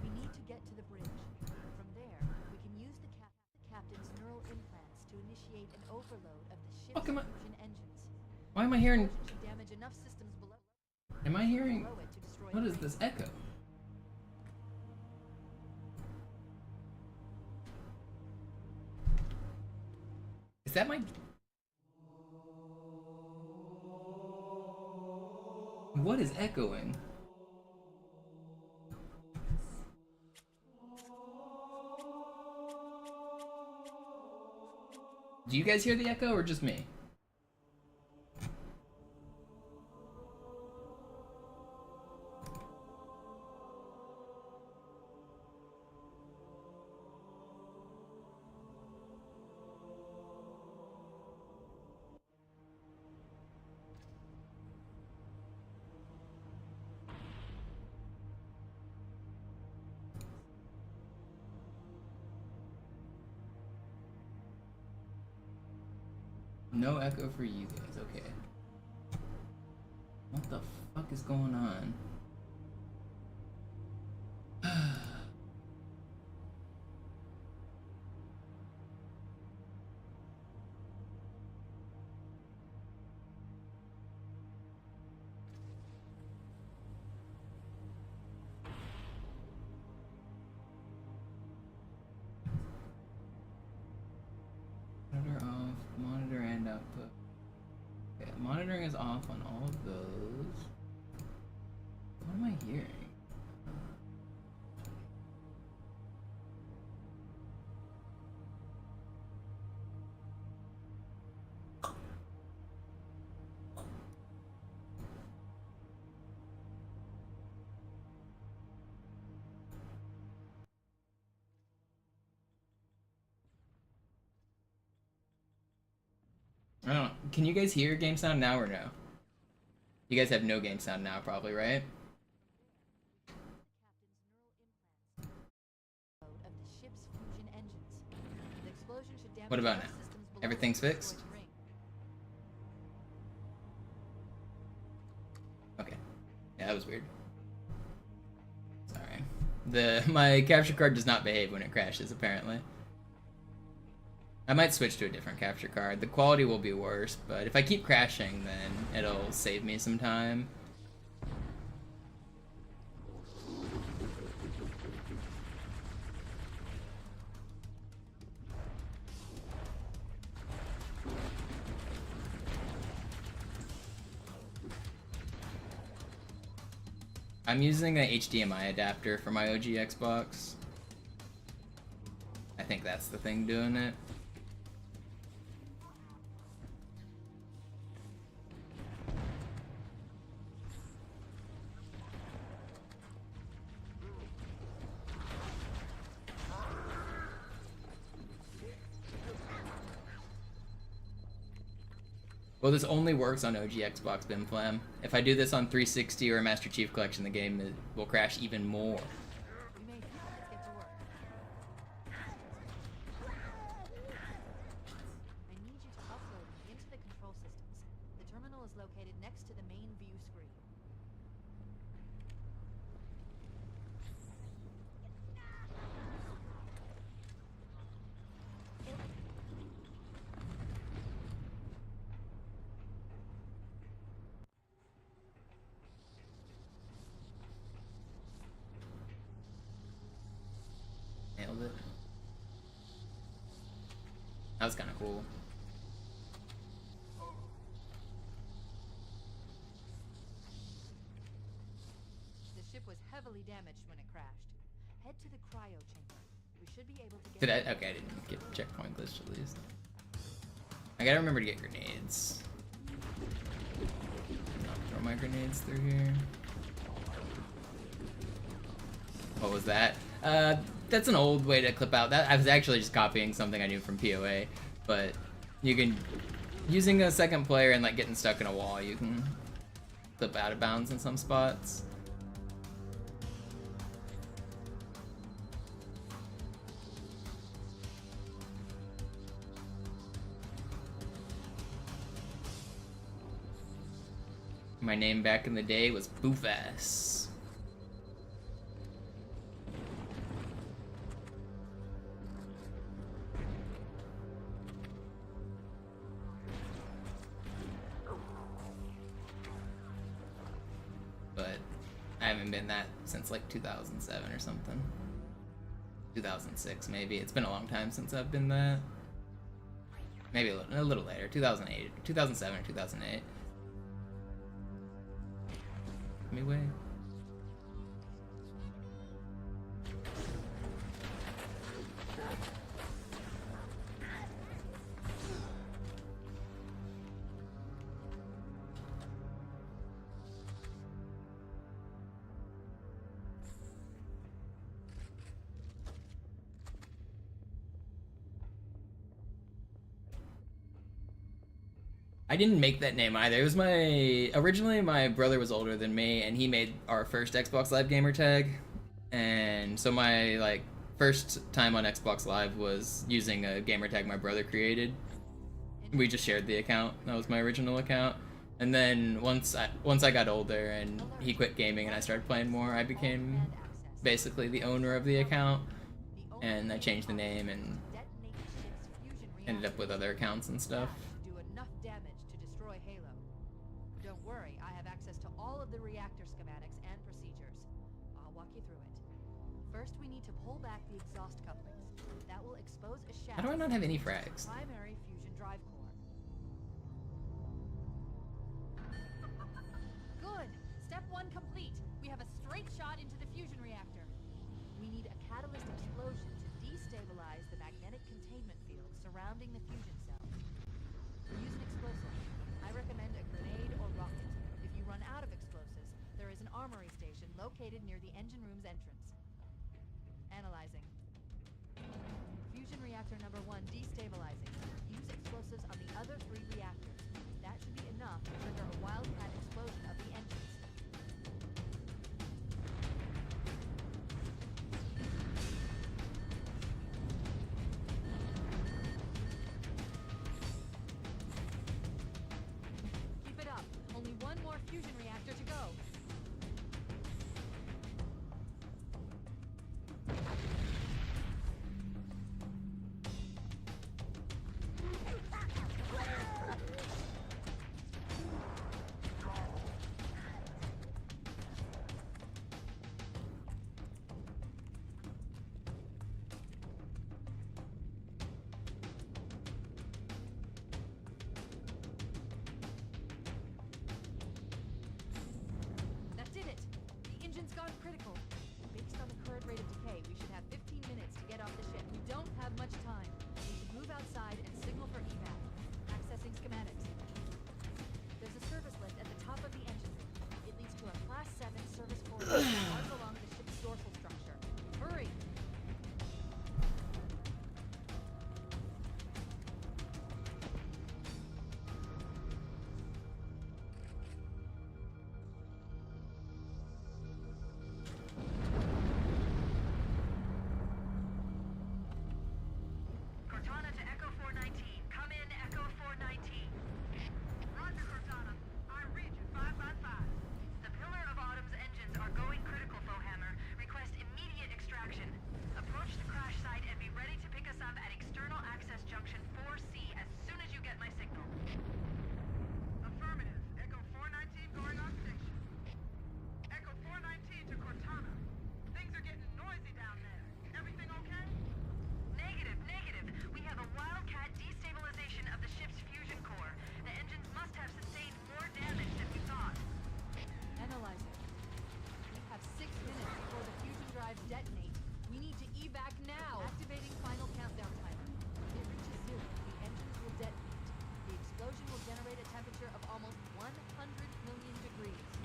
We need to get to the bridge. From there, we can use the captain's neural implants to initiate an overload of the ship's Fuck am I- fusion engines. Why am I hearing? Explosion should damage enough systems below Am I hearing? it to destroy What the is this echo? Is that my? What is echoing? Do you guys hear the echo or just me? No echo for you guys, okay. What the fuck is going on? Monitor off, monitor and output. Okay, monitoring is off on all of those. What am I hearing? I don't know. Can you guys hear game sound now or no? You guys have no game sound now, probably, right? of the ship's fusion engines. The explosion should damage What about enough now? systems below Everything's it to destroy fixed? the ring. Okay. Yeah, that was weird. Sorry. My capture card does not behave when it crashes, apparently. I might switch to a different capture card. The quality will be worse, but if I keep crashing, then it'll save me some time. I'm using an HDMI adapter for my OG Xbox. I think that's the thing doing it. Well, this only works on OG Xbox Bimflam. If I do this on 360 or Master Chief Collection, the game will crash even more. We made it. Let's get to work. I need you to upload me into the control systems. The terminal is located next to the main view screen. That was kind of cool. The ship was heavily damaged when it crashed. Head to the cryo chamber. We should be able to get. Did I? Okay, I didn't get checkpoint glitched at least. I gotta remember to get grenades. Not throw my grenades through here. What was that? That's an old way to clip out. That I was actually just copying something I knew from POA, but you can, using a second player and like getting stuck in a wall, you can clip out of bounds in some spots. My name back in the day was Boofass. But I haven't been that since like 2007 or something. 2006 maybe. It's been a long time since I've been that. Maybe a little later. 2008, 2007 or 2008. Me way. I didn't make that name either. It was originally my brother was older than me and he made our first Xbox Live gamer tag. And so my like first time on Xbox Live was using a gamer tag my brother created. We just shared the account. That was my original account. And then once I got older and he quit gaming and I started playing more, I became basically the owner of the account. And I changed the name and ended up with other accounts and stuff. Don't worry, I have access to all of the reactor schematics and procedures. I'll walk you through it. First, we need to pull back the exhaust couplings. That will expose a shaft. How do I not have any frags? Primary fusion drive core. Good. Step 1 complete. We have a straight shot into the fusion reactor. We need a catalyst explosion to destabilize the magnetic containment field surrounding the fusion cell. Use an explosive. I recommend a grenade or rocket. If you run out of explosives, there is an armory station located near the engine room's entrance. Analyzing. Fusion reactor number 1 destabilizing. Use explosives on the other 3 reactors. That should be enough to trigger a wildcat explosion of the entrance. Only one more fusion reactor to go.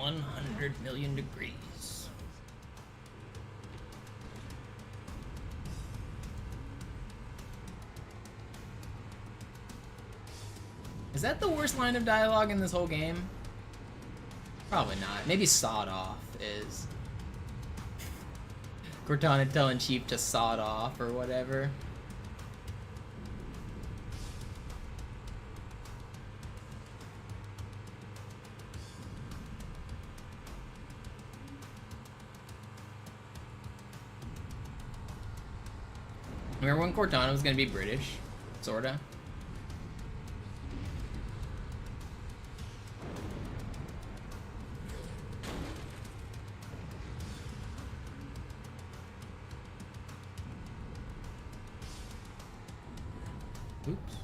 100 million degrees. Is that the worst line of dialogue in this whole game? Probably not. Maybe sawed off is. Cortana telling Chief to sawed off or whatever. Remember when Cortana was gonna be British? Sorta. Oops.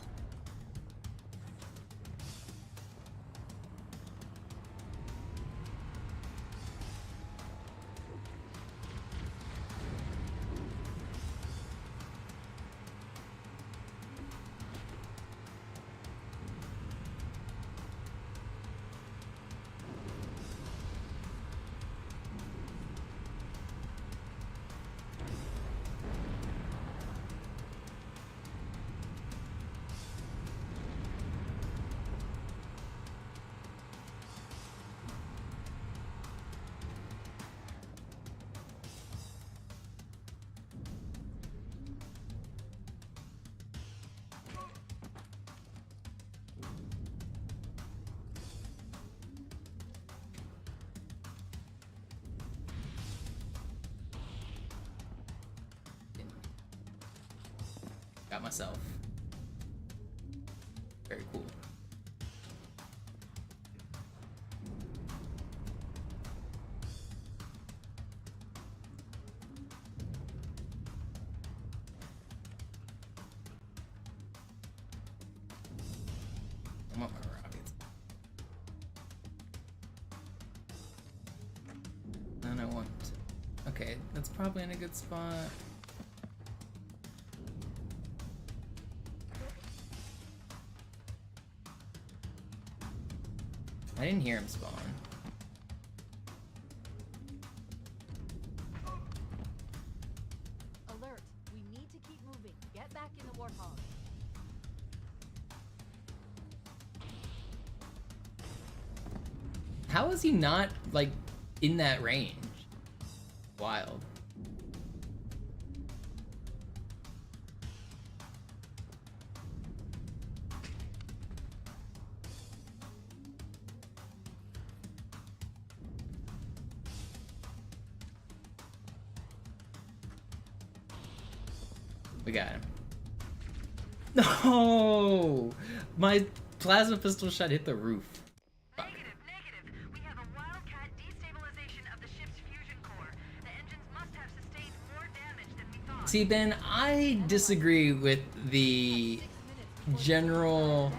Got myself. Very cool. I want my rockets. And I want... Okay, that's probably in a good spot. I didn't hear him spawn. Alert! We need to keep moving. Get back in the Warthog. How is he not, like, in that range? Wild. We got him. No! My plasma pistol shot hit the roof. Negative. We have a wildcat destabilization of the ship's fusion core. The engines must have sustained more damage than we thought. See, Ben, I disagree with the general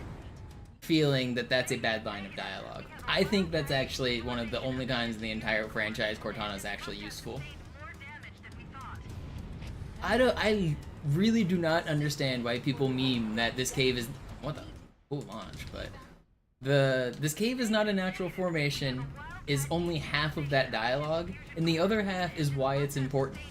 feeling that that's a bad line of dialogue. I think that's actually one of the only times in the entire franchise Cortana is actually useful. More damage than we thought. I really do not understand why people meme that this cave is what the cool launch, but this cave is not a natural formation is only half of that dialogue, and the other half is why it's important.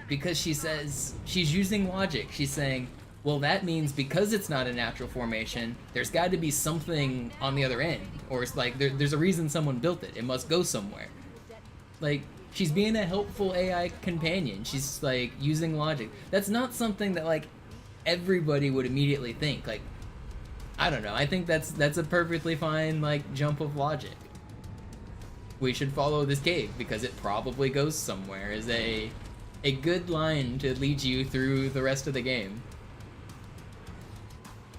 Because she says she's using logic. She's saying, well, that means because it's not a natural formation, there's got to be something on the other end, or it's like there's a reason someone built it. It must go somewhere. Like, she's being a helpful AI companion. She's, like, using logic. That's not something that, like, everybody would immediately think. Like, I don't know. I think that's a perfectly fine, like, jump of logic. We should follow this cave because it probably goes somewhere is a good line to lead you through the rest of the game.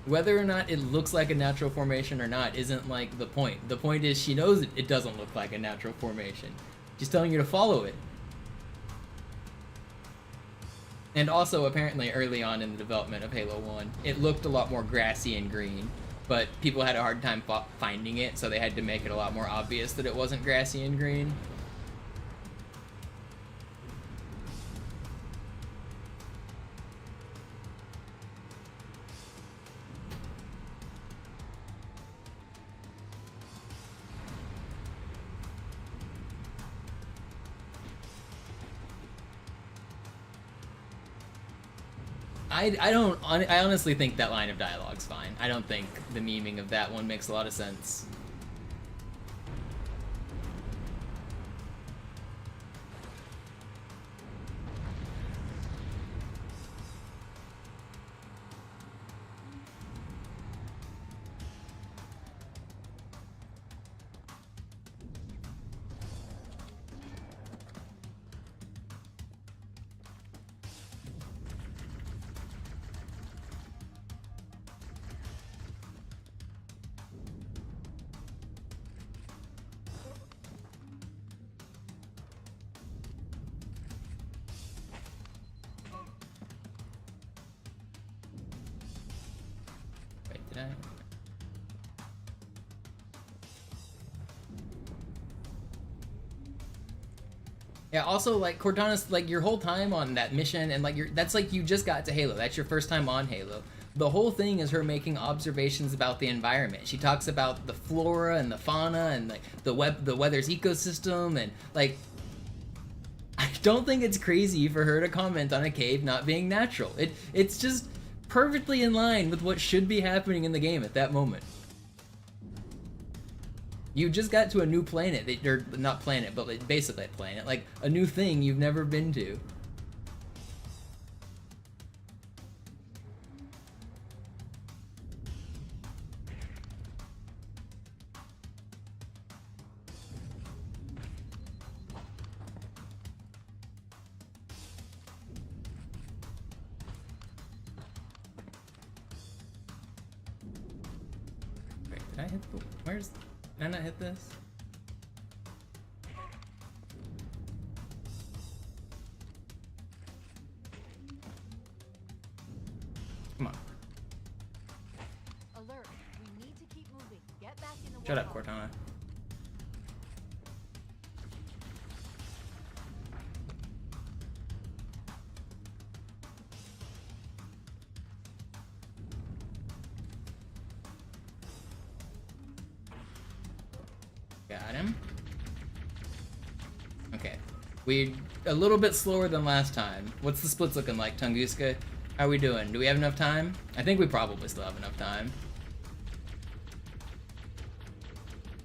Whether or not it looks like a natural formation or not isn't, like, the point. The point is she knows it doesn't look like a natural formation. She's telling you to follow it. And also, apparently, early on in the development of Halo 1, it looked a lot more grassy and green, but people had a hard time finding it, so they had to make it a lot more obvious that it wasn't grassy and green. I honestly think that line of dialogue's fine. I don't think the memeing of that one makes a lot of sense. Did I? Yeah, also, like, Cortana's, like, your whole time on that mission, and, like, that's like you just got to Halo. That's your first time on Halo. The whole thing is her making observations about the environment. She talks about the flora and the fauna and, like, the weather's ecosystem, and, like, I don't think it's crazy for her to comment on a cave not being natural. It's just perfectly in line with what should be happening in the game at that moment. You just got to a new planet, or not planet, but like basically a planet, like a new thing you've never been to. Wait, did I hit the, where's, did I not hit this? Come on. Alert. We need to keep moving. Get back in the Shut up, warthog. Cortana. Got him. Okay. We a little bit slower than last time. What's the splits looking like, Tunguska? How are we doing? Do we have enough time? I think we probably still have enough time.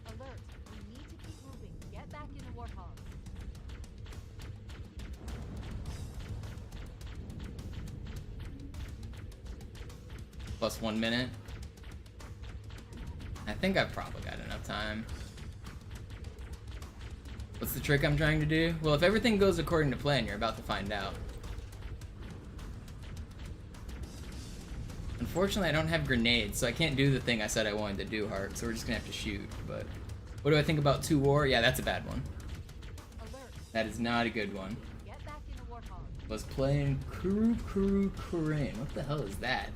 Alert. We need to keep moving. Get back in the warthog. Plus 1 minute. I think I've probably got enough time. What's the trick I'm trying to do? Well, if everything goes according to plan, you're about to find out. Unfortunately, I don't have grenades, so I can't do the thing I said I wanted to do, Hart, so we're just gonna have to shoot, but... What do I think about 2 War? Yeah, that's a bad one. Alert. That is not a good one. Get back in the warthog. Was playing Kurain. What the hell is that?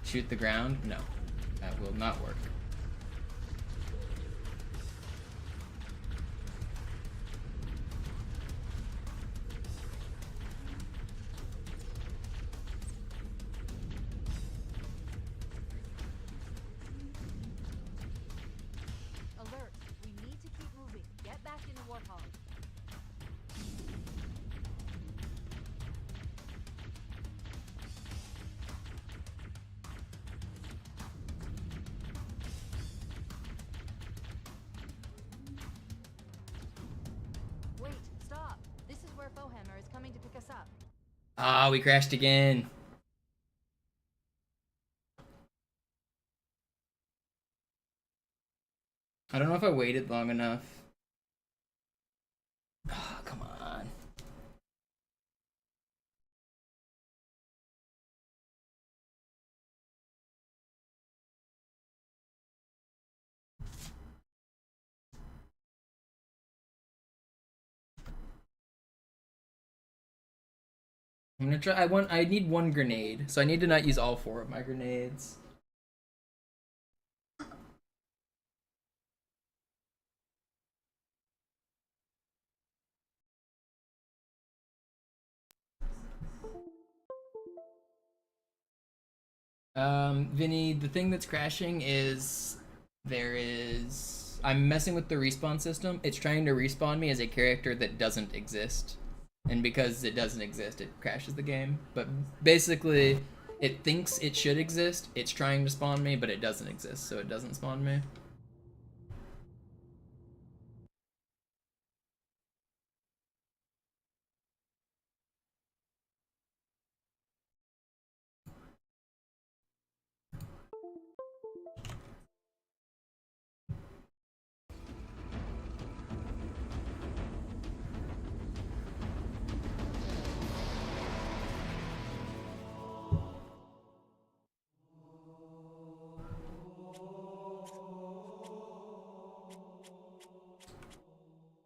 Shoot the ground? No. That will not work. Alert. We need to keep moving. Get back in the warthog. Wait, stop. This is where Fohammer is coming to pick us up. Ah, we crashed again. I don't know if I waited long enough. Ah, come on. I'm gonna try. I need 1 grenade, so I need to not use all 4 of my grenades. Vinny, the thing that's crashing is there is I'm messing with the respawn system. It's trying to respawn me as a character that doesn't exist. And because it doesn't exist, it crashes the game. But basically, it thinks it should exist. It's trying to spawn me, but it doesn't exist, so it doesn't spawn me.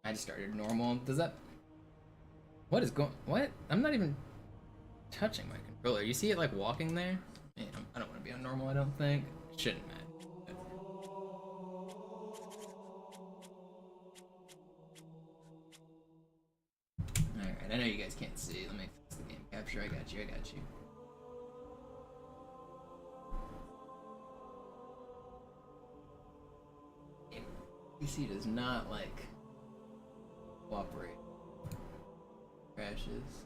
I just started normal. Does that... What is going... What? I'm not even touching my controller. You see it like walking there? Man, I don't want to be on normal, I don't think. It shouldn't matter. Alright, I know you guys can't see. Let me fix the game capture. I got you, I got you. PC does not like cooperate. Crashes.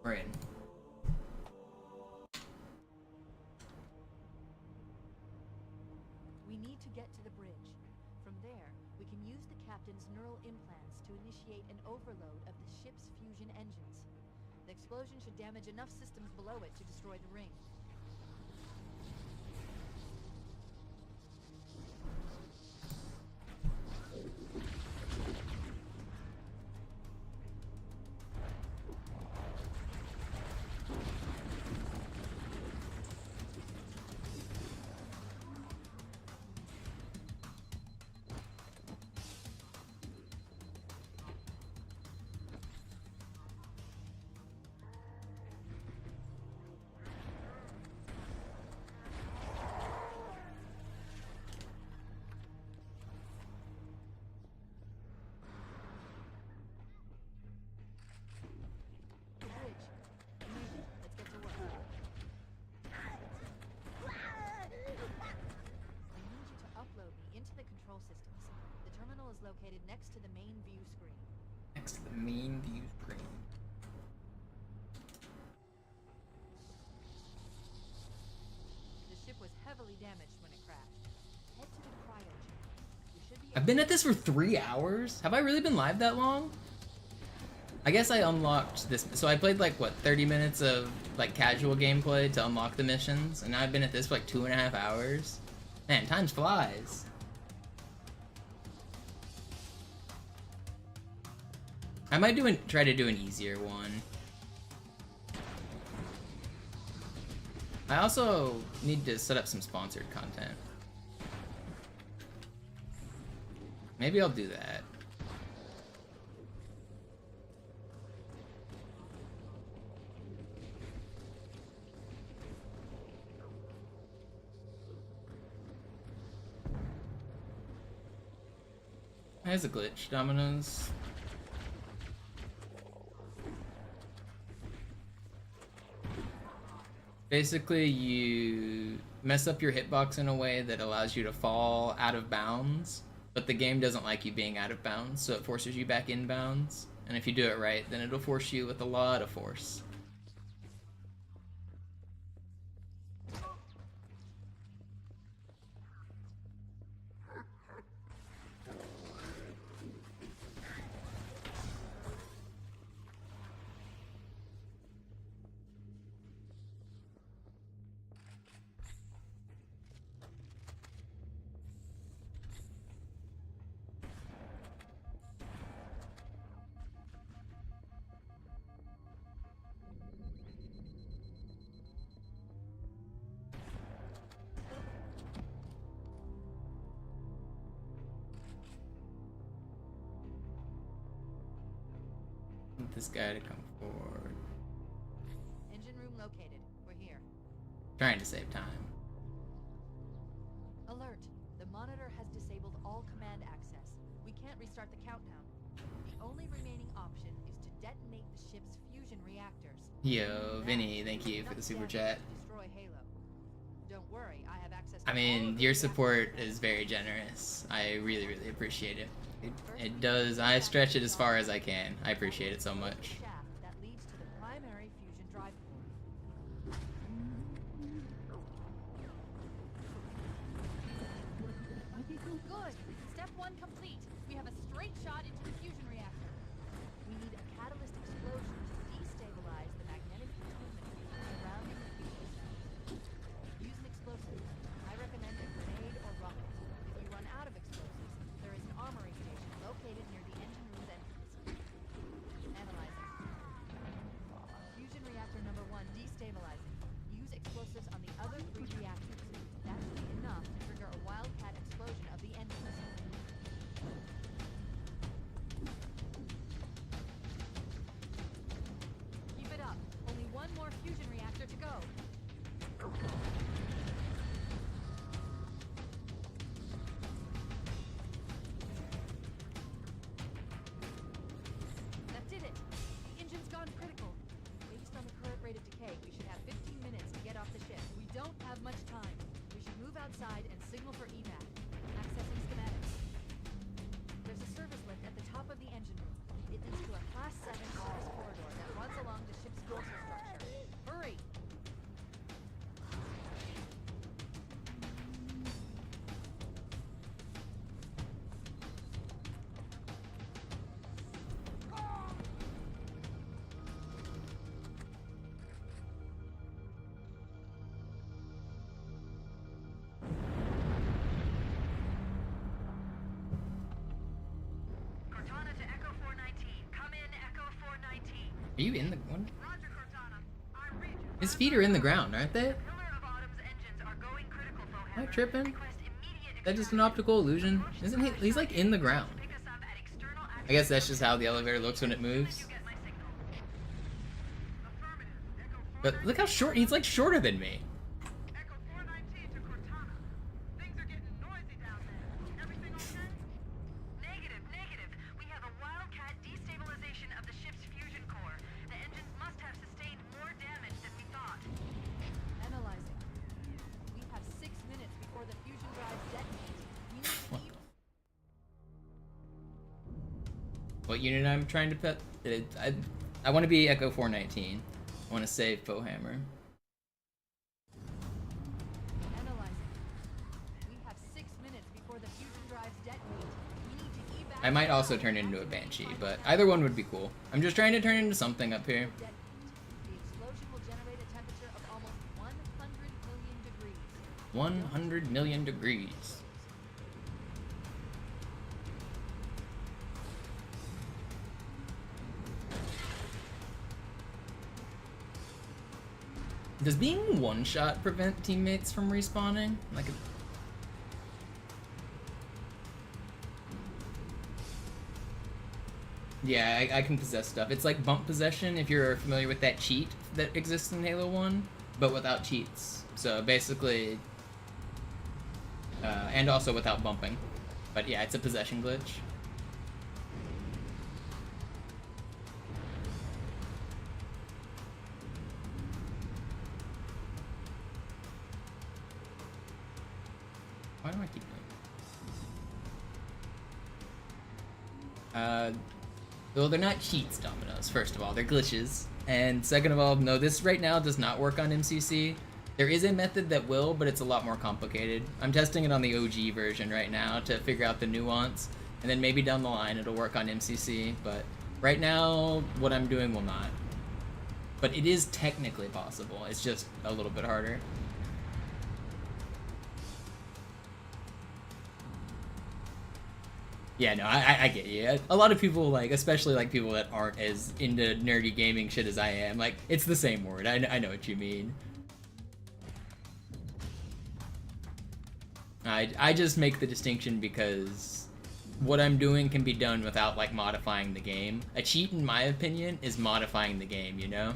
We're in. We need to get to the bridge. From there, we can use the captain's neural implants to initiate an overload of the ship's fusion engines. The explosion should damage enough systems below it to destroy the ring. Located next to the main view screen. Next to the main view screen. The ship was heavily damaged when it crashed. Head to the cryo chamber. You should be I've been at this for 3 hours? Have I really been live that long? I guess I unlocked this, so I played like, what, 30 minutes of like casual gameplay to unlock the missions, and now I've been at this for like 2.5 hours. Man, time flies. I might try to do an easier one. I also need to set up some sponsored content. Maybe I'll do that. There's a glitch, Dominoes. Basically, you mess up your hitbox in a way that allows you to fall out of bounds, but the game doesn't like you being out of bounds, so it forces you back in bounds. And if you do it right, then it'll force you with a lot of force. Want this guy to come forward. Engine room located. We're here. Trying to save time. Alert. The monitor has disabled all command access. We can't restart the countdown. The only remaining option is to detonate the ship's fusion reactor. reactors. Yo, Vinny, thank you for the super chat. Destroy Halo. Don't worry, I have access to I all mean, of the your reactors support that- is very generous. I really, really appreciate it. It does. I stretch it as far as I can. I appreciate it so much. Shaft that leads to the primary fusion drive core. Good. Step 1 complete. We have a straight shot into the fusion reactor. We need a catalyst explosion to destabilize the magnetic containment surrounding the fusion cell. Use an explosive. I recommend a grenade or rocket. If you run out of explosives, there is an armory station located near the engine room's entrance. Analyzing. Fusion reactor number 1 destabilizing. Use explosives on the other 3 reactors. That should be enough to trigger a wildcat explosion of the engines. Keep it up. Only one more fusion reactor to go. That did it. The engine's gone critical. Based on the current rate of decay, we should have 15 minutes to get off the ship. We don't have much time. We should move outside and signal for evac. Accessing schematics. There's a service lift at the top of the engine room. It leads to a Class 7 service corridor that runs along the ship's dorsal structure. Hurry! Cortana to Echo 419. Come in, Echo 419. Are you in the one? Roger, Cortana. I read you. His feet are in the ground, aren't they? Pillar of Autumn's engines are going critical, Am I Fohammer. tripping? Request immediate Is that just an optical illusion? Isn't he? He's like in the ground. Pick us up at external I guess that's just how the elevator looks when it moves. You get my signal. Affirmative. Echo But look how short. He's like shorter than me. Echo 419 to Cortana. Things are getting noisy down there. Everything okay? Negative, negative. We have a wildcat destabilization of the ship's fusion core. The engines must have sustained more damage than we thought. Analyzing. We have 6 minutes before the fusion drives detonate. We need to What unit I'm trying to pet? I want to be Echo 419. I want to save Fohammer. Analyzing. We have 6 minutes before the fusion drives detonate. We need to evac. I might also turn into a Banshee, but either one would be cool. I'm just trying to turn into something up here. Detonate. The explosion will generate a temperature of almost 100 million degrees. 100 million degrees. Does being one shot prevent teammates from respawning? Like, yeah, I can possess stuff. It's like bump possession, if you're familiar with that cheat that exists in Halo 1, but without cheats. So basically, and also without bumping. But yeah, it's a possession glitch. Why do I keep doing this? Well, they're not cheats, Dominoes, first of all. They're glitches. And second of all, no, this right now does not work on MCC. There is a method that will, but it's a lot more complicated. I'm testing it on the OG version right now to figure out the nuance. And then maybe down the line it'll work on MCC. But right now, what I'm doing will not. But it is technically possible. It's just a little bit harder. Yeah, no, I get you. A lot of people, like, especially, like, people that aren't as into nerdy gaming shit as I am, like, it's the same word. I know what you mean. I just make the distinction because what I'm doing can be done without, like, modifying the game. A cheat, in my opinion, is modifying the game, you know?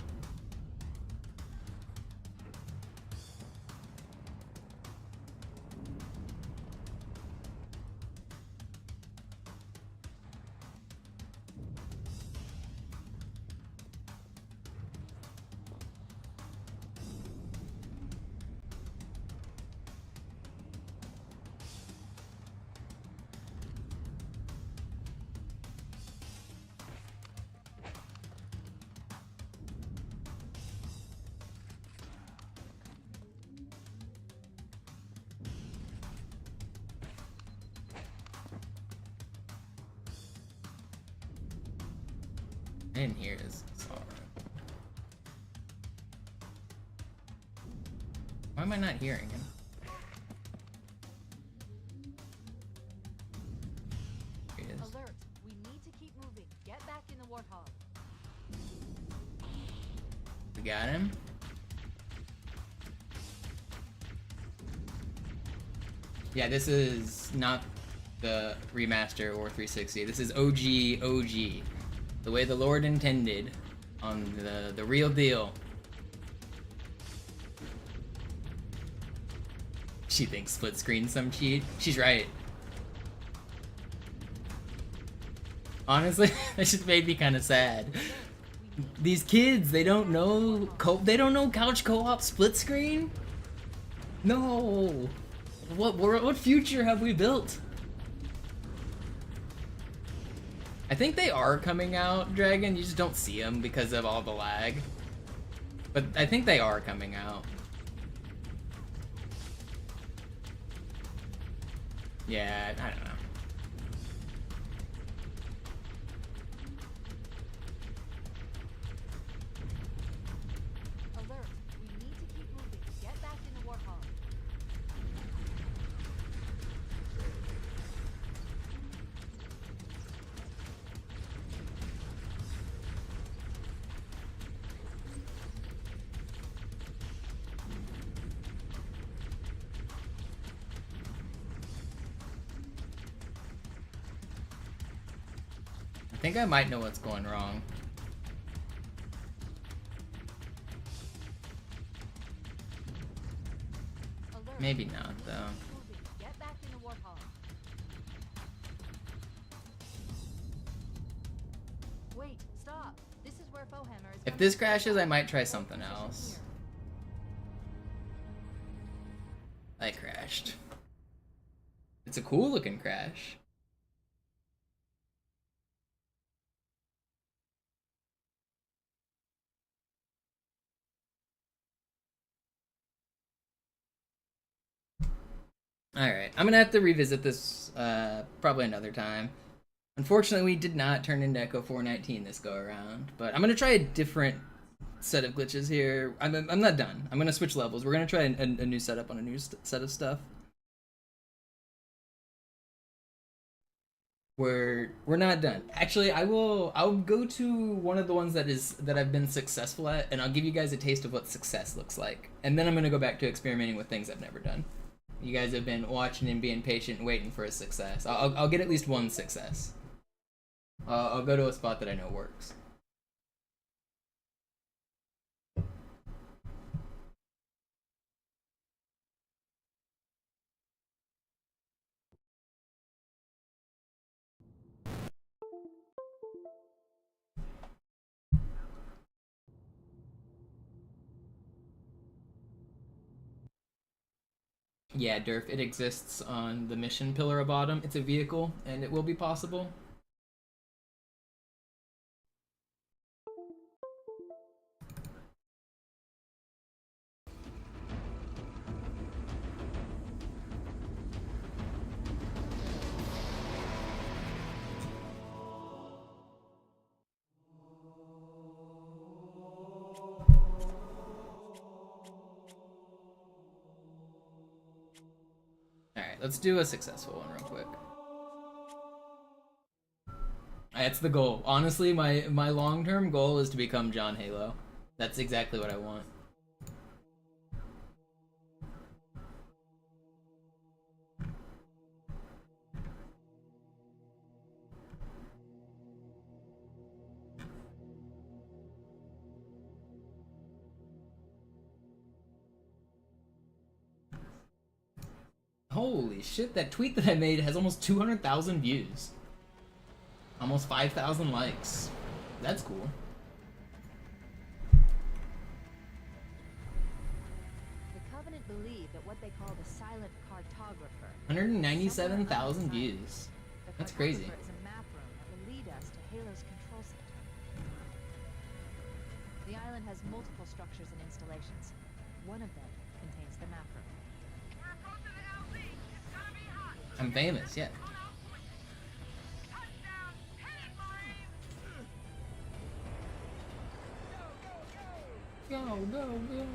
didn't hear his song. Why am I not hearing him? Here he is. Alert! We need to keep moving. Get back in the warthog. We got him. Yeah, this is not the remaster or 360. This is OG. The way the Lord intended on the real deal. She thinks split screen some cheat. She's right. Honestly, that just made me kind of sad. These kids, they don't know couch co-op split screen? No. What future have we built? I think they are coming out, Dragon. You just don't see them because of all the lag. But I think they are coming out. Yeah, I don't know. Alert! We need to keep moving. Get back in the warthog. I think I might know what's going wrong. Alert! Maybe not, though. Moving. Get back in the warthog. Wait, stop. This is where Fohammer is. If this crashes, I might try something else. I crashed. It's a cool looking crash. Alright, I'm gonna have to revisit this probably another time. Unfortunately, we did not turn into Echo 419 this go around, but I'm gonna try a different set of glitches here. I'm not done. I'm gonna switch levels. We're gonna try a new setup on a new set of stuff. We're not done. Actually, I'll go to one of the ones that I've been successful at, and I'll give you guys a taste of what success looks like. And then I'm gonna go back to experimenting with things I've never done. You guys have been watching and being patient, waiting for a success. I'll get at least one success. I'll go to a spot that I know works. Yeah, Durf, it exists on the mission pillar of Autumn. It's a vehicle, and it will be possible. Alright, let's do a successful one real quick. That's the goal. Honestly, my long-term goal is to become John Halo. That's exactly what I want. Holy shit, that tweet that I made has almost 200,000 views. Almost 5,000 likes. That's cool. The Covenant believe that what they call the silent cartographer. 197,000 views. The That's crazy. cartographer is a map room that will lead us to Halo's control center. The island has multiple structures and installations. One of them contains the map room. We're approaching the LZ. It's gonna be hot. I'm famous, yeah. Touchdown, hit it, Marines! go, go, go.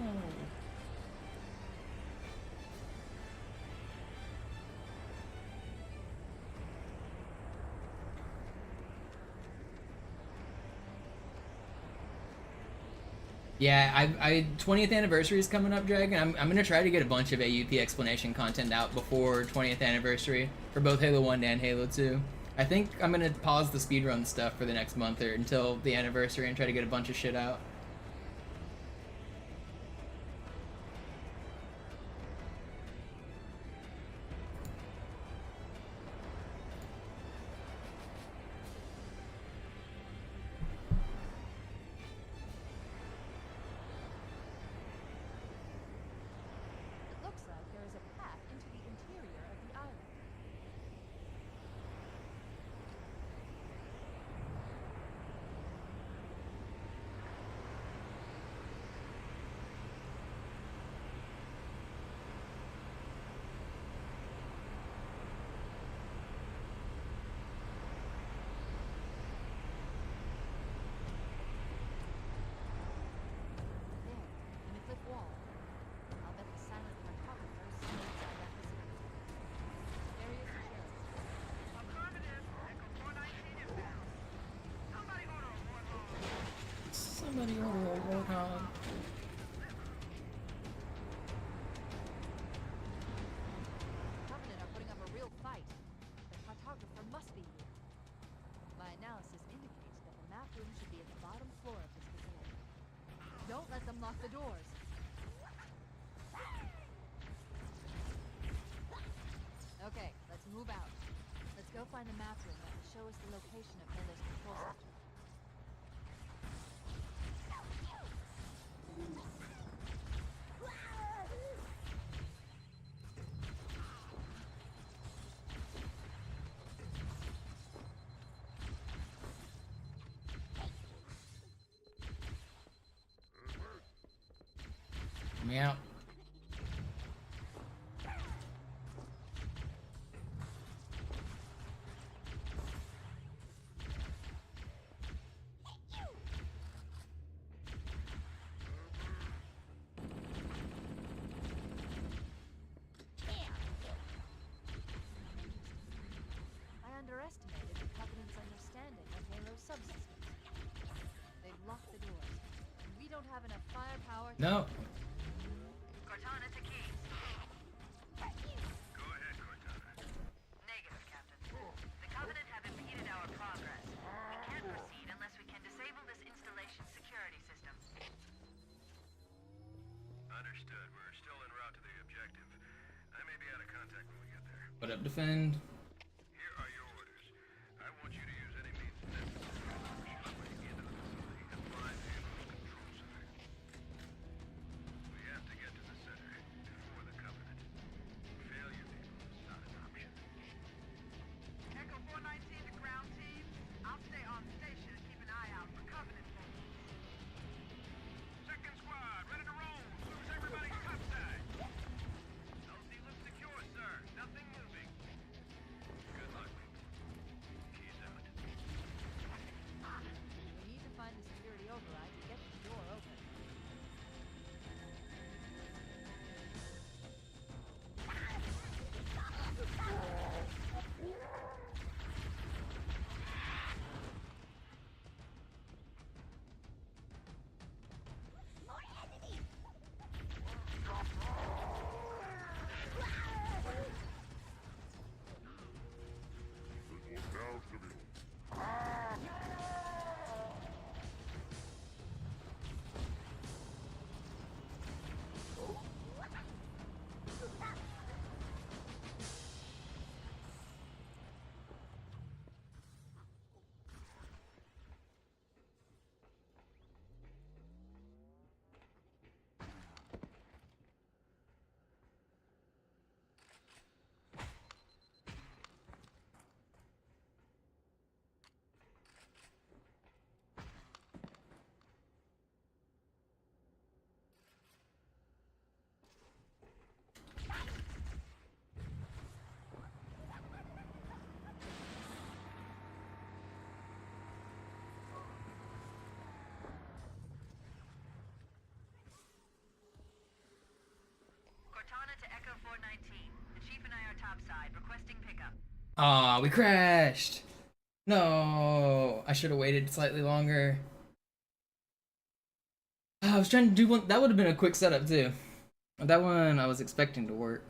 Yeah, I 20th anniversary is coming up, Dragon. I'm gonna try to get a bunch of AUP explanation content out before 20th anniversary for both Halo 1 and Halo 2. I think I'm gonna pause the speedrun stuff for the next month or until the anniversary and try to get a bunch of shit out. It looks like there is a path into the interior of the island. There, in the cliff wall. I'll bet the silent cartographer sees inside that facility. There he is, the sheriff. Affirmative. Echo 419 inbound. Somebody order a warlord. Somebody order a warthog. Covenant are putting up a real fight. The cartographer must be here. My analysis indicates that the map room should be at the bottom floor of this facility. Don't let them lock the doors. Okay, let's move out. Let's go find the map room that will show us the location of Halo's control center. Me out. I underestimated the Covenant's understanding of Halo's subsystems. They've locked the doors, and we don't have enough firepower to... No. Cortana to Keys. Go ahead, Cortana. Negative, Captain. The Covenant have impeded our progress. We can't proceed unless we can disable this installation's security system. Understood. We're still en route to the objective. I may be out of contact when we get there. What up, defend? Here are your orders. I want you to use any means necessary to push your way into the facility and find Halo's control center. We have to get to the center before the Covenant. Failure is not an option. Echo 419 to ground team. I'll stay on station and keep an eye out for Covenant forces. Second squad, ready to roll. Lose everybody topside. LC looks secure, sir. Nothing moving. 419. The chief and I are topside, requesting pickup. Aw, we crashed. No, I should have waited slightly longer. I was trying to do one. That would have been a quick setup too. That one I was expecting to work.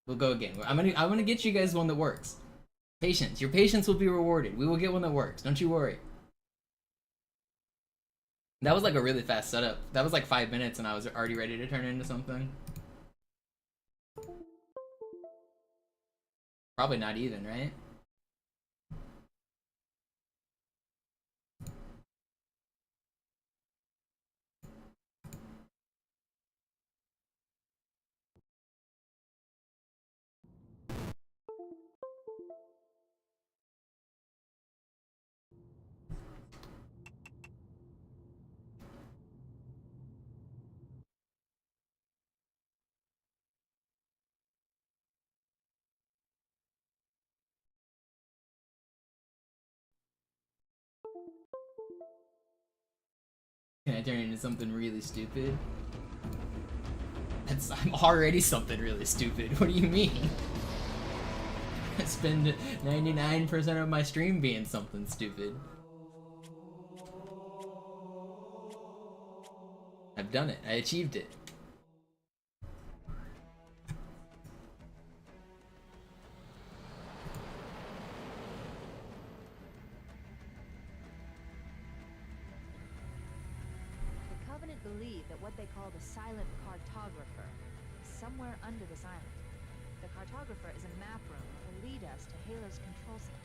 We'll go again. I'm gonna get you guys one that works. Patience. Your patience will be rewarded. We will get one that works. Don't you worry. That was like a really fast setup. That was like 5 minutes and I was already ready to turn it into something. Probably not even, right? Can I turn it into something really stupid? I'm already something really stupid. What do you mean? I spend 99% of my stream being something stupid. I've done it. I achieved it. The Covenant believe that what they call the silent cartographer is somewhere under this island. The cartographer is a map room that will lead us to Halo's control center.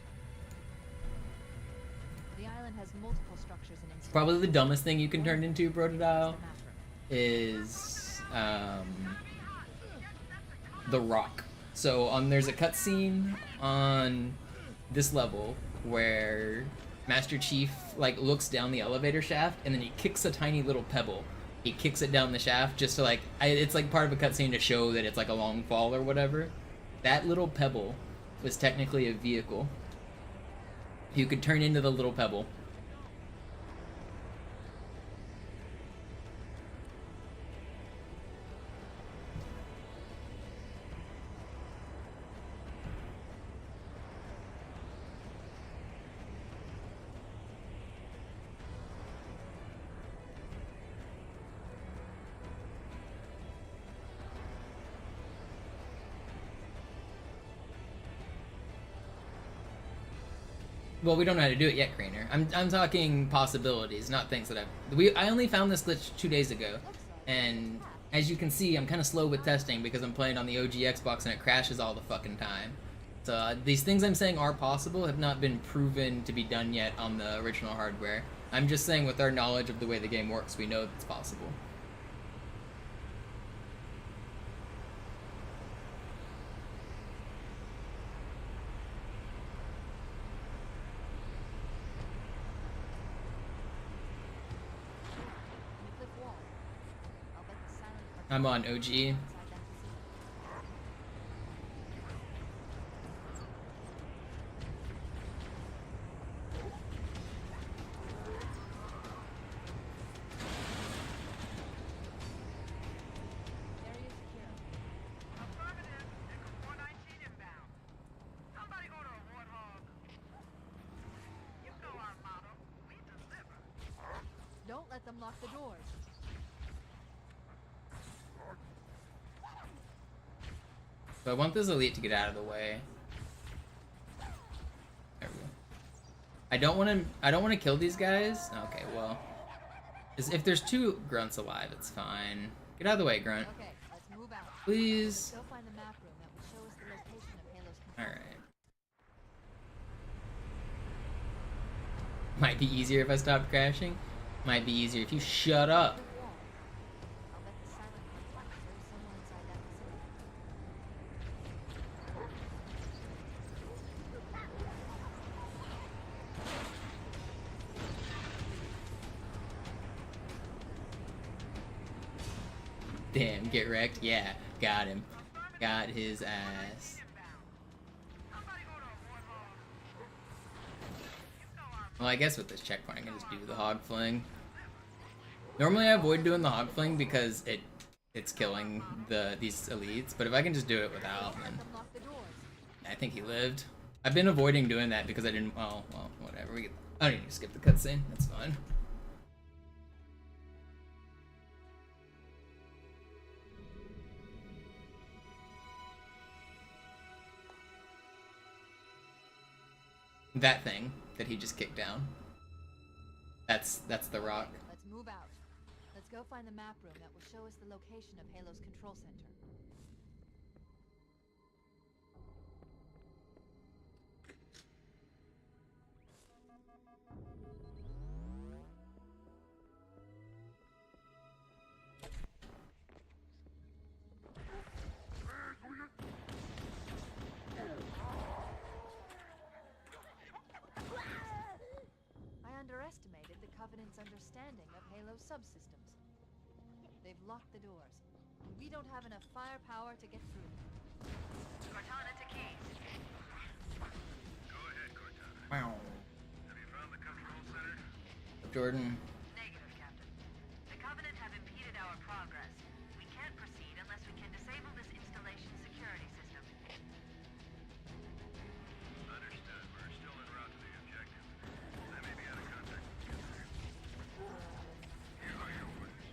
The island has multiple structures and installations. Probably the dumbest thing you can turn into, Brotodile, is the rock. So there's a cutscene on this level where Master Chief like looks down the elevator shaft and then he kicks a tiny little pebble. He kicks it down the shaft just to like it's like part of a cutscene to show that it's like a long fall or whatever. That little pebble was technically a vehicle. You could turn into the little pebble. Well, we don't know how to do it yet, Craner. I'm talking possibilities, not things that I only found this glitch 2 days ago, and as you can see, I'm kind of slow with testing because I'm playing on the OG Xbox and it crashes all the fucking time. So these things I'm saying are possible have not been proven to be done yet on the original hardware. I'm just saying with our knowledge of the way the game works, we know it's possible. I'm on OG. Don't let them lock the doors. So I want this elite to get out of the way. There we go. I don't want to kill these guys. Okay, well, if there's 2 grunts alive, it's fine. Get out of the way, grunt. Okay, let's move out. Please. Go find the map room that will show us the location of Halo's control. All right. Might be easier if I stopped crashing. Might be easier if you shut up. I'll bet the silent cartographer is somewhere inside that facility. Damn, get wrecked. Yeah, got him. Got his ass. Well, I guess with this checkpoint I can just do the hog fling. Normally I avoid doing the hog fling because it's killing these elites, but if I can just do it without, then I think he lived. I've been avoiding doing that because I didn't. Well, whatever. I don't need to skip the cutscene. That's fine. That thing that he just kicked down. That's the rock. Let's move out. Let's go find the map room that will show us the location of Halo's control center. I underestimated the Covenant's understanding of Halo's subsystems. They've locked the doors. We don't have enough firepower to get through them. Cortana to Keys. Go ahead, Cortana. Wow. Have you found the control center? Jordan. Negative, Captain. The Covenant have impeded our progress. We can't proceed unless we can disable this installation security system. Understood. We're still en route to the objective. I may be out of contact with you there. Here are your orders.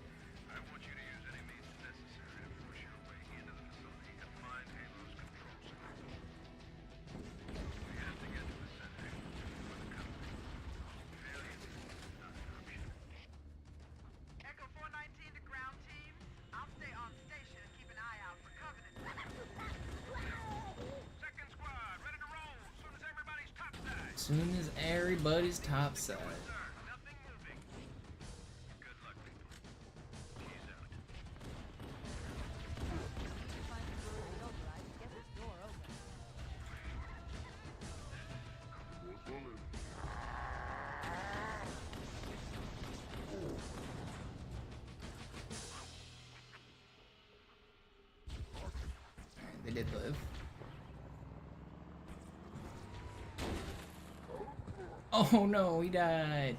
I want you to use any means necessary to force your way into the facility and find Halo's control center. We have to get to the center before the Covenant. Failure is not an option. Echo 419 to ground team. I'll stay on station and keep an eye out for Covenant. Second squad, ready to roll as soon as everybody's topside. Soon as everybody's topside. Sir, nothing moving. Good luck, people. Keys out. Find the security override to get this door open. Alright, they did live. Oh no, he died.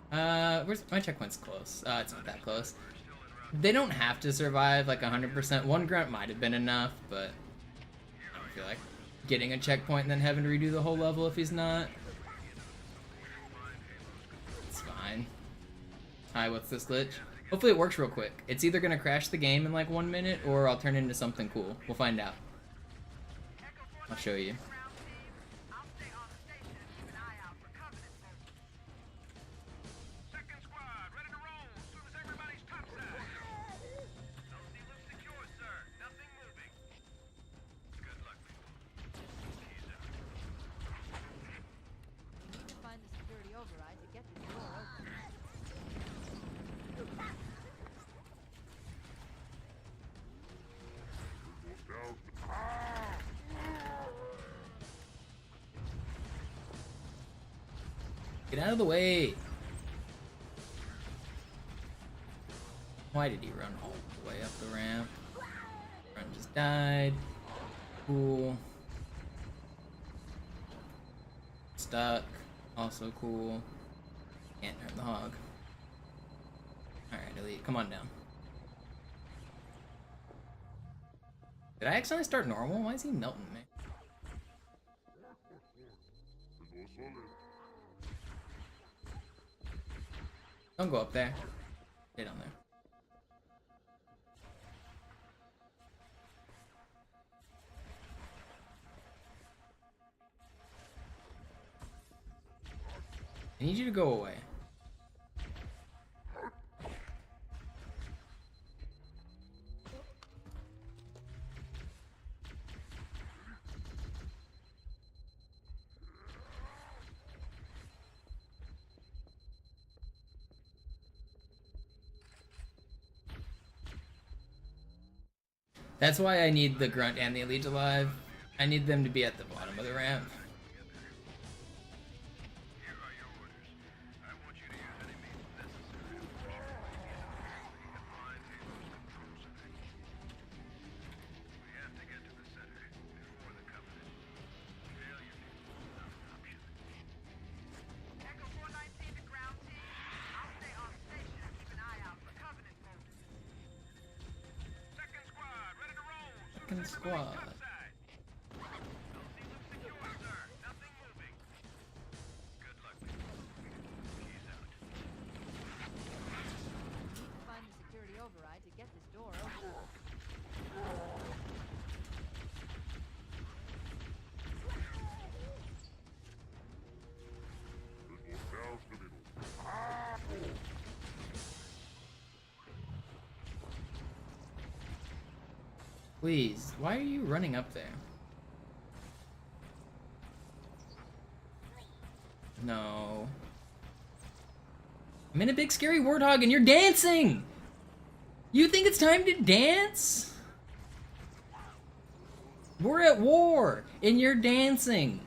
Where's my checkpoint's close? It's not that close. They don't have to survive like 100%. One grunt might have been enough, but I don't feel like getting a checkpoint and then having to redo the whole level if he's not. It's fine. Hi, what's this glitch? Hopefully it works real quick. It's either gonna crash the game in like 1 minute or I'll turn it into something cool. We'll find out. I'll show you. Ground team. I'll stay on station and keep an eye out for Covenant folks. Second squad, ready to roll as soon as everybody's topside. LC looks secure, sir. Nothing moving. Good luck, people. Keys out. We need to find the security override to get this door open. Get out of the way! Why did he run all the way up the ramp? Run just died. Cool. Stuck. Also cool. Can't turn the hog. Alright, Elite, come on down. Did I accidentally start normal? Why is he melting me? Don't go up there. Stay down there. I need you to go away. That's why I need the grunt and the elite alive. I need them to be at the bottom of the ramp. Here are your orders. I want you to use any means necessary to force your way into the facility and find Halo's control center. We have to get to the center before the Covenant. Failure is not an option. Echo Pelican squad. Outside. LC looks secure, sir. Nothing moving. Good luck. Keys out. Need to find the security override to get this door open. Please, why are you running up there? No. I'm in a big scary warthog and you're dancing! You think it's time to dance? We're at war and you're dancing.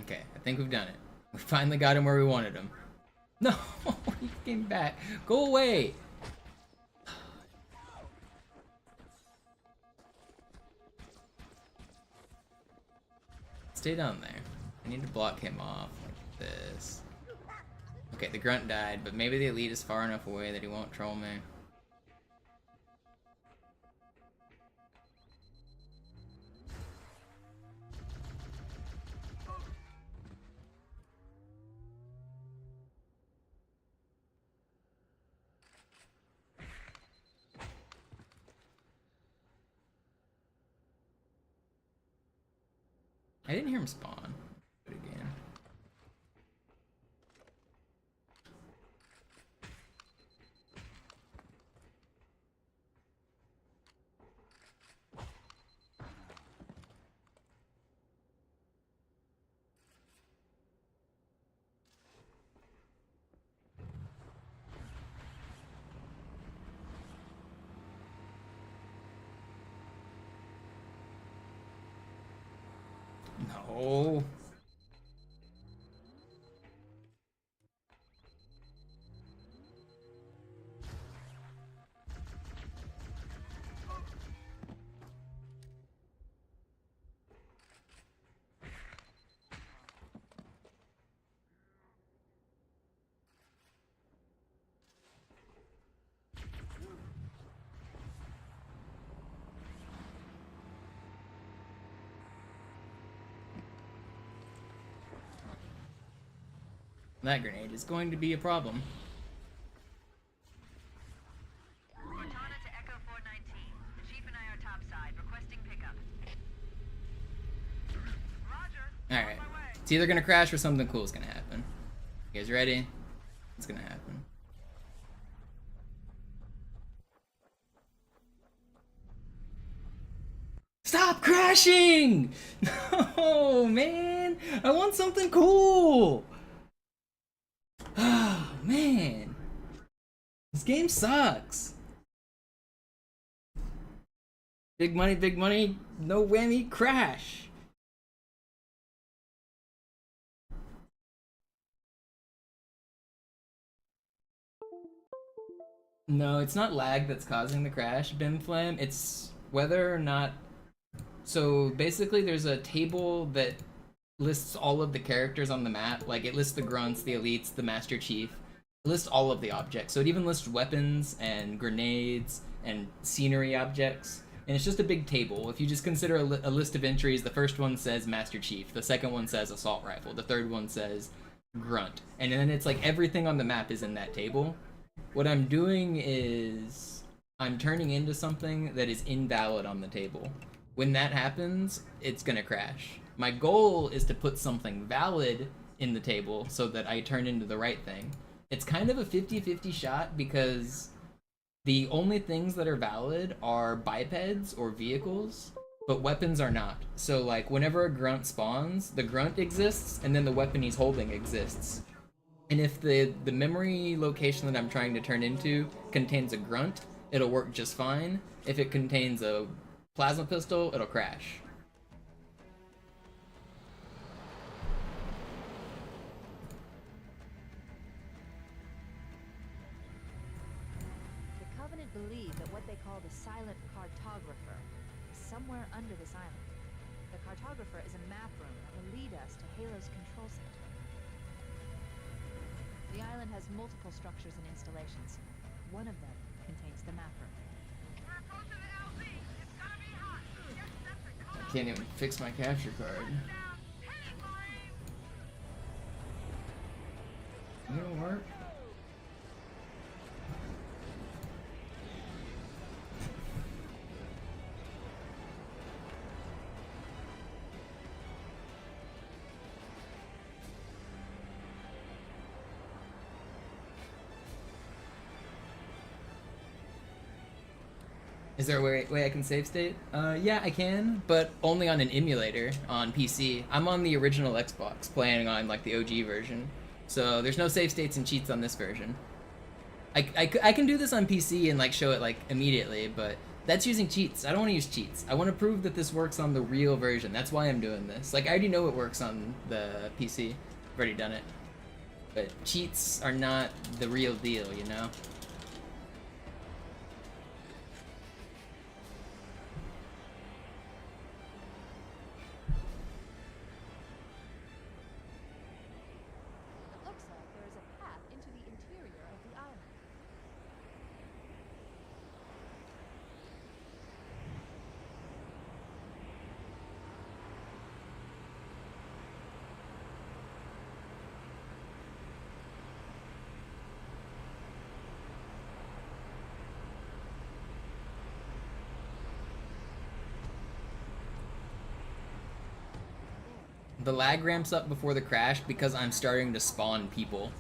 Okay, I think we've done it. We finally got him where we wanted him. No, he came back. Go away. Stay down there. I need to block him off like this. Okay, the grunt died, but maybe the elite is far enough away that he won't troll me. I didn't hear him spawn. Do it again. No. That grenade is going to be a problem. Cortana to Echo 419. The Chief and I are topside, requesting pickup. Roger. Alright. On my way. It's either gonna crash or something cool is gonna happen. You guys ready? It's gonna happen. Stop crashing! No, man! I want something cool! Oh, man. This game sucks. Big money, no whammy, crash. No, it's not lag that's causing the crash, Bimflam. It's whether or not... So basically there's a table that lists all of the characters on the map. Like, it lists the grunts, the elites, the Master Chief. It lists all of the objects. So it even lists weapons and grenades and scenery objects. And it's just a big table. If you just consider a list of entries, the first one says Master Chief, the second one says Assault Rifle, the third one says Grunt. And then it's like everything on the map is in that table. What I'm doing is I'm turning into something that is invalid on the table. When that happens, it's gonna crash. My goal is to put something valid in the table so that I turn into the right thing. It's kind of a 50-50 shot because the only things that are valid are bipeds or vehicles, but weapons are not. So like whenever a grunt spawns, the grunt exists and then the weapon he's holding exists. And if the memory location that I'm trying to turn into contains a grunt, it'll work just fine. If it contains a plasma pistol, it'll crash. The Covenant believe that what they call the silent cartographer is somewhere under this island. The cartographer is a map room that will lead us to Halo's control center. The island has multiple structures and installations. One of them contains the map room. We're approaching the LZ. It's gonna be hot. Get set to go I can't even fix my capture card. down. Hit it, Marine. It'll work. Is there a way I can save state? Yeah, I can, but only on an emulator on PC. I'm on the original Xbox, playing on like the OG version, so there's no save states and cheats on this version. I can do this on PC and like show it like immediately, but that's using cheats. I don't want to use cheats. I want to prove that this works on the real version. That's why I'm doing this. Like I already know it works on the PC. I've already done it, but cheats are not the real deal, you know? It looks like there is a path into the interior of the island. The lag ramps up before the crash because I'm starting to spawn people.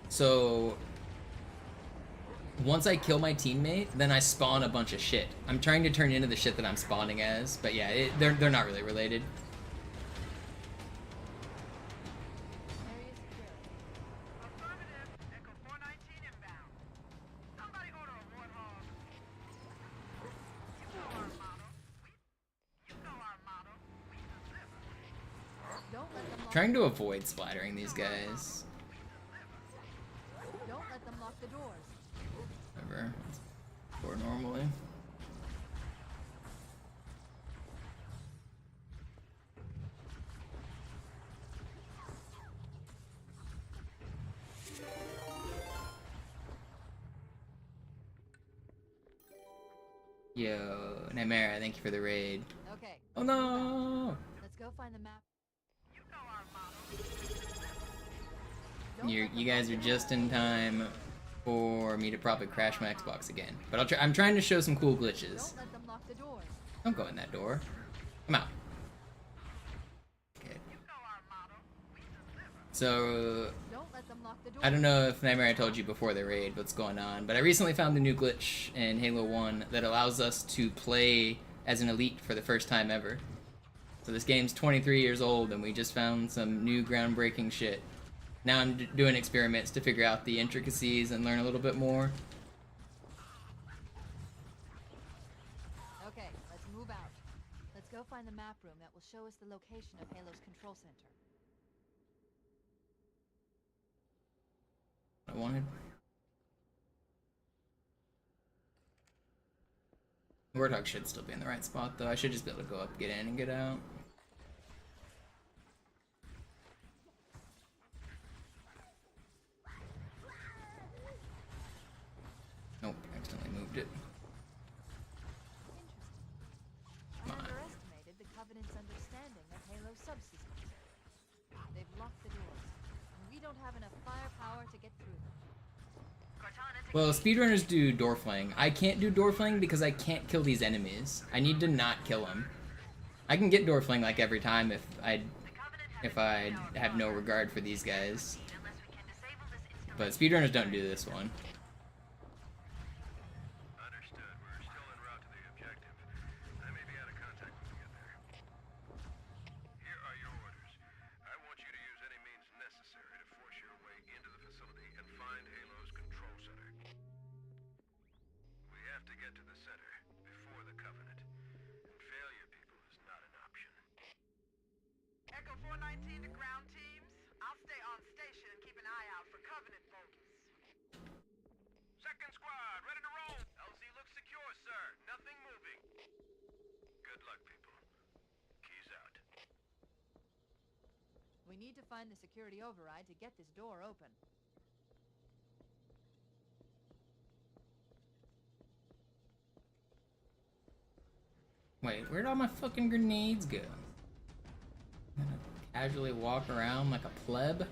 So once I kill my teammate, then I spawn a bunch of shit. I'm trying to turn into the shit that I'm spawning as, but yeah, they're not really related. Area secure. Affirmative. Echo 419 inbound. Somebody order a warthog. You know our motto. You know our motto. We deliver. Don't let them lock Trying to avoid splattering these guys. Don't let them lock the doors. Whatever. Or normally. Yo, Nightmare, thank you for the raid. Okay. Oh no! Let's go find the map. You know our motto. Don't let You them guys lock are the just doors. in time for me to probably crash my Xbox again. But I'm trying to show some cool glitches. Don't let them lock the doors. Don't go in that door. I'm out. Okay. You know our motto. We deliver. So Don't let them lock the doors. I don't know if Nightmare I told you before the raid what's going on, but I recently found a new glitch in Halo 1 that allows us to play as an elite for the first time ever. So this game's 23 years old and we just found some new groundbreaking shit. Now I'm doing experiments to figure out the intricacies and learn a little bit more. Okay, let's move out. Let's go find the map room that will show us the location of Halo's control center. I wanted. Warthog should still be in the right spot though. I should just be able to go up, get in, and get out. Nope, accidentally moved it. Interesting. I Come on. underestimated the Covenant's understanding of Halo's subsystems. They've locked the doors, and we don't have enough firepower to get through them. Cortana to Well, speedrunners do door flaying. I can't do door flaying because I can't kill these enemies. I need to not kill them. I can get door flaying like every time if I have no regard for these guys. unless we can disable this installation. But speedrunners don't do this one. Understood. We're still en route to the objective. I may be out of contact when we get there. Here are your orders. I want you to use any means necessary to force your way into the facility and find Halo's control center. We have to get to the center before the Covenant. And 419 to ground teams. I'll stay on station and keep an eye out for Covenant bogies. Second squad, ready to roll. LZ looks secure, sir. Nothing moving. Good luck, people. Keys out. We need to find the security override to get this door open. Wait, where'd all my fucking grenades go? I'm gonna casually walk around like a pleb?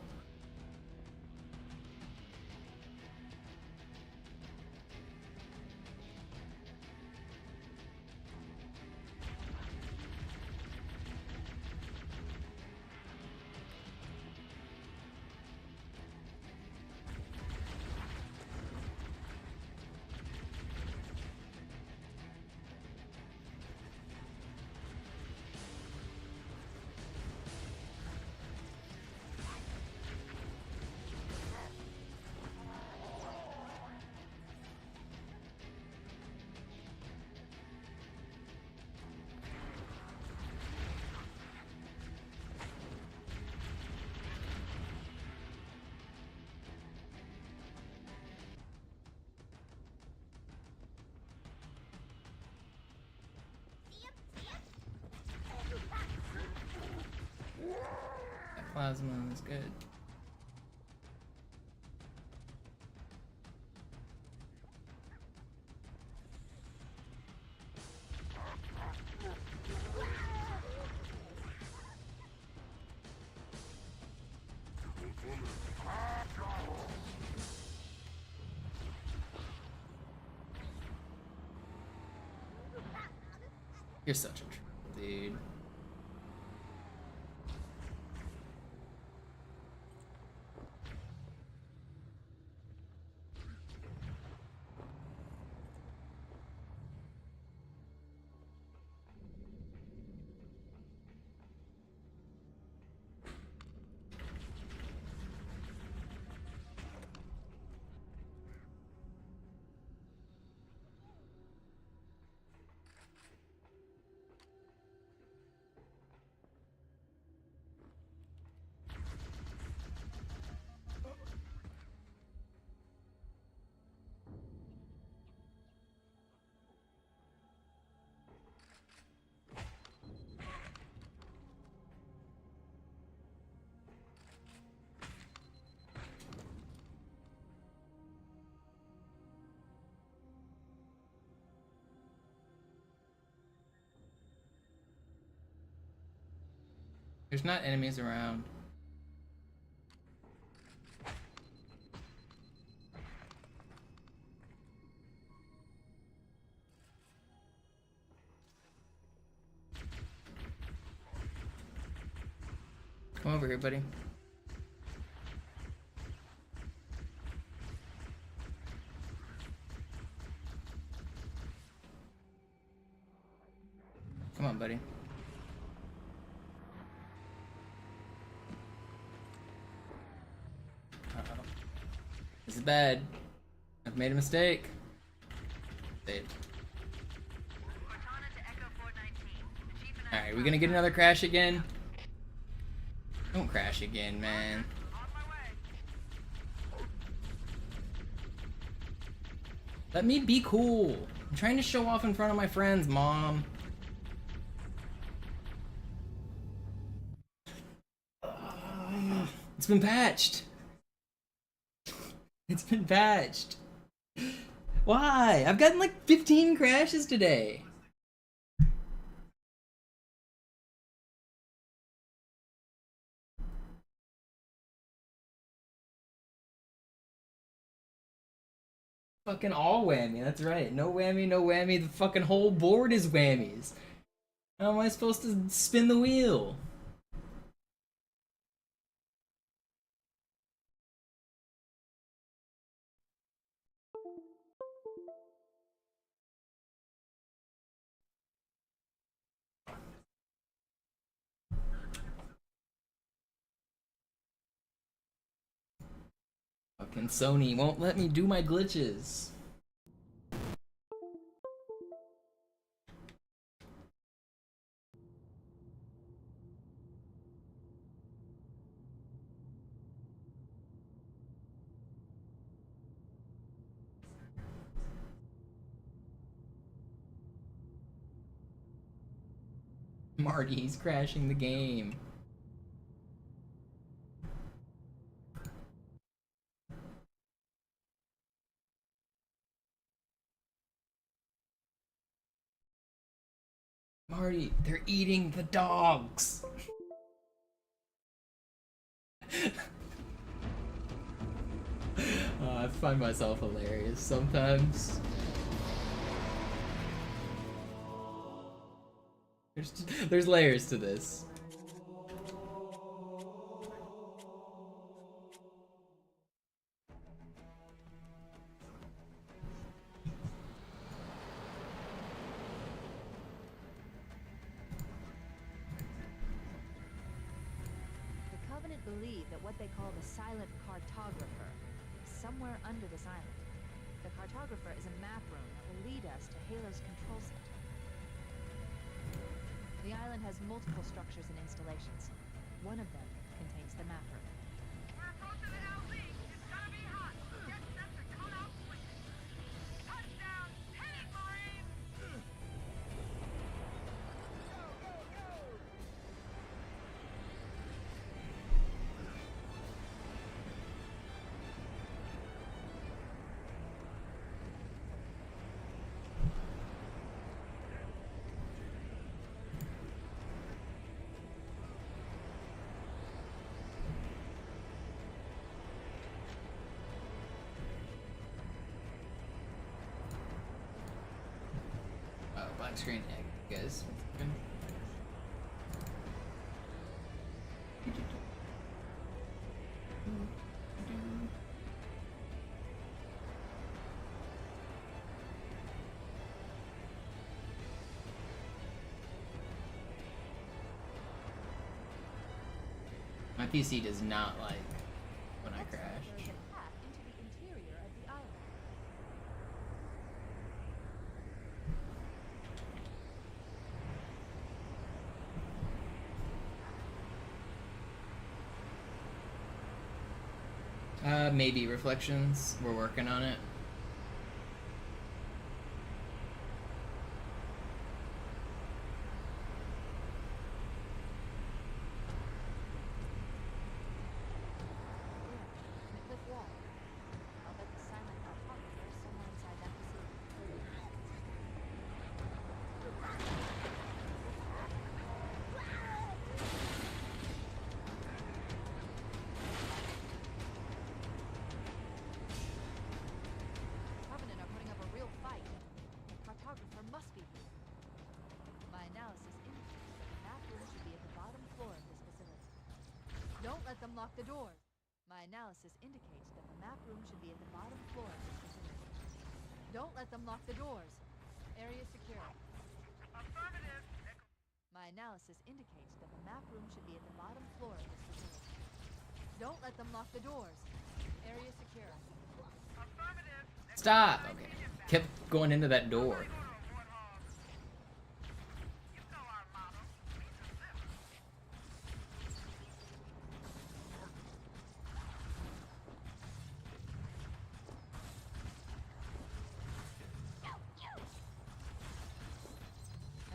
That plasma is good. You're such a troll, dude. There's not enemies around. Come over here, buddy. Come on, buddy. Uh-oh. This is bad. I've made a mistake. Saved. Cortana to Echo 419. The chief and I Alright, we gonna get another crash again? Don't crash again, man. on my way. Let me be cool. I'm trying to show off in front of my friends, Mom. It's been patched. It's been patched. Why? I've gotten like 15 crashes today. Fucking all whammy, that's right. No whammy, no whammy. The fucking whole board is whammies. How am I supposed to spin the wheel? Fucking Sony won't let me do my glitches. Marty, he's crashing the game. Marty, they're eating the dogs. I find myself hilarious sometimes. There's layers to this. The Covenant believe that what they call the silent cartographer is somewhere under this island. The cartographer is a map room that will lead us to Halo's control center. The island has multiple structures and installations. One of them contains the map room. We're approaching an LZ. It's gonna be hot. Get set to cut out quickly. Touchdown. Hit it, Marines. Oh, black screen egg, guys. My PC does not like when I Next, crash. there is a path into the interior of the island. Maybe reflections. We're working on it. The cliff wall. I'll bet the silent cartographer is somewhere inside that facility. Covenant are putting up a real fight. The cartographer must be here. My analysis indicates that the map room should be at the bottom floor of this facility. Don't let them lock the doors. My analysis indicates that the map room should be at the bottom floor of this facility. Don't let them lock the doors. Area secure. Affirmative. My analysis indicates that the map room should be at the bottom floor of this facility. Don't let them lock the doors. Area secure. Affirmative. Stop! Okay. Kept going into that door. You know our motto. We deliver.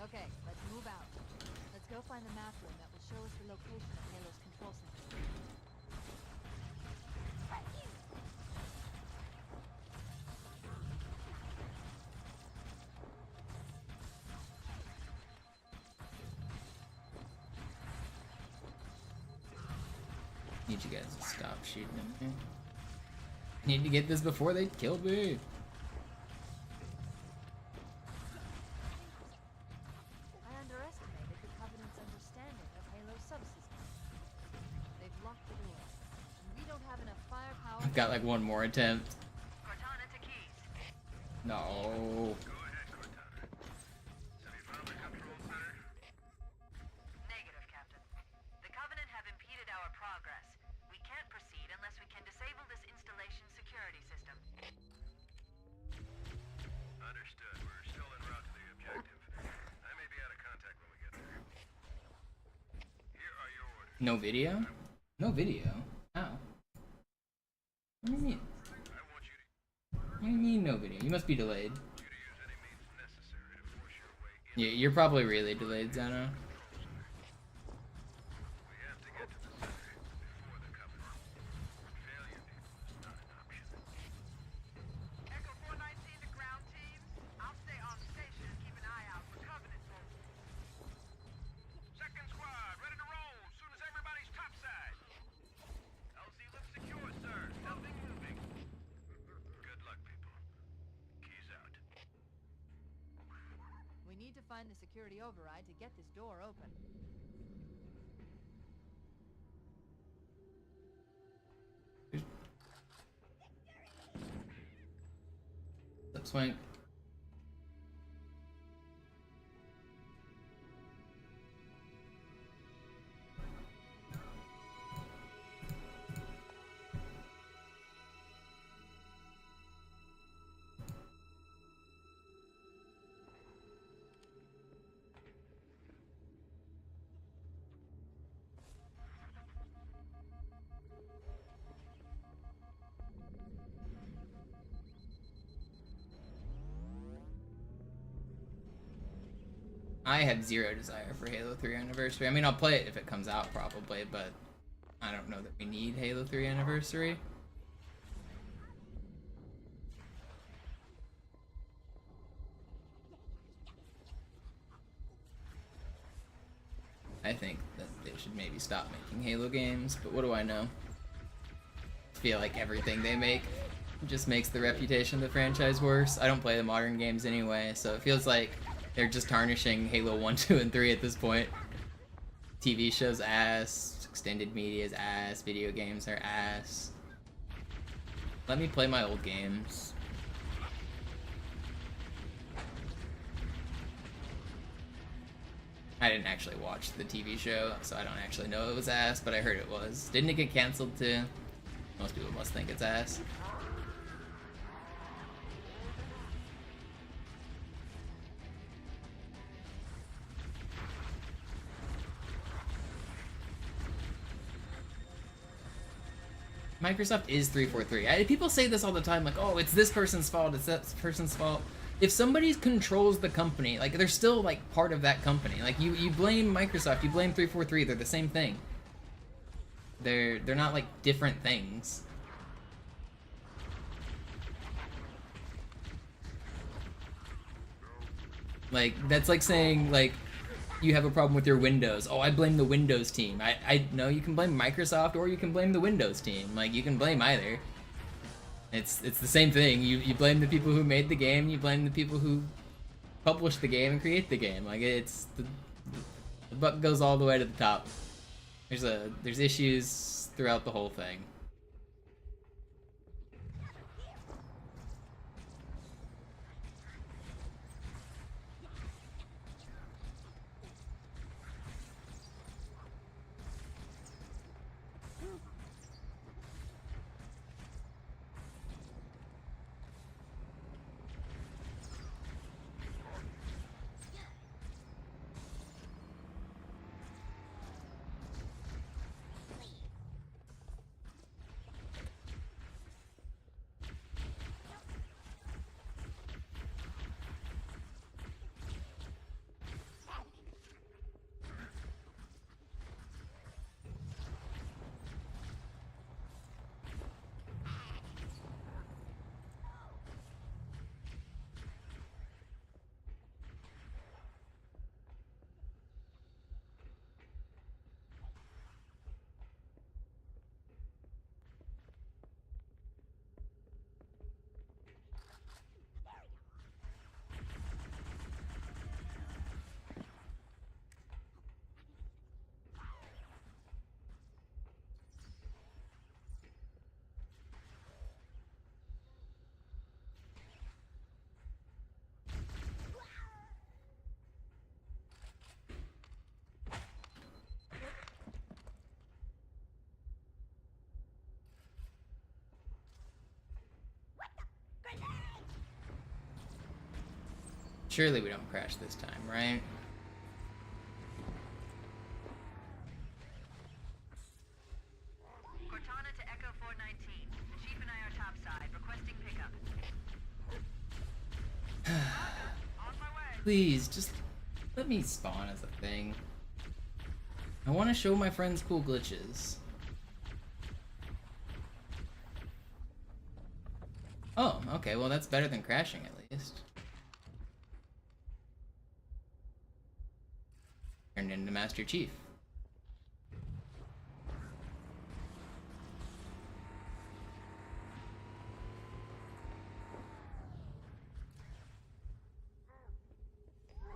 Okay, let's move out. Let's go find the map room that will show us the location of Halo's control center. Need you guys to stop shooting at me. Need to get this before they kill me. I underestimated the Covenant's understanding of Halo's subsystem. They've locked the doors, and we don't have enough firepower. I've got like one more attempt. Cortana to keys. No. Go ahead, Cortana. Have you found the control center? Negative, Captain. The Covenant have impeded our progress. We can't proceed unless we can disable this installation's security system. Understood. We're still en route to the objective. I may be out of contact when we get there. Here are your orders. No video? No video? How? What do you mean? I want you to What do you mean no video? You must be delayed. use any means necessary to force your way Yeah, you're probably really delayed, Zano. into need to find the security override to get this door open. Swing. I have zero desire for Halo 3 Anniversary. I mean, I'll play it if it comes out, probably, but I don't know that we need Halo 3 Anniversary. I think that they should maybe stop making Halo games, but what do I know? I feel like everything they make just makes the reputation of the franchise worse. I don't play the modern games anyway, so it feels like they're just tarnishing Halo 1, 2, and 3 at this point. TV shows ass, extended media's ass, video games are ass. Let me play my old games. I didn't actually watch the TV show, so I don't actually know it was ass, but I heard it was. Didn't it get canceled too? Most people must think it's ass. Microsoft is 343. People say this all the time, like, oh, it's this person's fault, it's that person's fault. If somebody controls the company, like, they're still, like, part of that company. Like, you blame Microsoft, you blame 343, they're the same thing. They're not, like, different things. Like, that's like saying, like, you have a problem with your Windows. Oh, I blame the Windows team. I know you can blame Microsoft or you can blame the Windows team. Like, you can blame either. It's the same thing. You blame the people who made the game, you blame the people who publish the game and create the game. Like, it's the buck goes all the way to the top. There's issues throughout the whole thing. Surely we don't crash this time, right? Cortana to Echo 419. The Chief and I are topside, requesting pickup. On my way. Please, just let me spawn as a thing. I want to show my friends cool glitches. Oh, okay, well that's better than crashing at least. Turned into Master Chief.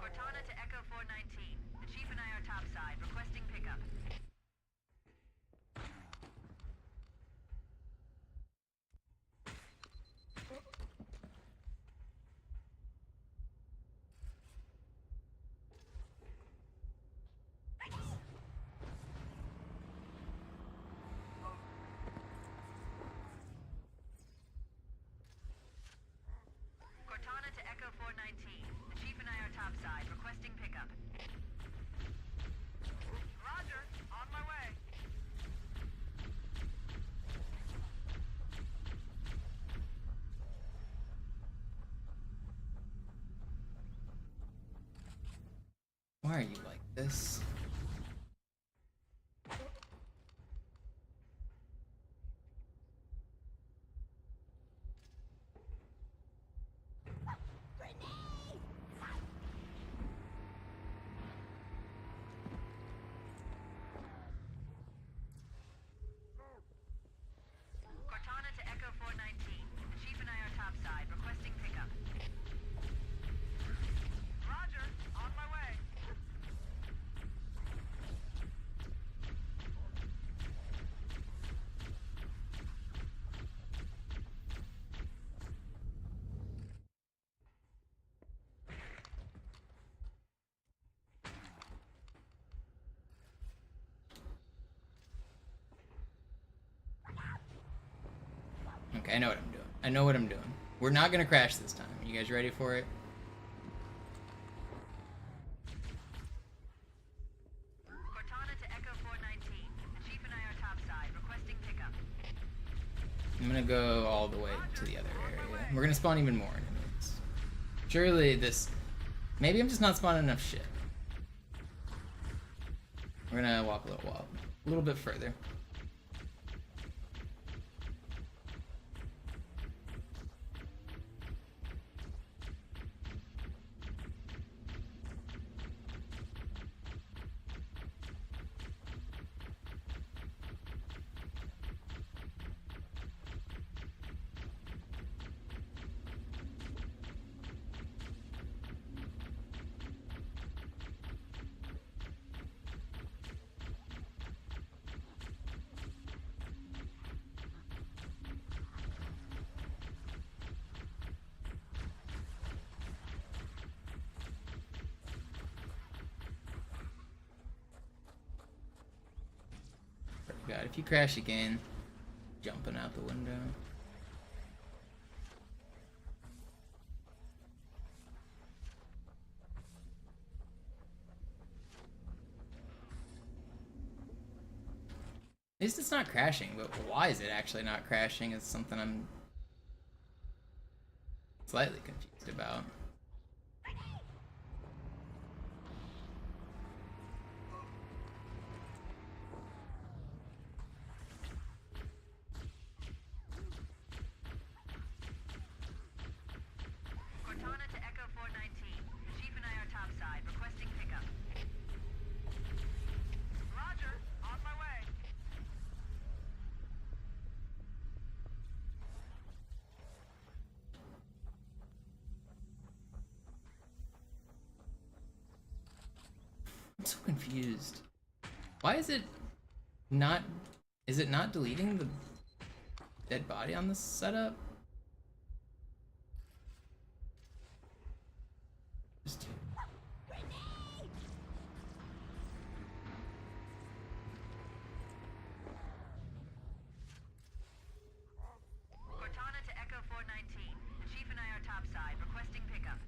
Cortana 419. The chief and I are topside, requesting pickup. Roger, on my way. Why are you like this? Cortana to Echo 419. The chief and I are topside, requesting pickup. Roger, on my way. Okay, I know what I'm doing. I know what I'm doing. We're not gonna crash this time. You guys ready for it? Cortana to Echo 419. The chief and I are topside, requesting pickup. I'm gonna go all the way to the other area. We're gonna spawn even more enemies. Surely this... Maybe I'm just not spawning enough shit. We're gonna walk a little bit further. God, if you crash again, jumping out the window. At least it's not crashing, but why is it actually not crashing is something I'm slightly confused about. Cortana to Echo 419. The chief and I are topside, requesting pickup. Roger, on my way. I'm so confused. Why is it not... Is it not deleting the dead body on this setup? Just... Cortana to Echo 419. The chief and I are topside, requesting pickup.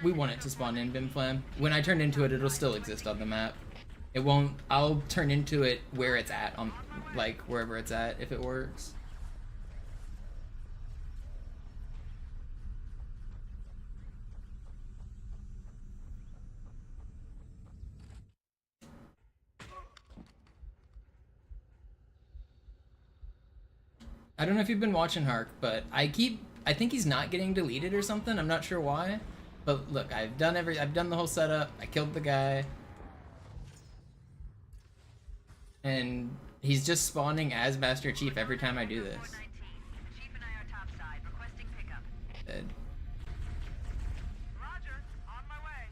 We want it to spawn in Bimflam. When I turn into it, it'll still exist on the map. It won't... I'll turn into it where it's at, on like wherever it's at, if it works. I don't know if you've been watching Hark, but I think he's not getting deleted or something. I'm not sure why. But look, I've done the whole setup. I killed the guy. And he's just spawning as Master Chief every time I do this. 419. The chief and I are topside, requesting pickup. Dead. Roger, on my way.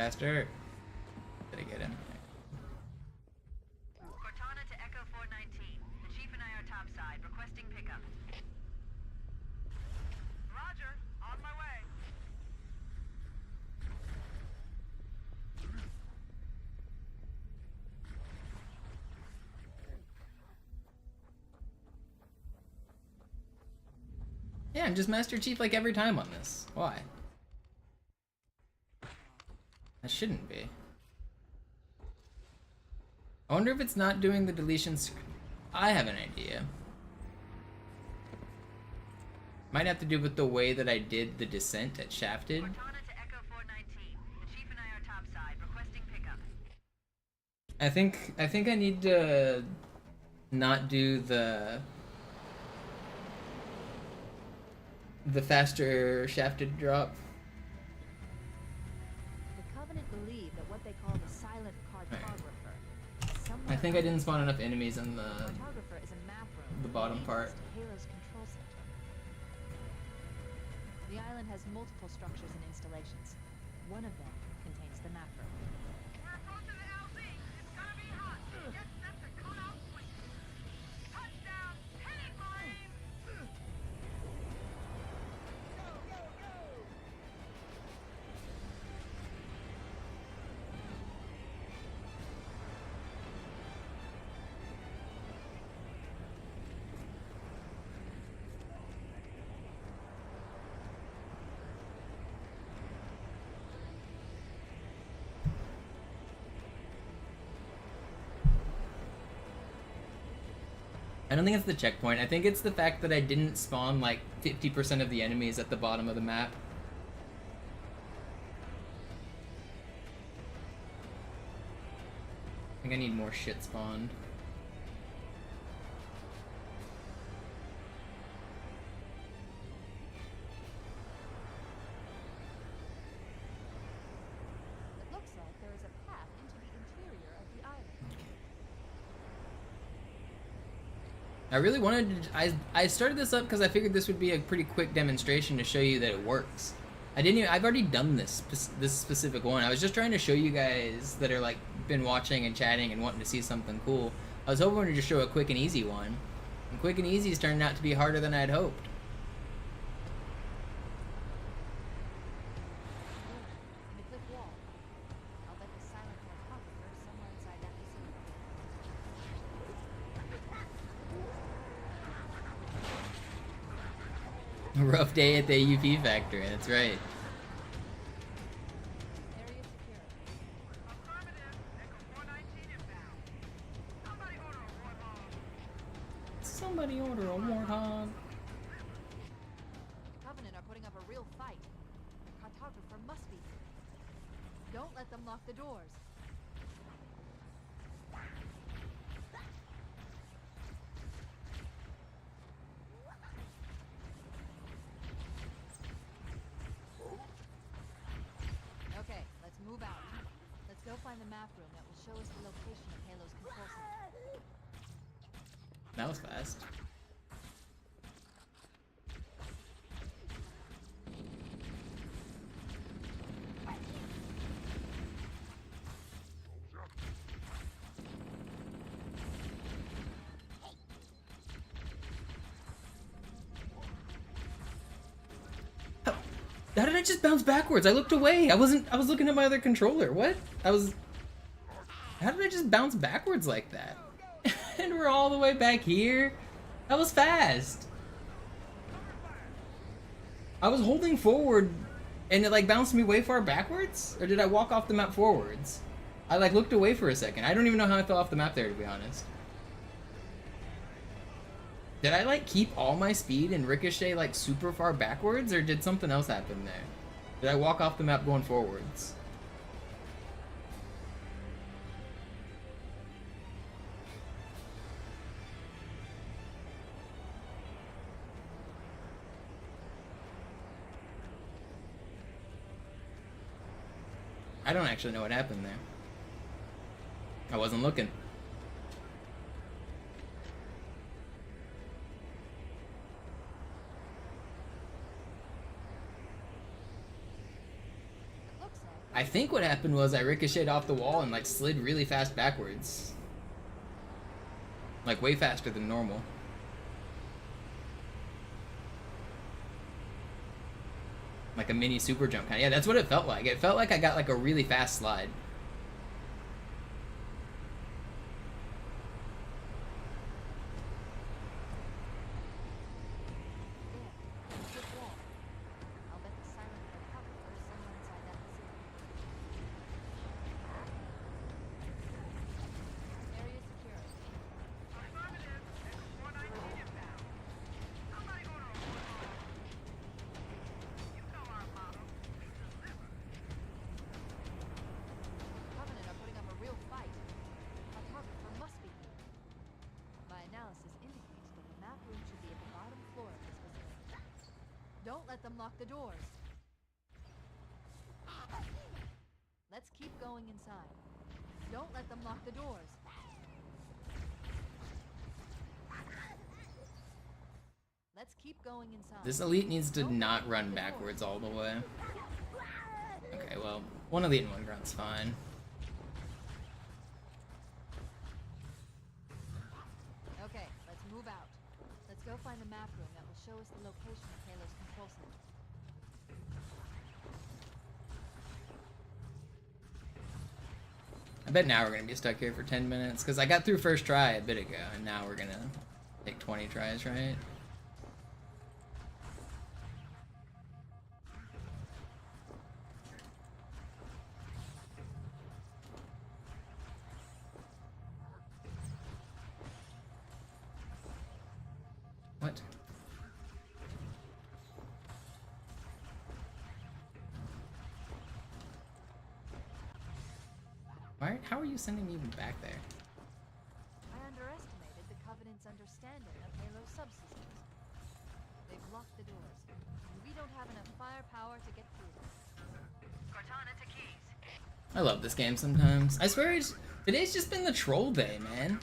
Faster. Did I get him? Cortana to Echo 419. The Chief and I are topside, requesting pickup. Roger, on my way. Yeah, I'm just Master Chief like every time on this. Why? I shouldn't be. I wonder if it's not doing the deletion script. I have an idea. Might have to do with the way that I did the descent at Shafted. Cortana to Echo 419. The Chief and I are topside, requesting pickup. I think I need to not do the faster shafted drop. The Covenant believe that what they call the silent cartographer. I think I didn't spawn enough enemies in the Cartographer is a map room. the bottom part. To Halo's control center. The island has multiple structures and installations. One of them contains the map room. We're approaching the LZ. It's gonna be hot. Get set to cut out quick. Touchdown, hit it, Marine! I don't think it's the checkpoint. I think it's the fact that I didn't spawn like 50% of the enemies at the bottom of the map. I think I need more shit spawned. It looks like there is a path into the interior of the island. I really wanted to, I started this up because I figured this would be a pretty quick demonstration to show you that it works. I've already done this specific one. I was just trying to show you guys that are like been watching and chatting and wanting to see something cool. I was hoping to just show a quick and easy one. And quick and easy's turned out to be harder than I'd hoped. In the cliff wall. I'll bet the silent cartographer is somewhere inside that facility. Rough day at the UP factory, that's right. Area secure. Affirmative, Echo 419 inbound. Somebody order a warthog. Somebody order a warthog. The Covenant are putting up a real fight. The cartographer must be here. Don't let them lock the doors. Okay, let's move out. Let's go find the map room that will show us the location of Halo's control center. That was fast. How did I just bounce backwards? I looked away. I was looking at my other controller. What? How did I just bounce backwards like that? And we're all the way back here? That was fast. I was holding forward and it like bounced me way far backwards? Or did I walk off the map forwards? I like looked away for a second. I don't even know how I fell off the map there, to be honest. Did I like keep all my speed and ricochet like super far backwards, or did something else happen there? Did I walk off the map going forwards? I don't actually know what happened there. I wasn't looking. I think what happened was I ricocheted off the wall and like slid really fast backwards. Like way faster than normal. Like a mini super jump kind of. Yeah, that's what it felt like. It felt like I got like a really fast slide. Don't let them lock the doors. Let's keep going inside. Don't let them lock the doors. Let's keep going inside. This elite needs to not run backwards all the way. Okay, well, one elite and one grunt's fine. Okay, let's move out. Let's go find the map room that will show us the location of Halo's control center. I bet now we're gonna be stuck here for 10 minutes, because I got through first try a bit ago, and now we're gonna take 20 tries, right? What? Why? How are you sending me even back there? I underestimated the Covenant's understanding of Halo's subsystems. They've locked the doors, and we don't have enough firepower to get through them. Cortana to keys. I love this game sometimes. I swear today's just been the troll day, man.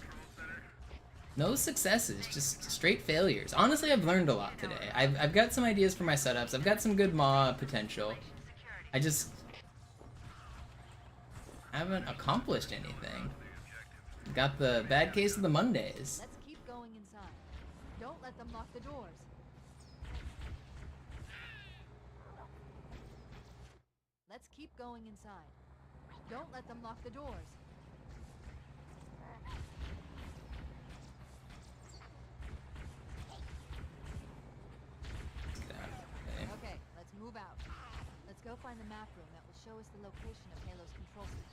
No successes, just straight failures. Honestly, I've learned a lot today. I've got some ideas for my setups. I've got some good mod potential. I just haven't accomplished anything. Got the bad case of the Mondays. Let's keep going inside. Don't let them lock the doors. Let's keep going inside. Don't let them lock the doors. Okay, let's move out. Let's go find the map room that will show us the location of Halo's control center.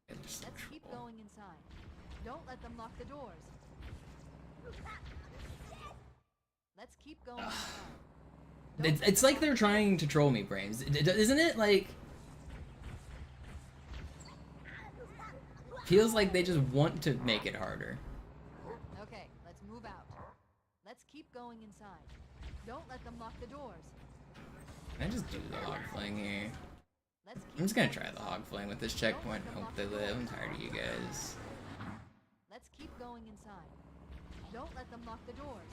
Let's keep going inside. Don't let them lock the doors. Let's keep going inside. It's like they're trying to troll me, Brains. Isn't it? Like, feels like they just want to make it harder. Okay, let's move out. Let's keep going inside. Don't let them lock the doors. Can I just do the hog fling here? Let's keep I'm just gonna going try the inside. hog fling with this checkpoint and hope they live. I'm tired of you guys. Let's keep going inside. Don't let them lock the doors.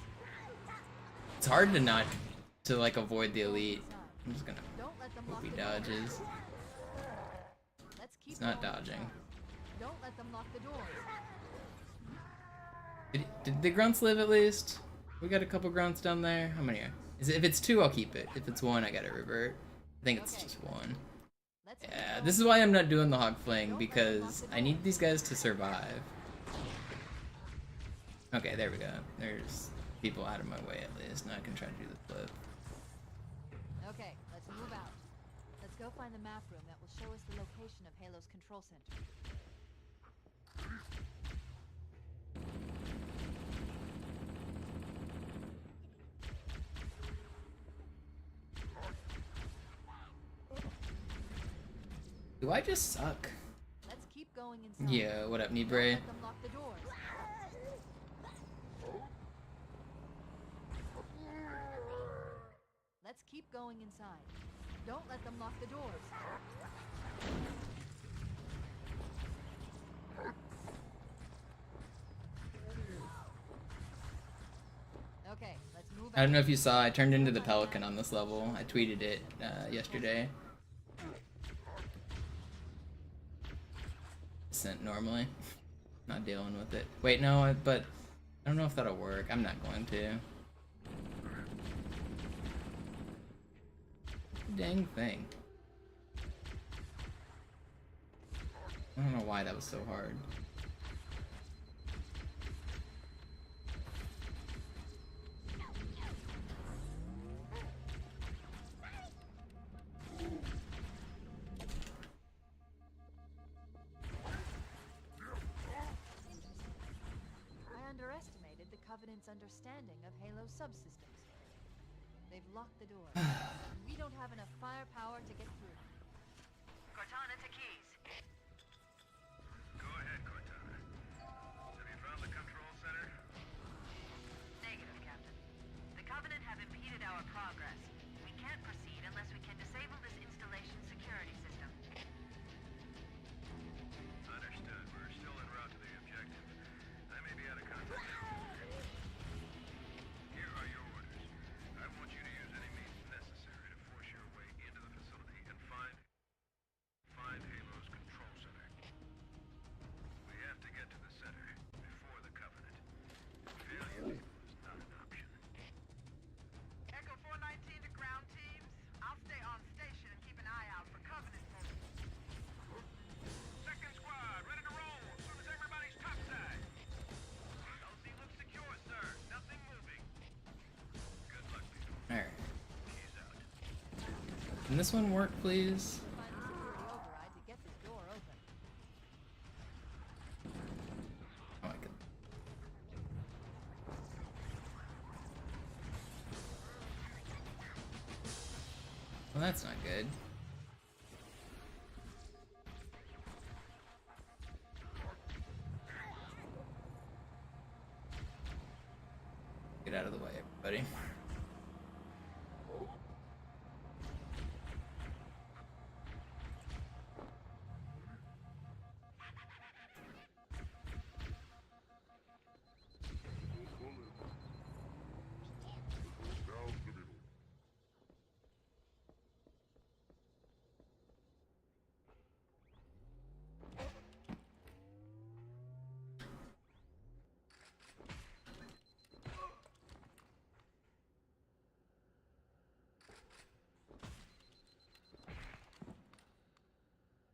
It's hard to not like avoid the elite. I'm just gonna Don't let them hope lock he the doors. dodges. Let's keep It's not going dodging. inside. Don't let them lock the doors. Did the grunts live at least? We got a couple grunts down there. How many are? If it's 2, I'll keep it. If it's 1, I gotta revert. I think it's Okay. just 1. Let's keep Yeah, going this is why I'm inside. not doing the hog fling, because I need these guys to survive. Okay, there we go. There's people out of my way at least. Now I can try to do the flip. Okay, let's move out. Let's go find the map room that will show us the location of Halo's control center. Do I just suck? Let's keep going inside. Yeah, what up, Don't Nibre? let them lock the doors. Let's keep going inside. Don't let them lock the doors. I don't know if you saw, I turned into the Pelican on this level. I tweeted it yesterday. Sent normally. Not dealing with it. Wait, no, but I don't know if that'll work. I'm not going to. Dang thing. I don't know why that was so hard. I underestimated the Covenant's understanding of Halo subsystems. They've locked the door. We don't have enough firepower to get through. Cortana to keys. Go ahead, Cortana. Have you found the control center? Negative, Captain. The Covenant have impeded our progress. We can't proceed unless we can disable this installation's security system. Understood. We're still en route to the objective. I may be out of contact. Here are your orders. I want you to use any means necessary to force your way into the facility and find Halo's control center. We have to get to the center before the Covenant. Failure is not an option. Echo 419 to ground teams. I'll stay on station and keep an eye out for Covenant movement. Second squad, ready to roll as soon as everybody's topside. LZ looks secure, sir. Nothing moving. Good luck, people. Alright. Keys out. Can this one work, please? Find the security override to get this door open. Oh my god. Well, that's not good. Get out of the way, everybody.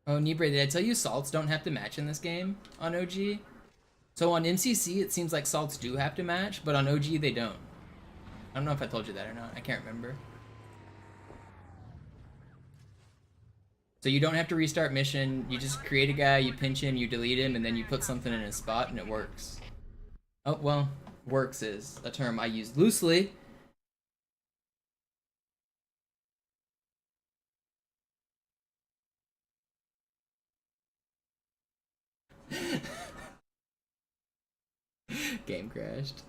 Oh, Nibre, did I tell you salts don't have to match in this game on OG? So on MCC, it seems like salts do have to match, but on OG, they don't. I don't know if I told you that or not. I can't remember. So you don't have to restart mission. You just create a guy, you pinch him, you delete him, and then you put something in his spot, and it works. Oh, well, works is a term I use loosely. Game crashed.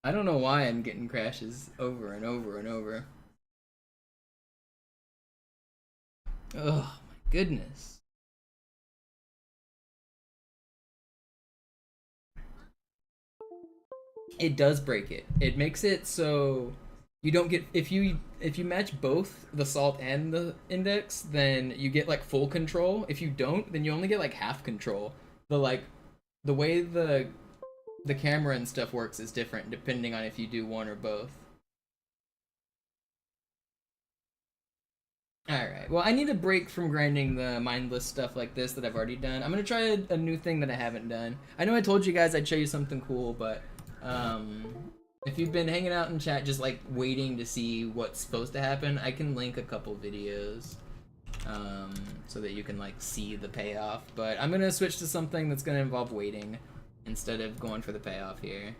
I don't know why I'm getting crashes over and over and over. Oh my goodness. It does break it. It makes it so you don't get, if you match both the salt and the index, then you get like full control. If you don't, then you only get like half control. The way the camera and stuff works is different depending on if you do one or both. Alright, well I need a break from grinding the mindless stuff like this that I've already done. I'm gonna try a new thing that I haven't done. I know I told you guys I'd show you something cool, but if you've been hanging out in chat just like waiting to see what's supposed to happen, I can link a couple videos so that you can like see the payoff. But I'm gonna switch to something that's gonna involve waiting instead of going for the payoff here.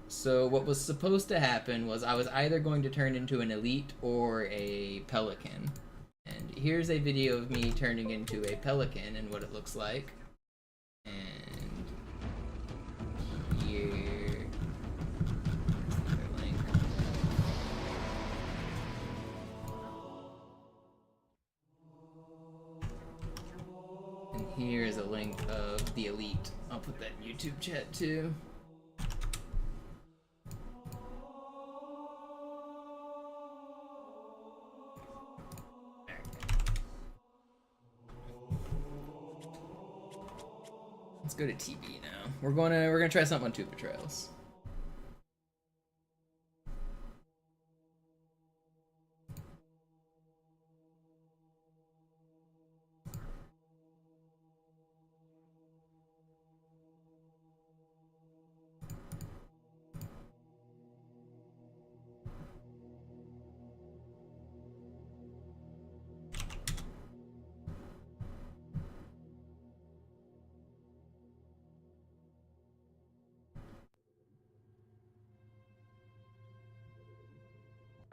So what was supposed to happen was I was either going to turn into an elite or a pelican. And here's a video of me turning into a pelican and what it looks like. And here, link. And here is a link of the elite. I'll put that in YouTube chat too. Let's go to TB now. We're gonna try something on 2 betrayals.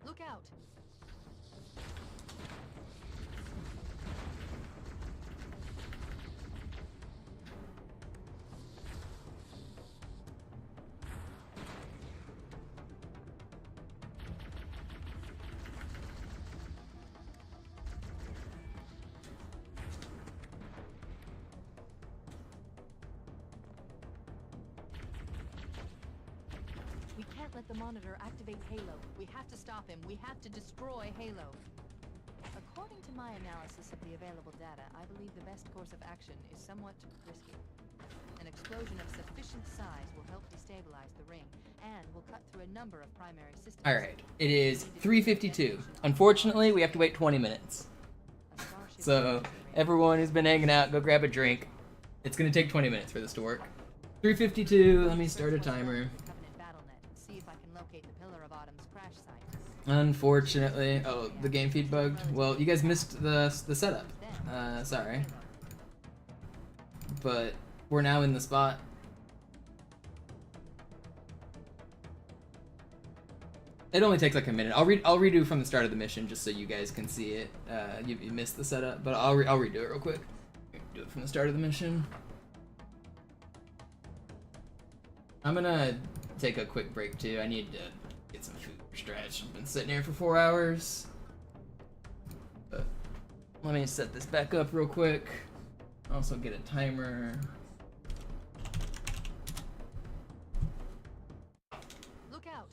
Look out! We can't let the monitor activate Halo. We have to stop him. We have to destroy Halo. According to my analysis of the available data, I believe the best course of action is somewhat risky. An explosion of sufficient size will help destabilize the ring, and will cut through a number of primary systems. Alright, it is 3:52. Unfortunately, we have to wait 20 minutes. So, everyone who's been hanging out, go grab a drink. It's gonna take 20 minutes for this to work. 3:52, let me start a timer. Unfortunately, oh, the game feed bugged. Well, you guys missed the setup. Sorry, but we're now in the spot. It only takes like a minute. I'll redo from the start of the mission just so you guys can see it. You missed the setup, but I'll redo it real quick. Do it from the start of the mission. I'm gonna take a quick break too. I need to get some food for stretch. I've been sitting here for 4 hours. But let me set this back up real quick. Also get a timer. Look out!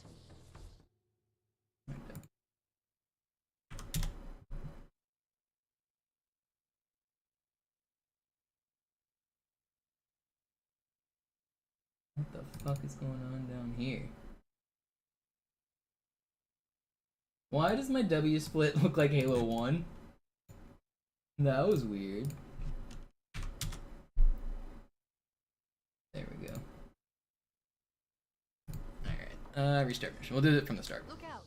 What the fuck is going on down here? Why does my W split look like Halo 1? That was weird. There we go. Alright, restart mission. We'll do it from the start. Look out!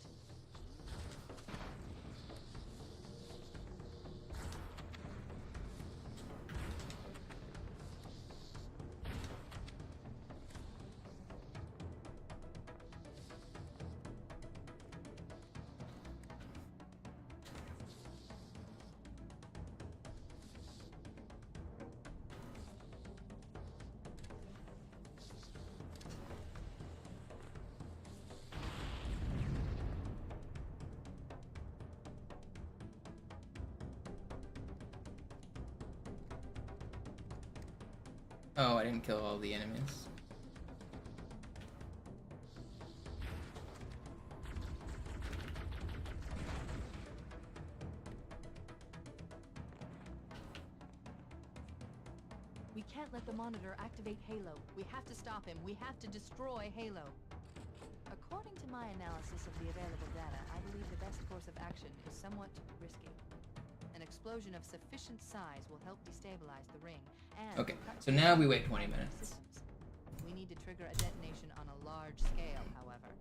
Oh, I didn't kill all the enemies. We can't let the monitor activate Halo. We have to stop him. We have to destroy Halo. According to my analysis of the available data, I believe the best course of action is somewhat risky. An explosion of sufficient size will help destabilize the ring, and Okay, so now we wait 20 minutes. systems. We need to trigger a detonation on a large scale, however.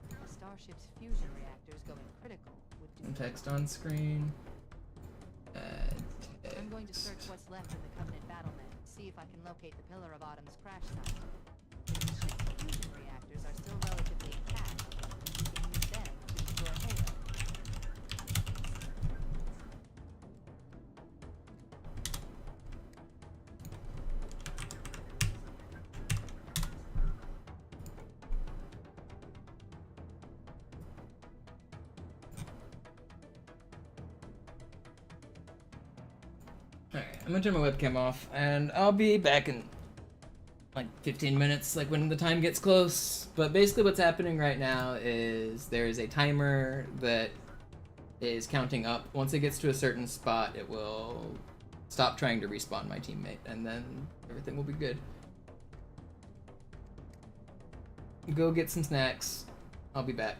The Starship's fusion reactors going critical would do Some text on screen. I'm going to search what's left in the Covenant BattleNet, see if I can locate the Pillar of Autumn's crash site. The ship's fusion reactors are still relatively intact. We can use them to destroy Halo. Alright, I'm gonna turn my webcam off, and I'll be back in like 15 minutes, like when the time gets close. But basically what's happening right now is there is a timer that is counting up. Once it gets to a certain spot, it will stop trying to respawn my teammate, and then everything will be good. Go get some snacks. I'll be back.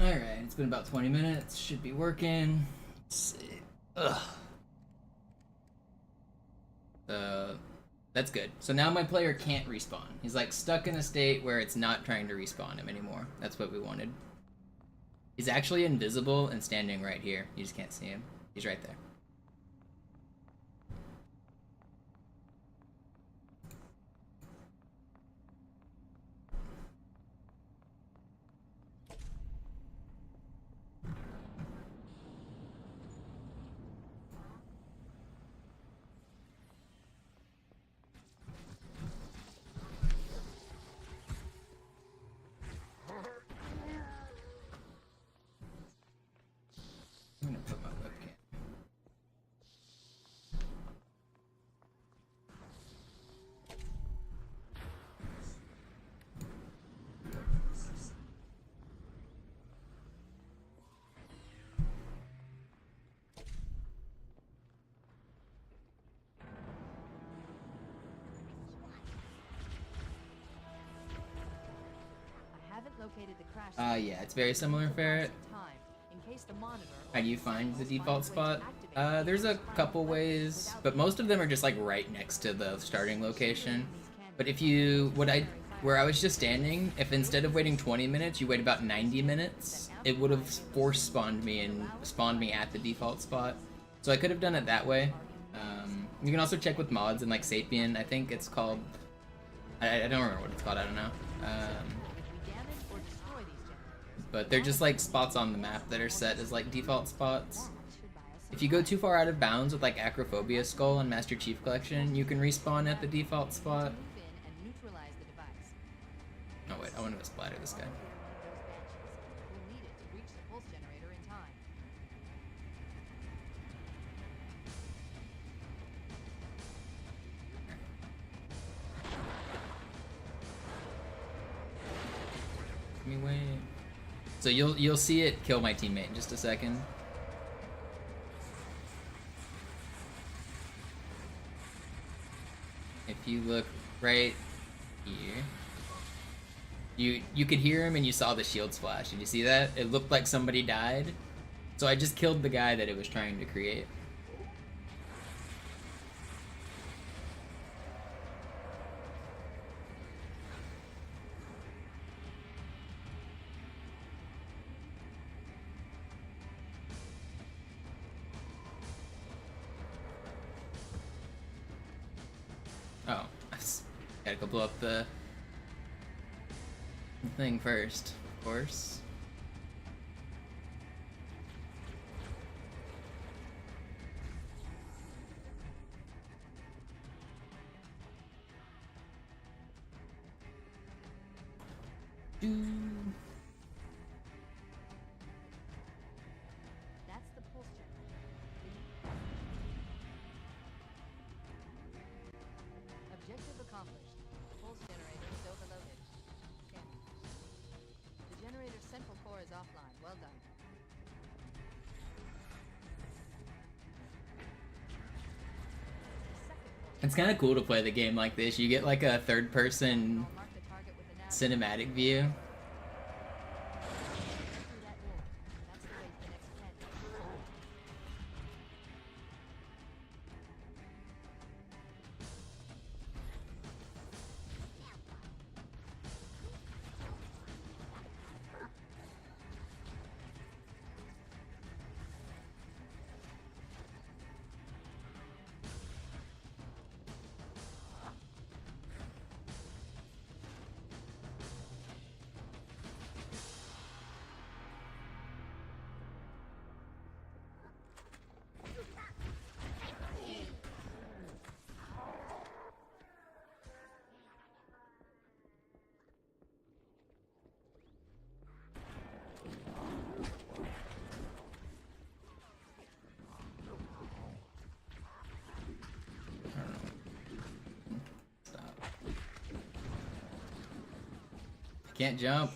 Alright, it's been about 20 minutes. Should be working. Let's see. Ugh. That's good. So now my player can't respawn. He's like stuck in a state where it's not trying to respawn him anymore. That's what we wanted. He's actually invisible and standing right here. You just can't see him. He's right there. I'm gonna put my webcam. I haven't located the crash. Yeah, it's very similar, Ferret. In case the monitor. How do you find the default spot? There's a couple ways, but most of them are just like right next to the starting location. But if you, where I was just standing, if instead of waiting 20 minutes, you wait about 90 minutes, it would have force spawned me and spawned me at the default spot. So I could have done it that way. You can also check with mods and like Sapien, I think it's called, I don't remember what it's called, I don't know. But they're just like spots on the map that are set as like default spots. If you go too far out of bounds with like Acrophobia Skull and Master Chief Collection, you can respawn at the default spot. Oh wait, I want to splatter this guy. Let me wait. So you'll see it kill my teammate in just a second. If you look right here, you could hear him and you saw the shield splash. Did you see that? It looked like somebody died. So I just killed the guy that it was trying to create. Oh, I gotta go blow up the thing first, of course. That's the pulse generator. Objective accomplished. Pulse generator is overloaded. Scanning. The generator's central core is offline. Well done. It's kind of cool to play the game like this. You get like a third-person I'll mark the target with a nav. cinematic view. Through that wall. That's the way to the next canyon. Stop. I can't jump.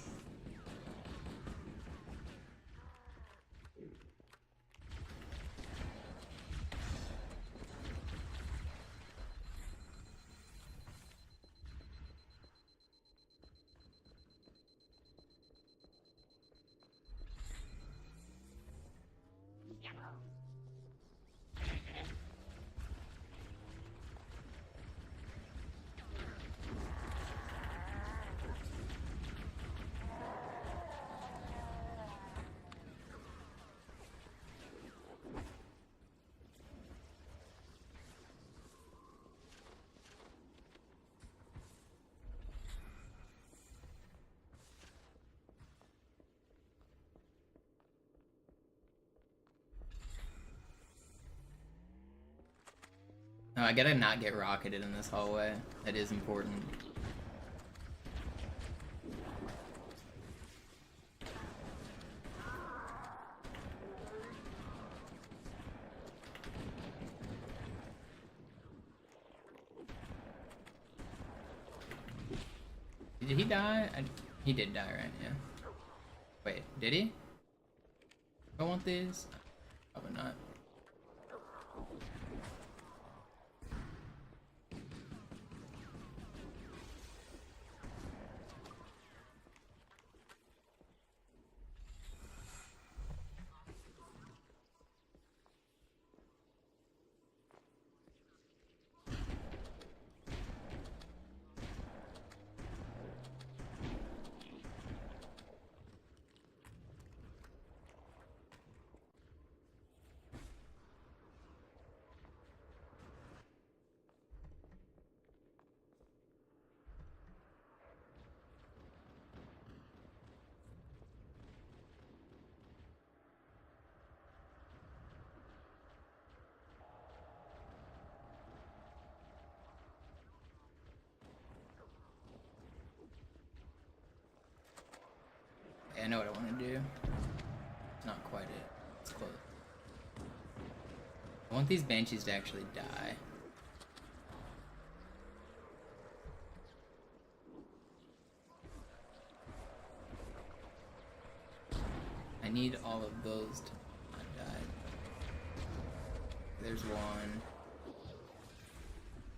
Oh, I gotta not get rocketed in this hallway. That is important. Did he die? He did die, right? Yeah. Wait, did he? I want these? Probably not. I know what I want to do. Not quite it. It's close. I want these banshees to actually die. I need all of those to not die. There's one.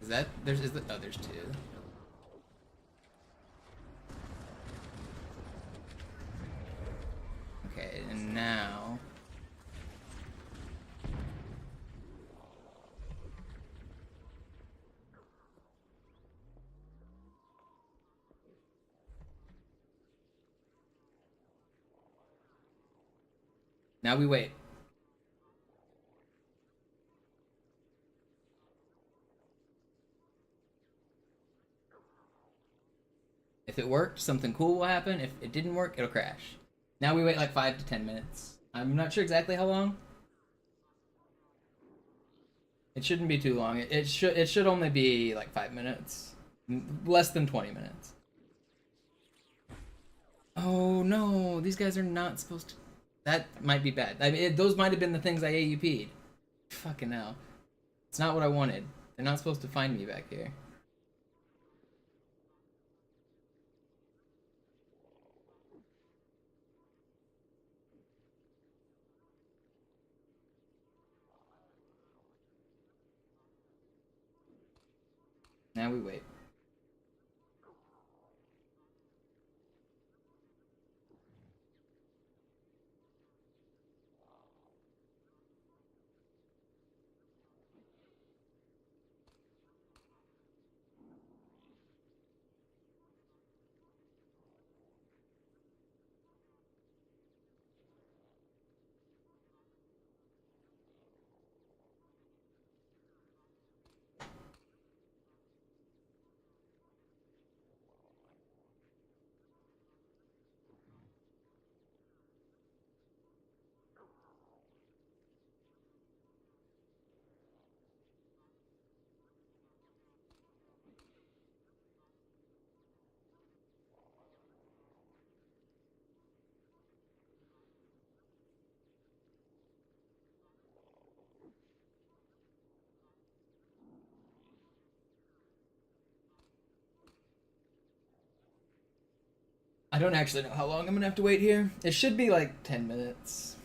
Is that oh, there's two. Okay, and now we wait. If it worked, something cool will happen. If it didn't work, it'll crash. Now we wait like 5 to 10 minutes. I'm not sure exactly how long. It shouldn't be too long. It should only be like 5 minutes. Less than 20 minutes. Oh no, these guys are not supposed to. That might be bad. I mean, those might have been the things I AUP'd. Fucking hell. It's not what I wanted. They're not supposed to find me back here. Now we wait. I don't actually know how long I'm gonna have to wait here. It should be like 10 minutes.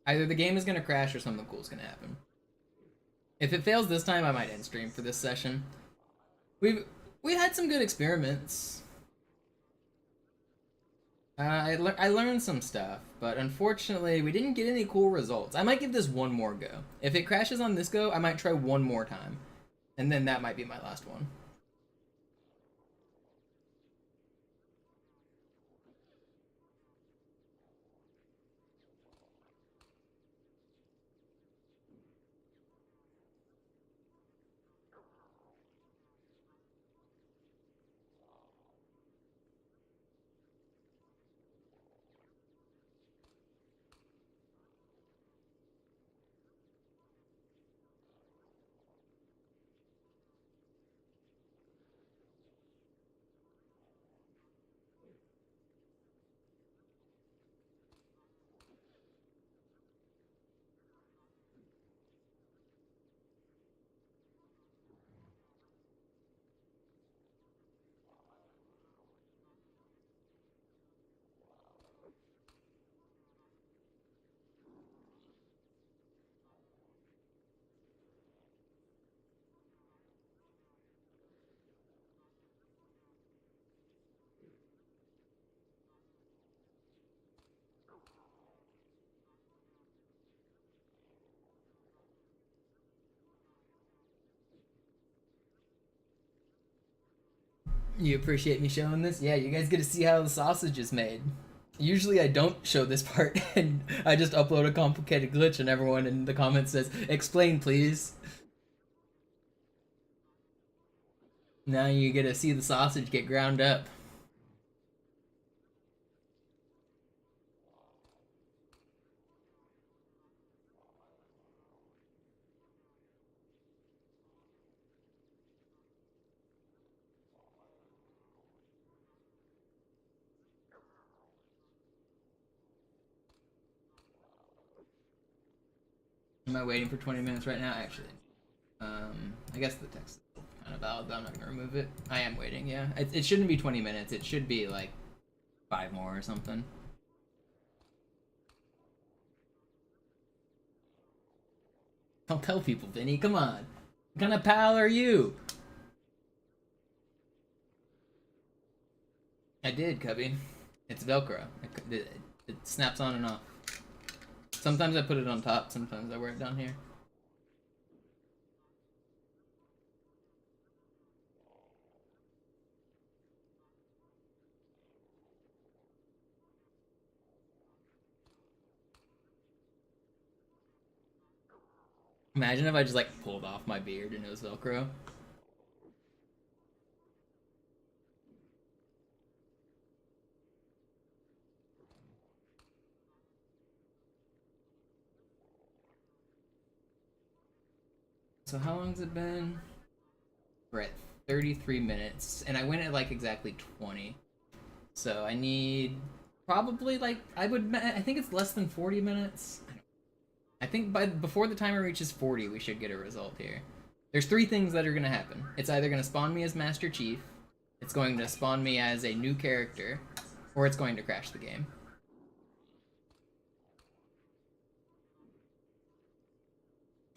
Either the game is gonna crash or something cool is gonna happen. If it fails this time, I might end stream for this session. We had some good experiments. I learned some stuff, but unfortunately, we didn't get any cool results. I might give this one more go. If it crashes on this go, I might try one more time, and then that might be my last one. You appreciate me showing this? Yeah, you guys get to see how the sausage is made. Usually I don't show this part, and I just upload a complicated glitch and everyone in the comments says, explain please. Now you get to see the sausage get ground up. Am I waiting for 20 minutes right now? Actually, I guess the text is kind of valid, but I'm not gonna remove it. I am waiting, yeah. It shouldn't be 20 minutes. It should be like 5 more or something. Don't tell people, Vinny. Come on. What kind of pal are you? I did, Cubby. It's Velcro. It snaps on and off. Sometimes I put it on top, sometimes I wear it down here. Imagine if I just like pulled off my beard and it was Velcro. So how long's it been? We're at 33 minutes, and I went at like exactly 20. So I need probably like I think it's less than 40 minutes. I think before the timer reaches 40, we should get a result here. There's 3 things that are gonna happen. It's either gonna spawn me as Master Chief, it's going to spawn me as a new character, or it's going to crash the game.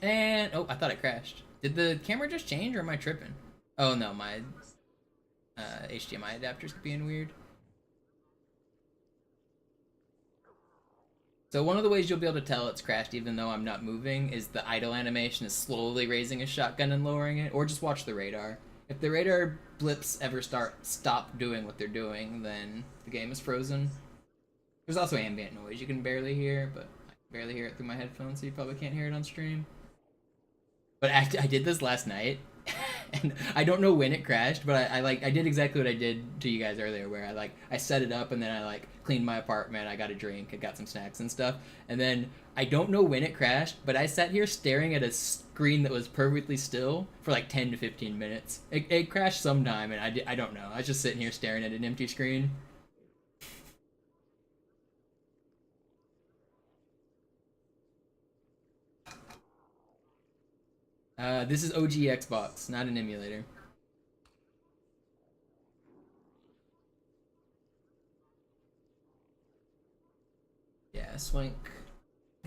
And oh, I thought it crashed. Did the camera just change, or am I tripping? Oh no, my HDMI adapter's being weird. So one of the ways you'll be able to tell it's crashed even though I'm not moving is the idle animation is slowly raising his shotgun and lowering it, or just watch the radar. If the radar blips ever stop doing what they're doing, then the game is frozen. There's also ambient noise you can barely hear, but I can barely hear it through my headphones, so you probably can't hear it on stream. But I did this last night, and I don't know when it crashed, but I did exactly what I did to you guys earlier, where I set it up and then I cleaned my apartment, I got a drink, I got some snacks and stuff, and then I don't know when it crashed, but I sat here staring at a screen that was perfectly still for like 10 to 15 minutes. It crashed sometime, and I don't know. I was just sitting here staring at an empty screen. This is OG Xbox, not an emulator. Yeah, Swank.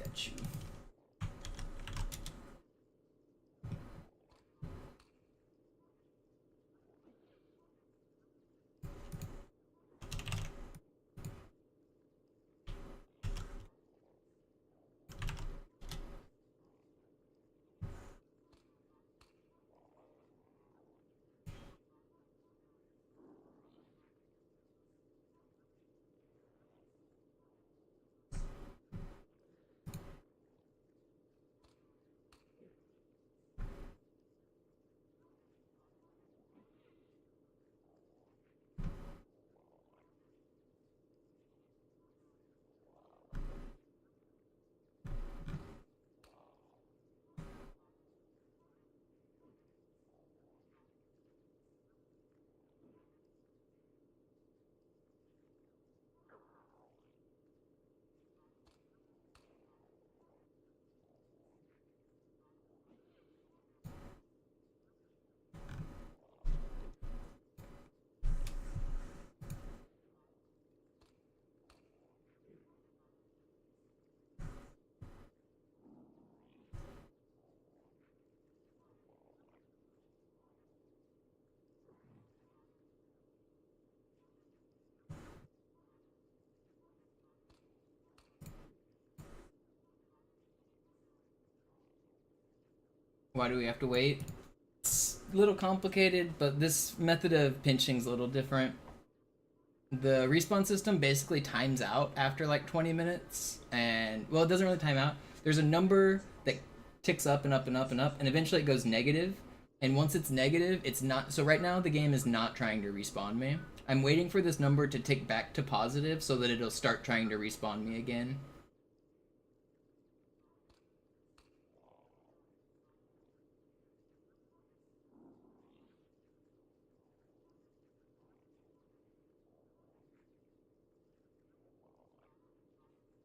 Got you. Why do we have to wait? It's a little complicated, but this method of pinching is a little different. The respawn system basically times out after like 20 minutes, and well, it doesn't really time out. There's a number that ticks up and up and up and up, and eventually it goes negative. And once it's negative, it's not. So right now the game is not trying to respawn me. I'm waiting for this number to tick back to positive so that it'll start trying to respawn me again.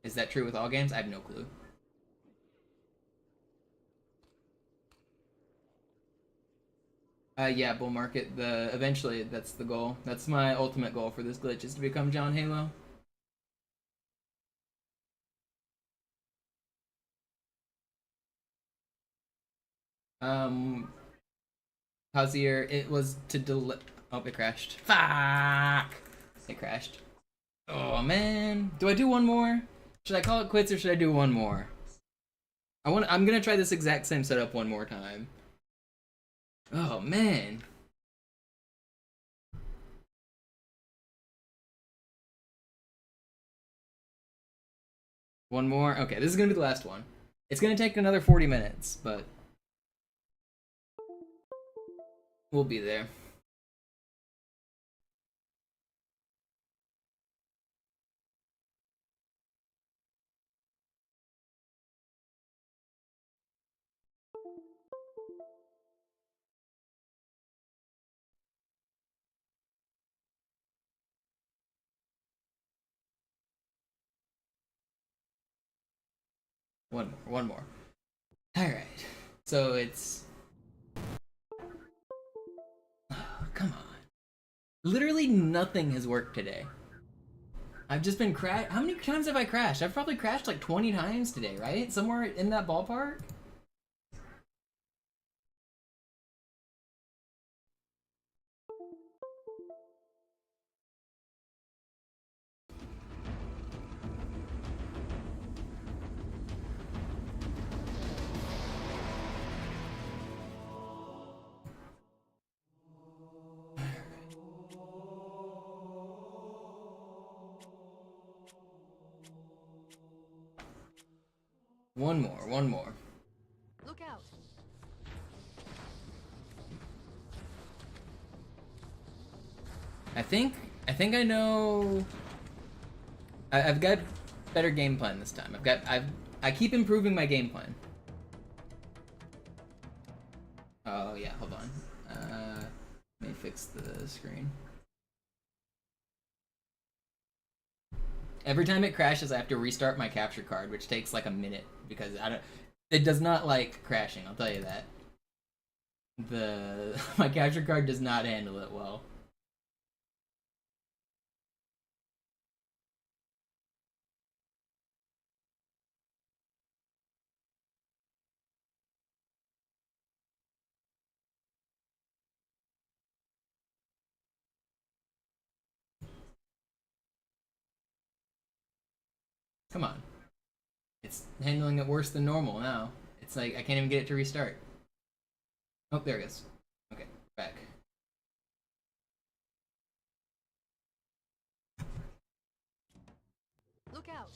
Is that true with all games? I have no clue. Yeah, bull market. Eventually that's the goal. That's my ultimate goal for this glitch, is to become John Halo. Hazier, it was to oh, it crashed. Fuck! It crashed. Oh man. Do I do one more? Should I call it quits or should I do one more? I'm gonna try this exact same setup one more time. Oh man. One more? Okay, this is gonna be the last one. It's gonna take another 40 minutes, but we'll be there. One more. Alright. So it's... Oh, come on. Literally nothing has worked today. I've just been How many times have I crashed? I've probably crashed like 20 times today, right? Somewhere in that ballpark? One more. Look out. I think I know. I've got better game plan this time. I keep improving my game plan. Oh yeah, hold on. Let me fix the screen. Every time it crashes, I have to restart my capture card, which takes like a minute because it does not like crashing. I'll tell you that. My capture card does not handle it well. Come on. It's handling it worse than normal now. It's like I can't even get it to restart. Oh, there it goes. Okay, back. Look out!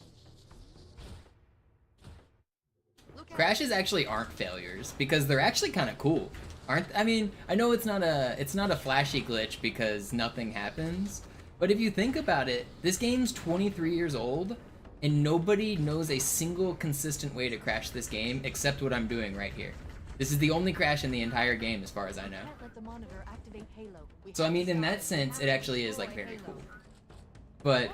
Look out! Crashes actually aren't failures because they're actually kind of cool. Aren't I mean, I know it's not a flashy glitch because nothing happens, but if you think about it, this game's 23 years old and nobody knows a single consistent way to crash this game except what I'm doing right here. This is the only crash in the entire game as far as I know. Can't let the monitor activate Halo. We So I have mean, to in stop that it. sense, We it have to actually is like destroy very Halo. cool. But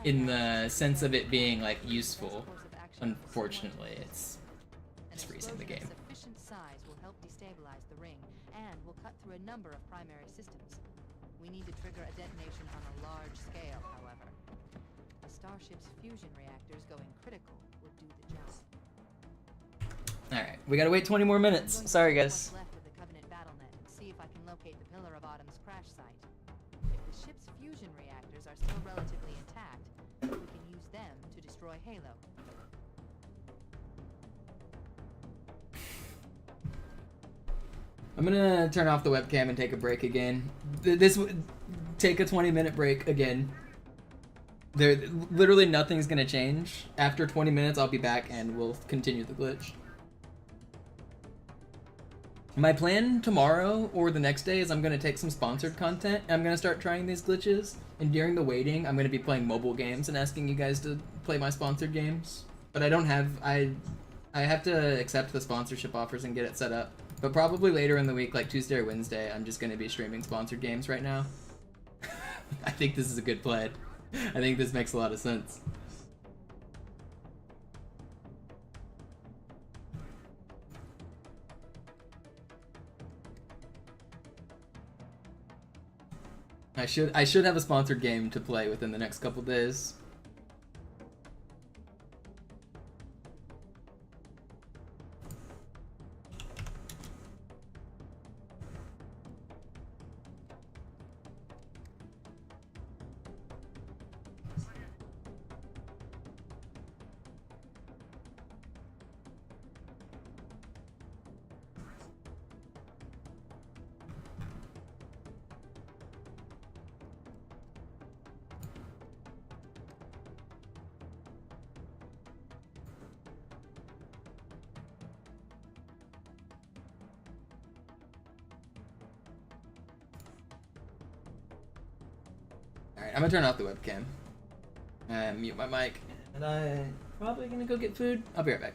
in the sense of it being like useful, Course of action for unfortunately, it's An just freezing the explosion game. of sufficient size will help destabilize the ring, and will cut through a number of primary systems. We need to trigger a detonation on a large scale, however. The Starship's fusion reactors going critical would do the job. Alright, we gotta wait 20 more minutes. I'm going to Sorry, check guys. what's left of the Covenant BattleNet and see if I can locate the Pillar of Autumn's crash site. If the ship's fusion reactors are still relatively intact, we can use them to destroy Halo. I'm gonna turn off the webcam and take a break again. This would take a 20-minute break again. There, literally nothing's gonna change. After 20 minutes, I'll be back and we'll continue the glitch. My plan tomorrow or the next day is I'm gonna take some sponsored content and I'm gonna start trying these glitches. And during the waiting, I'm gonna be playing mobile games and asking you guys to play my sponsored games. But I don't have I have to accept the sponsorship offers and get it set up. But probably later in the week, like Tuesday or Wednesday, I'm just gonna be streaming sponsored games right now. I think this is a good plan. I think this makes a lot of sense. I should have a sponsored game to play within the next couple days. Alright, I'm gonna turn off the webcam. Mute my mic. And I'm probably gonna go get food. I'll be right back.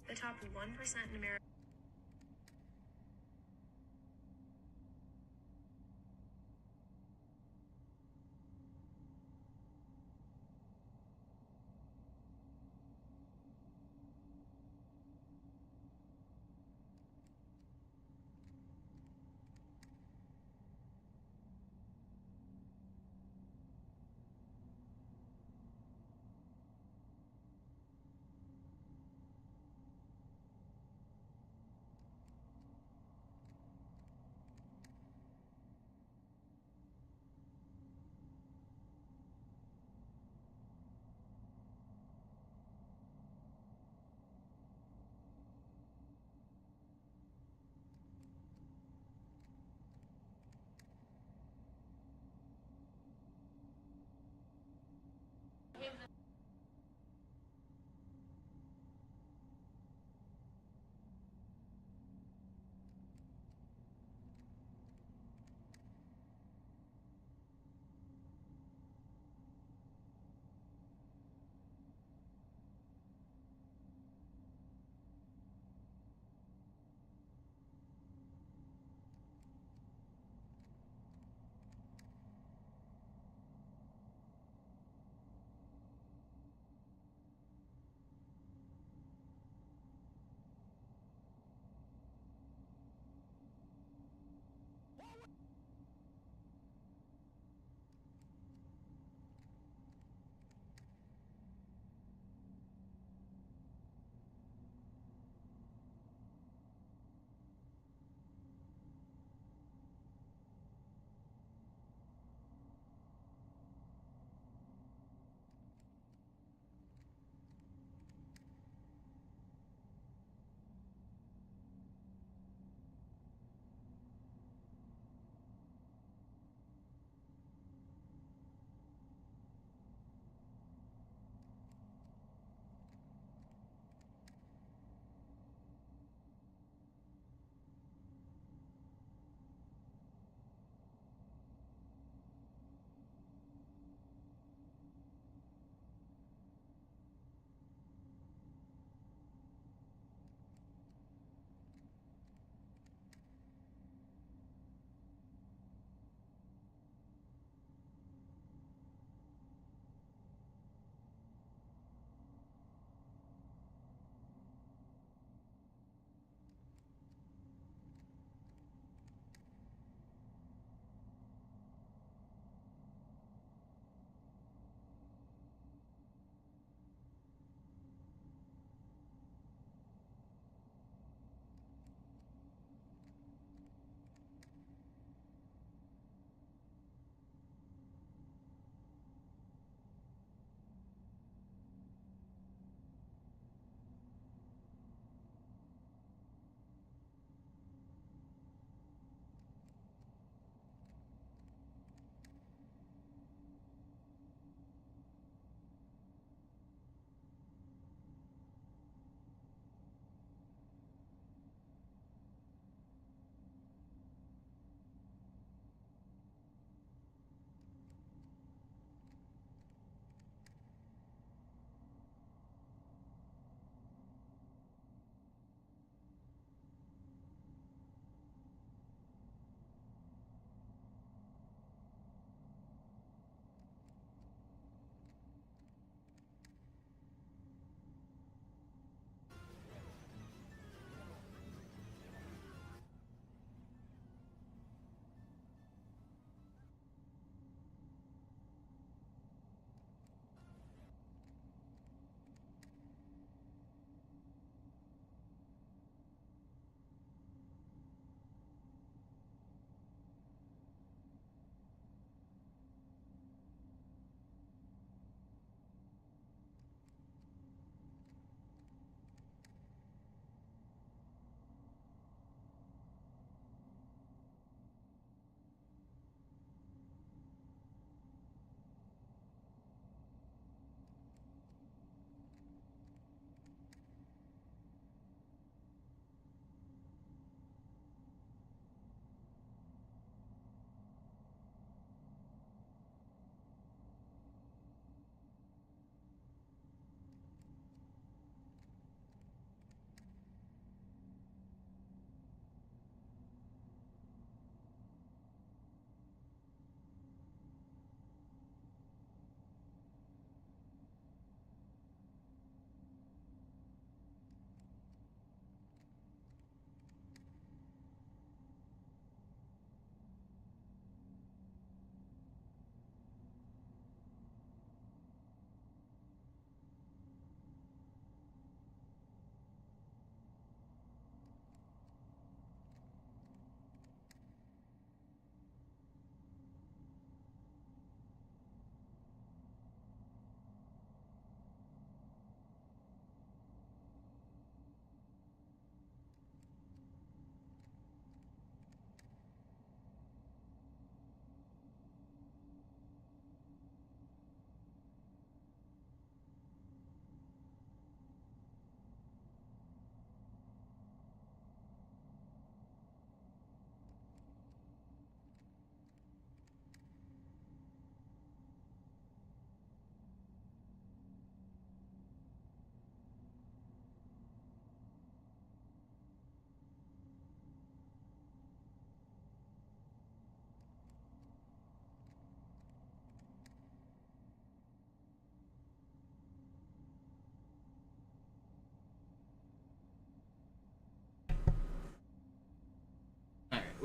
The top 1% in America.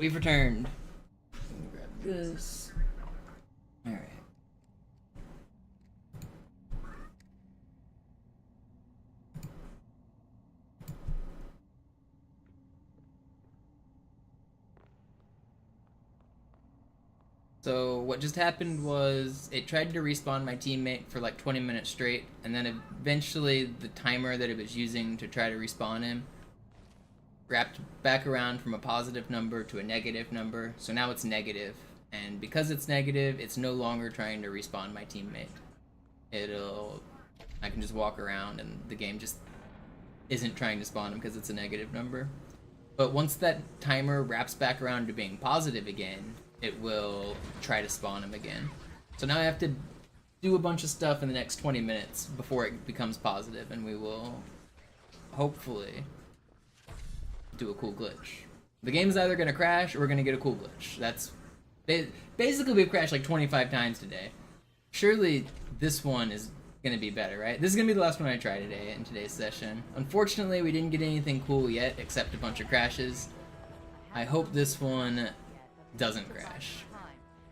We've returned. Grab this. Alright. So what just happened was it tried to respawn my teammate for like 20 minutes straight, and then eventually the timer that it was using to try to respawn him wrapped back around from a positive number to a negative number, so now it's negative. And because it's negative, it's no longer trying to respawn my teammate. I can just walk around and the game just isn't trying to spawn him because it's a negative number. But once that timer wraps back around to being positive again, it will try to spawn him again. So now I have to do a bunch of stuff in the next 20 minutes before it becomes positive, and we will hopefully do a cool glitch. The game's either gonna crash or we're gonna get a cool glitch. That's basically, we've crashed like 25 times today. Surely this one is gonna be better, right? This is gonna be the last one I try today in today's session. Unfortunately, we didn't get anything cool yet except a bunch of crashes. I hope this one doesn't crash.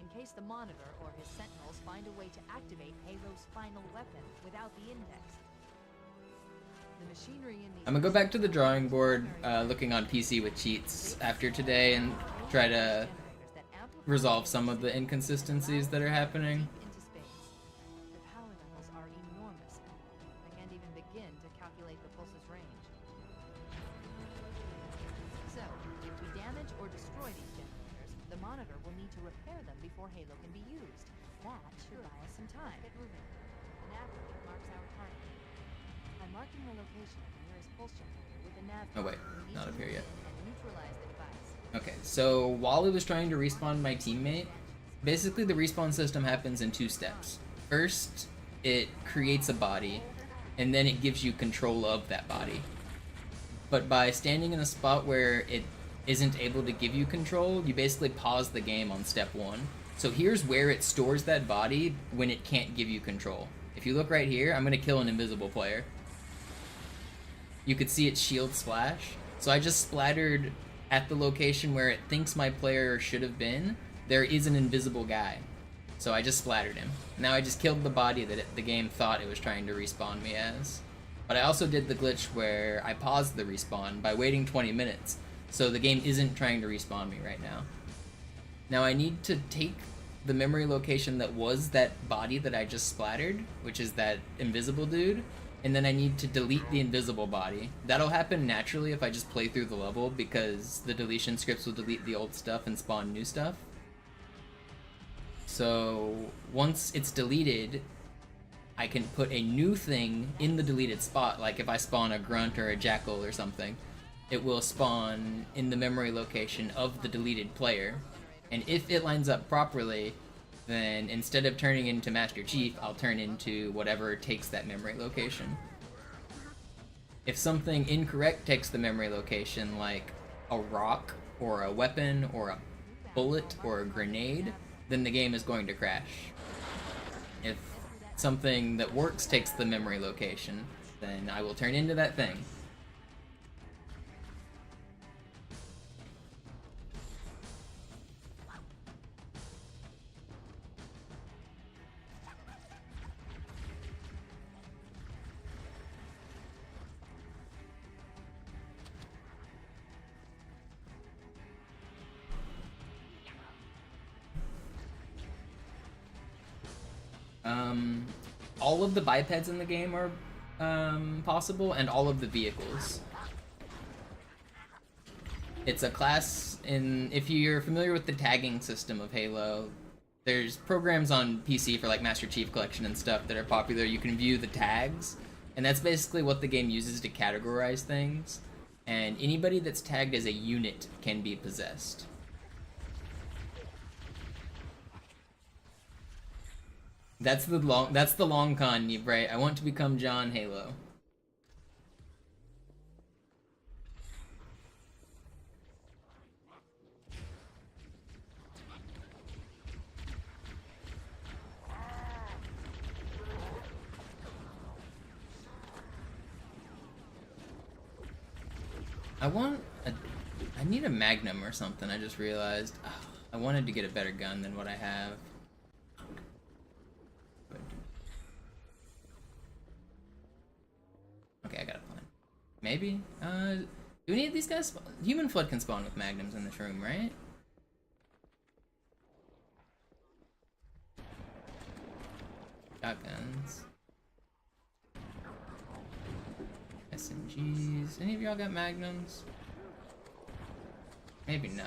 In case the monitor or his sentinels find a way to activate Halo's final weapon without the index. The machinery in the I'm gonna go back to the drawing board, looking on PC with cheats after today, and try to resolve some of the inconsistencies that are happening. into space. The power levels are enormous. I can't even begin to calculate the pulse's range. So, if we damage or destroy these generators, the monitor will need to repair them before Halo can be used. That should buy us some time. Get moving. An arrow marks our time. I'm marking the location of the nearest pulse generator with a nav. Oh wait, We need not to up here move yet. in and neutralize the device. Okay, so while it was trying to respawn my teammate, basically the respawn system happens in two steps. First, it creates a body, and then it gives you control of that body. But by standing in a spot where it isn't able to give you control, you basically pause the game on step one. So here's where it stores that body when it can't give you control. If you look right here, I'm gonna kill an invisible player. You could see its shield splash. So I just splattered at the location where it thinks my player should have been. There is an invisible guy. So I just splattered him. Now I just killed the body that the game thought it was trying to respawn me as. But I also did the glitch where I paused the respawn by waiting 20 minutes. So the game isn't trying to respawn me right now. Now I need to take the memory location that was that body that I just splattered, which is that invisible dude, and then I need to delete the invisible body. That'll happen naturally if I just play through the level, because the deletion scripts will delete the old stuff and spawn new stuff. So once it's deleted, I can put a new thing in the deleted spot. Like if I spawn a grunt or a jackal or something, it will spawn in the memory location of the deleted player. And if it lines up properly, then instead of turning into Master Chief, I'll turn into whatever takes that memory location. If something incorrect takes the memory location, like a rock or a weapon or a bullet or a grenade, then the game is going to crash. If something that works takes the memory location, then I will turn into that thing. All of the bipeds in the game are possible, and all of the vehicles. It's a class in, if you're familiar with the tagging system of Halo, there's programs on PC for like Master Chief Collection and stuff that are popular. You can view the tags, and that's basically what the game uses to categorize things. And anybody that's tagged as a unit can be possessed. That's the long con, right? I want to become John Halo. I I need a Magnum or something, I just realized. Oh, I wanted to get a better gun than what I have. Okay, I got a plan. Maybe? Do any of these guys spawn? Human Flood can spawn with Magnums in this room, right? Shotguns. SMGs. Any of y'all got Magnums? Maybe not.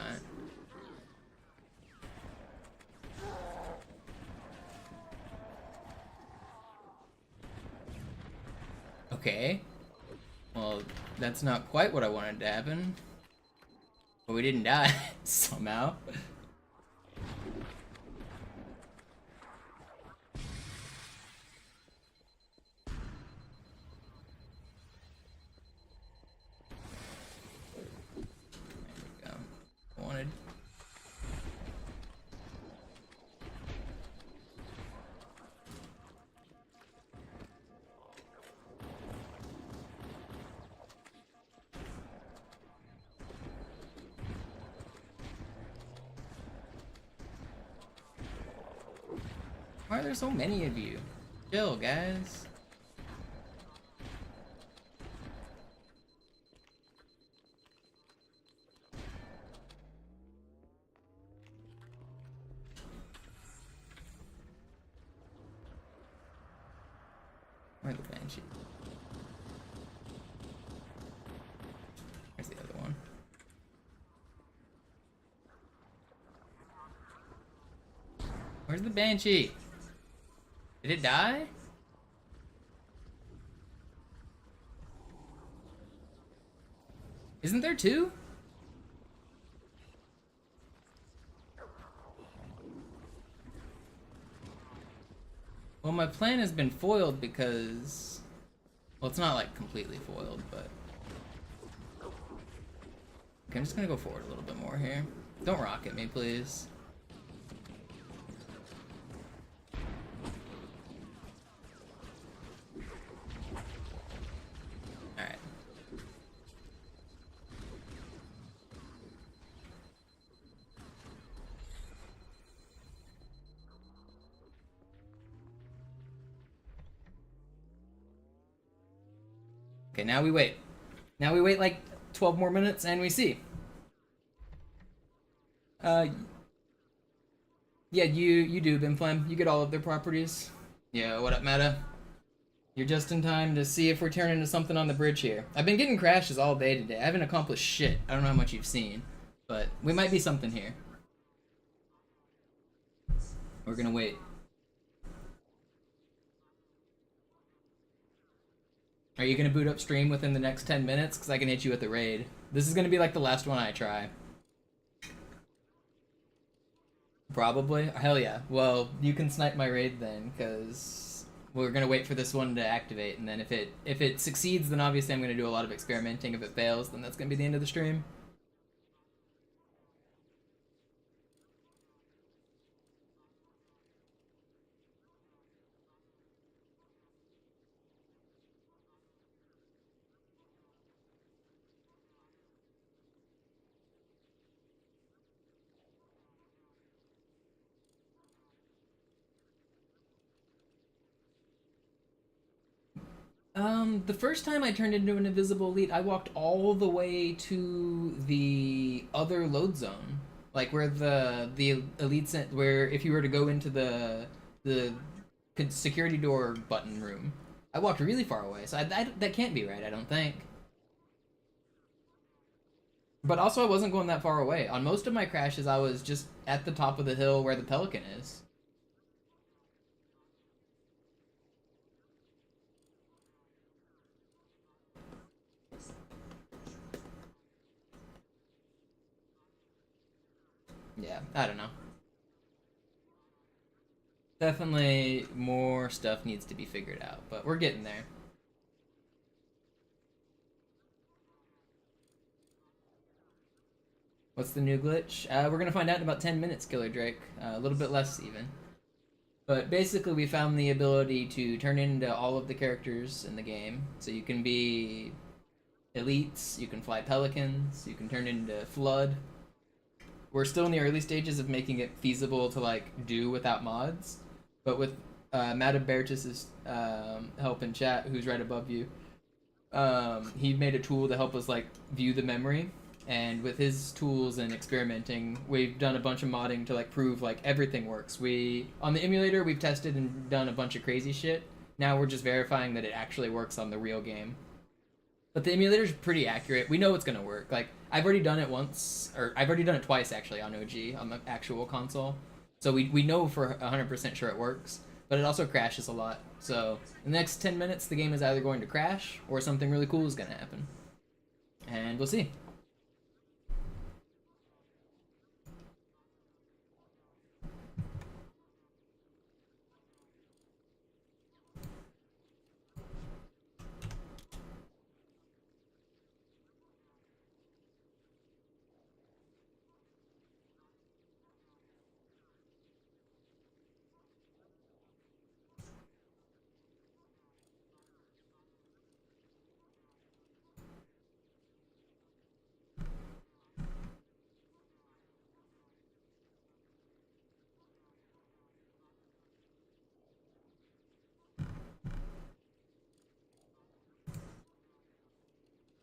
Okay. Well, that's not quite what I wanted to happen. But we didn't die, somehow. Wanted. Why are there so many of you? Chill, guys. Where's the Banshee? Where's the other one? Where's the Banshee? Did it die? Isn't there two? Well, my plan has been foiled because... Well, it's not like completely foiled, but... Okay, I'm just gonna go forward a little bit more here. Don't rocket me, please. Alright. Okay, now we wait. Now we wait like 12 more minutes and we see. Yeah, you do, Bimflam. You get all of their properties. Yeah, what up, Meta? You're just in time to see if we're turning into something on the bridge here. I've been getting crashes all day today. I haven't accomplished shit. I don't know how much you've seen, but we might be something here. We're gonna wait. Are you gonna boot up stream within the next 10 minutes? Because I can hit you with the raid. This is gonna be like the last one I try. Probably? Hell yeah. Well, you can snipe my raid then, because we're gonna wait for this one to activate, and then if it succeeds, then obviously I'm gonna do a lot of experimenting. If it fails, then that's gonna be the end of the stream. The first time I turned into an invisible elite, I walked all the way to the other load zone, like where the elites, where if you were to go into the security door button room, I walked really far away. So that can't be right. I don't think. But also, I wasn't going that far away. On most of my crashes, I was just at the top of the hill where the Pelican is. Yeah, I don't know. Definitely more stuff needs to be figured out, but we're getting there. What's the new glitch? We're gonna find out in about 10 minutes, Killer Drake. A little bit less, even. But basically, we found the ability to turn into all of the characters in the game. So you can be elites, you can fly Pelicans, you can turn into Flood. We're still in the early stages of making it feasible to like do without mods, but with Matt Bertus's help in chat, who's right above you, he made a tool to help us like view the memory, and with his tools and experimenting, we've done a bunch of modding to like prove like everything works. We on the emulator we've tested and done a bunch of crazy shit. Now we're just verifying that it actually works on the real game. But the emulator's pretty accurate. We know it's gonna work. Like I've already done it once, or I've already done it twice actually on OG on the actual console. So we know for 100% sure it works. But it also crashes a lot. So in the next 10 minutes, the game is either going to crash or something really cool is going to happen. And we'll see.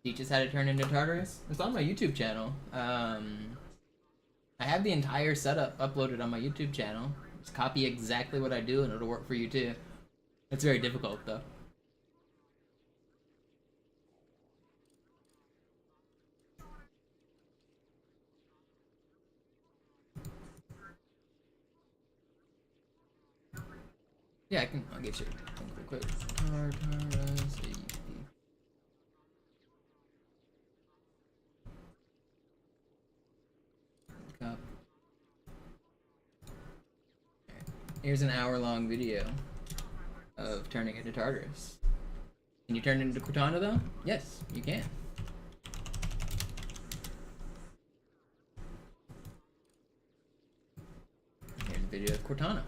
Teaches how to turn into Tartarus. It's on my YouTube channel. I have the entire setup uploaded on my YouTube channel. Just copy exactly what I do and it'll work for you too. It's very difficult though. Yeah, I'll get you a link real quick. Tartarus. Up. Here's an hour-long video of turning into Tartarus. Can you turn into Cortana though? Yes, you can. Here's a video of Cortana.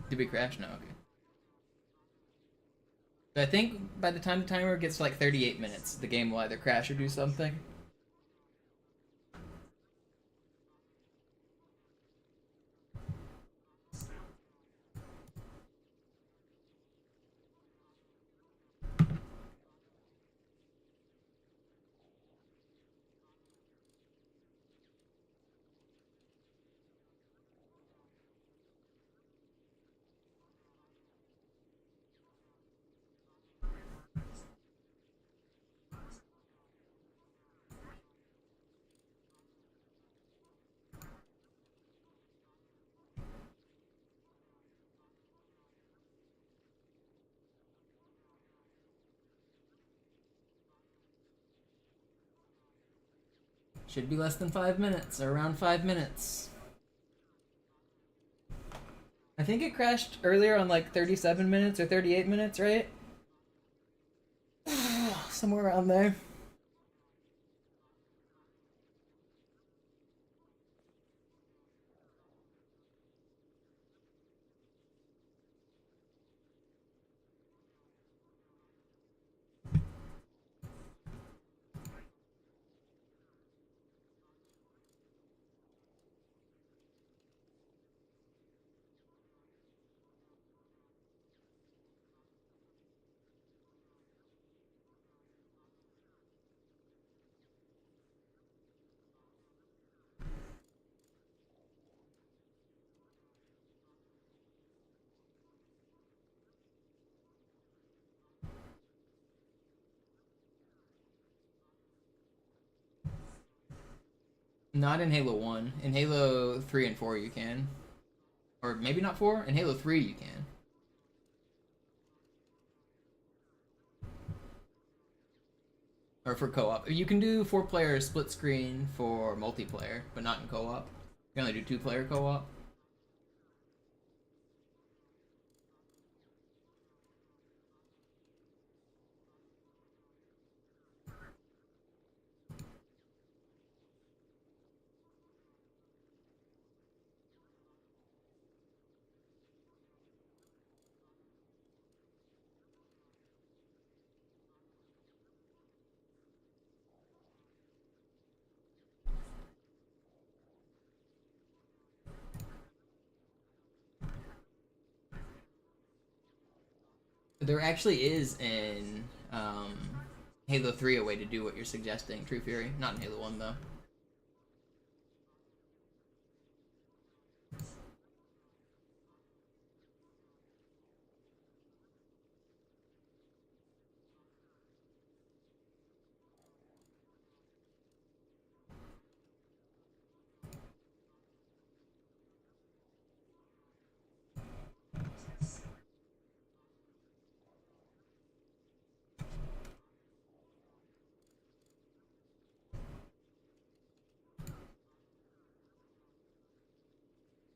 Did we crash? No, okay. So I think by the time the timer gets to like 38 minutes, the game will either crash or do something. Should be less than 5 minutes, or around 5 minutes. I think it crashed earlier on like 37 minutes or 38 minutes, right? Somewhere around there. Not in Halo 1. In Halo 3 and 4 you can. Or maybe not 4? In Halo 3 you can. Or for co-op. You can do 4-player split screen for multiplayer, but not in co-op. You can only do 2-player co-op. There actually is in Halo 3 a way to do what you're suggesting, True Fury. Not in Halo 1 though.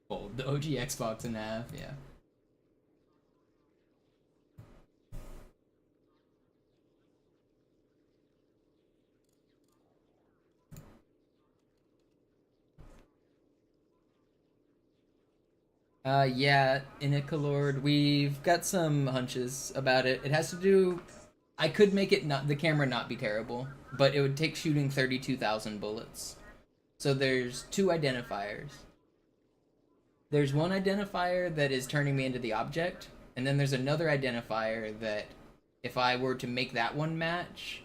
Oh, the OG Xbox and half, yeah. Yeah, Inicolord, we've got some hunches about it. It has to do... I could make it not the camera not be terrible, but it would take shooting 32,000 bullets. So there's 2 identifiers. There's one identifier that is turning me into the object, and then there's another identifier that if I were to make that one match,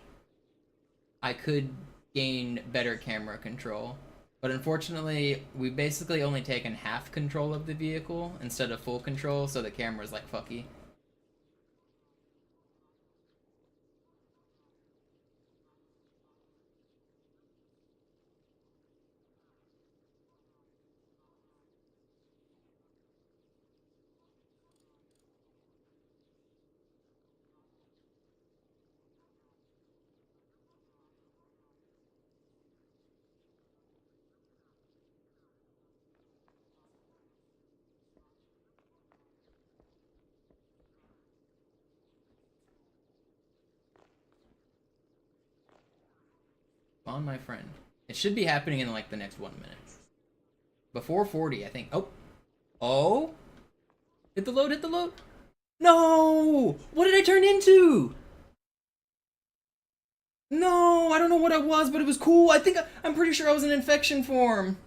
I could gain better camera control. But unfortunately, we've basically only taken half control of the vehicle instead of full control, so the camera's like fucky. On my friend. It should be happening in like the next 1 minute. Before 40, I think. Oh! Oh! Hit the load, hit the load! No! What did I turn into? No! I don't know what I was, but it was cool. I'm pretty sure I was an infection form.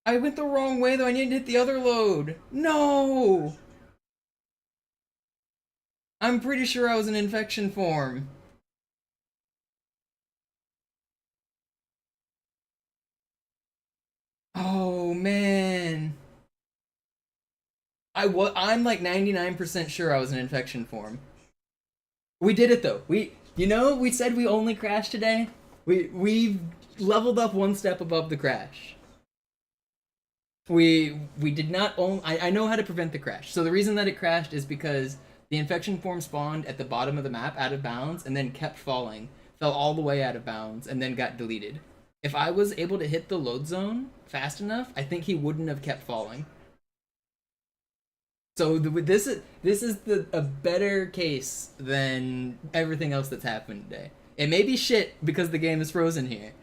I went the wrong way though, I needed to hit the other load. No! I'm pretty sure I was an infection form. Oh man. I'm like 99% sure I was an infection form. We did it though. We said we only crashed today. We've leveled up 1 step above the crash. We did not own I know how to prevent the crash. So the reason that it crashed is because the infection form spawned at the bottom of the map out of bounds and then kept falling. Fell all the way out of bounds and then got deleted. If I was able to hit the load zone fast enough, I think he wouldn't have kept falling. So this is a better case than everything else that's happened today. It may be shit because the game is frozen here,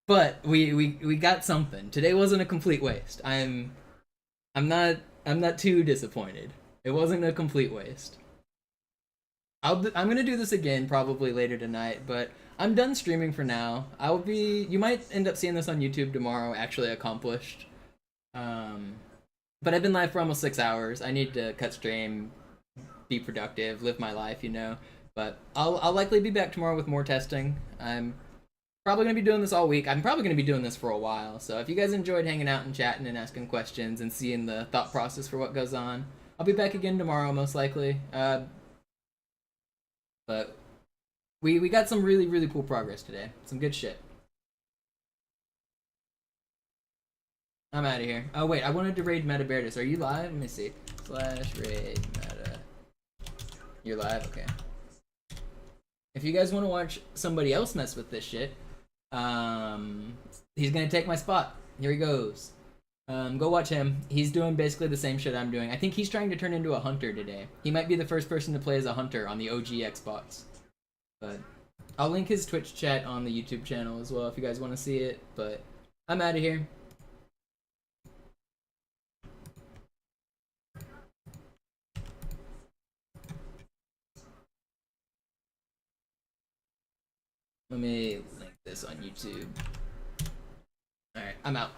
but we got something. Today wasn't a complete waste. I'm not too disappointed. It wasn't a complete waste. I'm gonna do this again probably later tonight, but I'm done streaming for now. You might end up seeing this on YouTube tomorrow, actually accomplished. But I've been live for almost 6 hours. I need to cut stream, be productive, live my life, But I'll likely be back tomorrow with more testing. I'm probably gonna be doing this all week. I'm probably gonna be doing this for a while. So if you guys enjoyed hanging out and chatting and asking questions and seeing the thought process for what goes on, I'll be back again tomorrow most likely. But we got some really, really cool progress today. Some good shit. I'm out of here. Oh wait, I wanted to raid Meta Beardus. Are you live? Let me see. /raid Meta. You're live? Okay. if you guys want to watch somebody else mess with this shit, he's gonna take my spot. Here he goes. Go watch him. He's doing basically the same shit I'm doing. I think he's trying to turn into a hunter today. He might be the first person to play as a hunter on the OG Xbox. But I'll link his Twitch chat on the YouTube channel as well if you guys want to see it. But I'm out of here. Let me link this on YouTube. Alright, I'm out.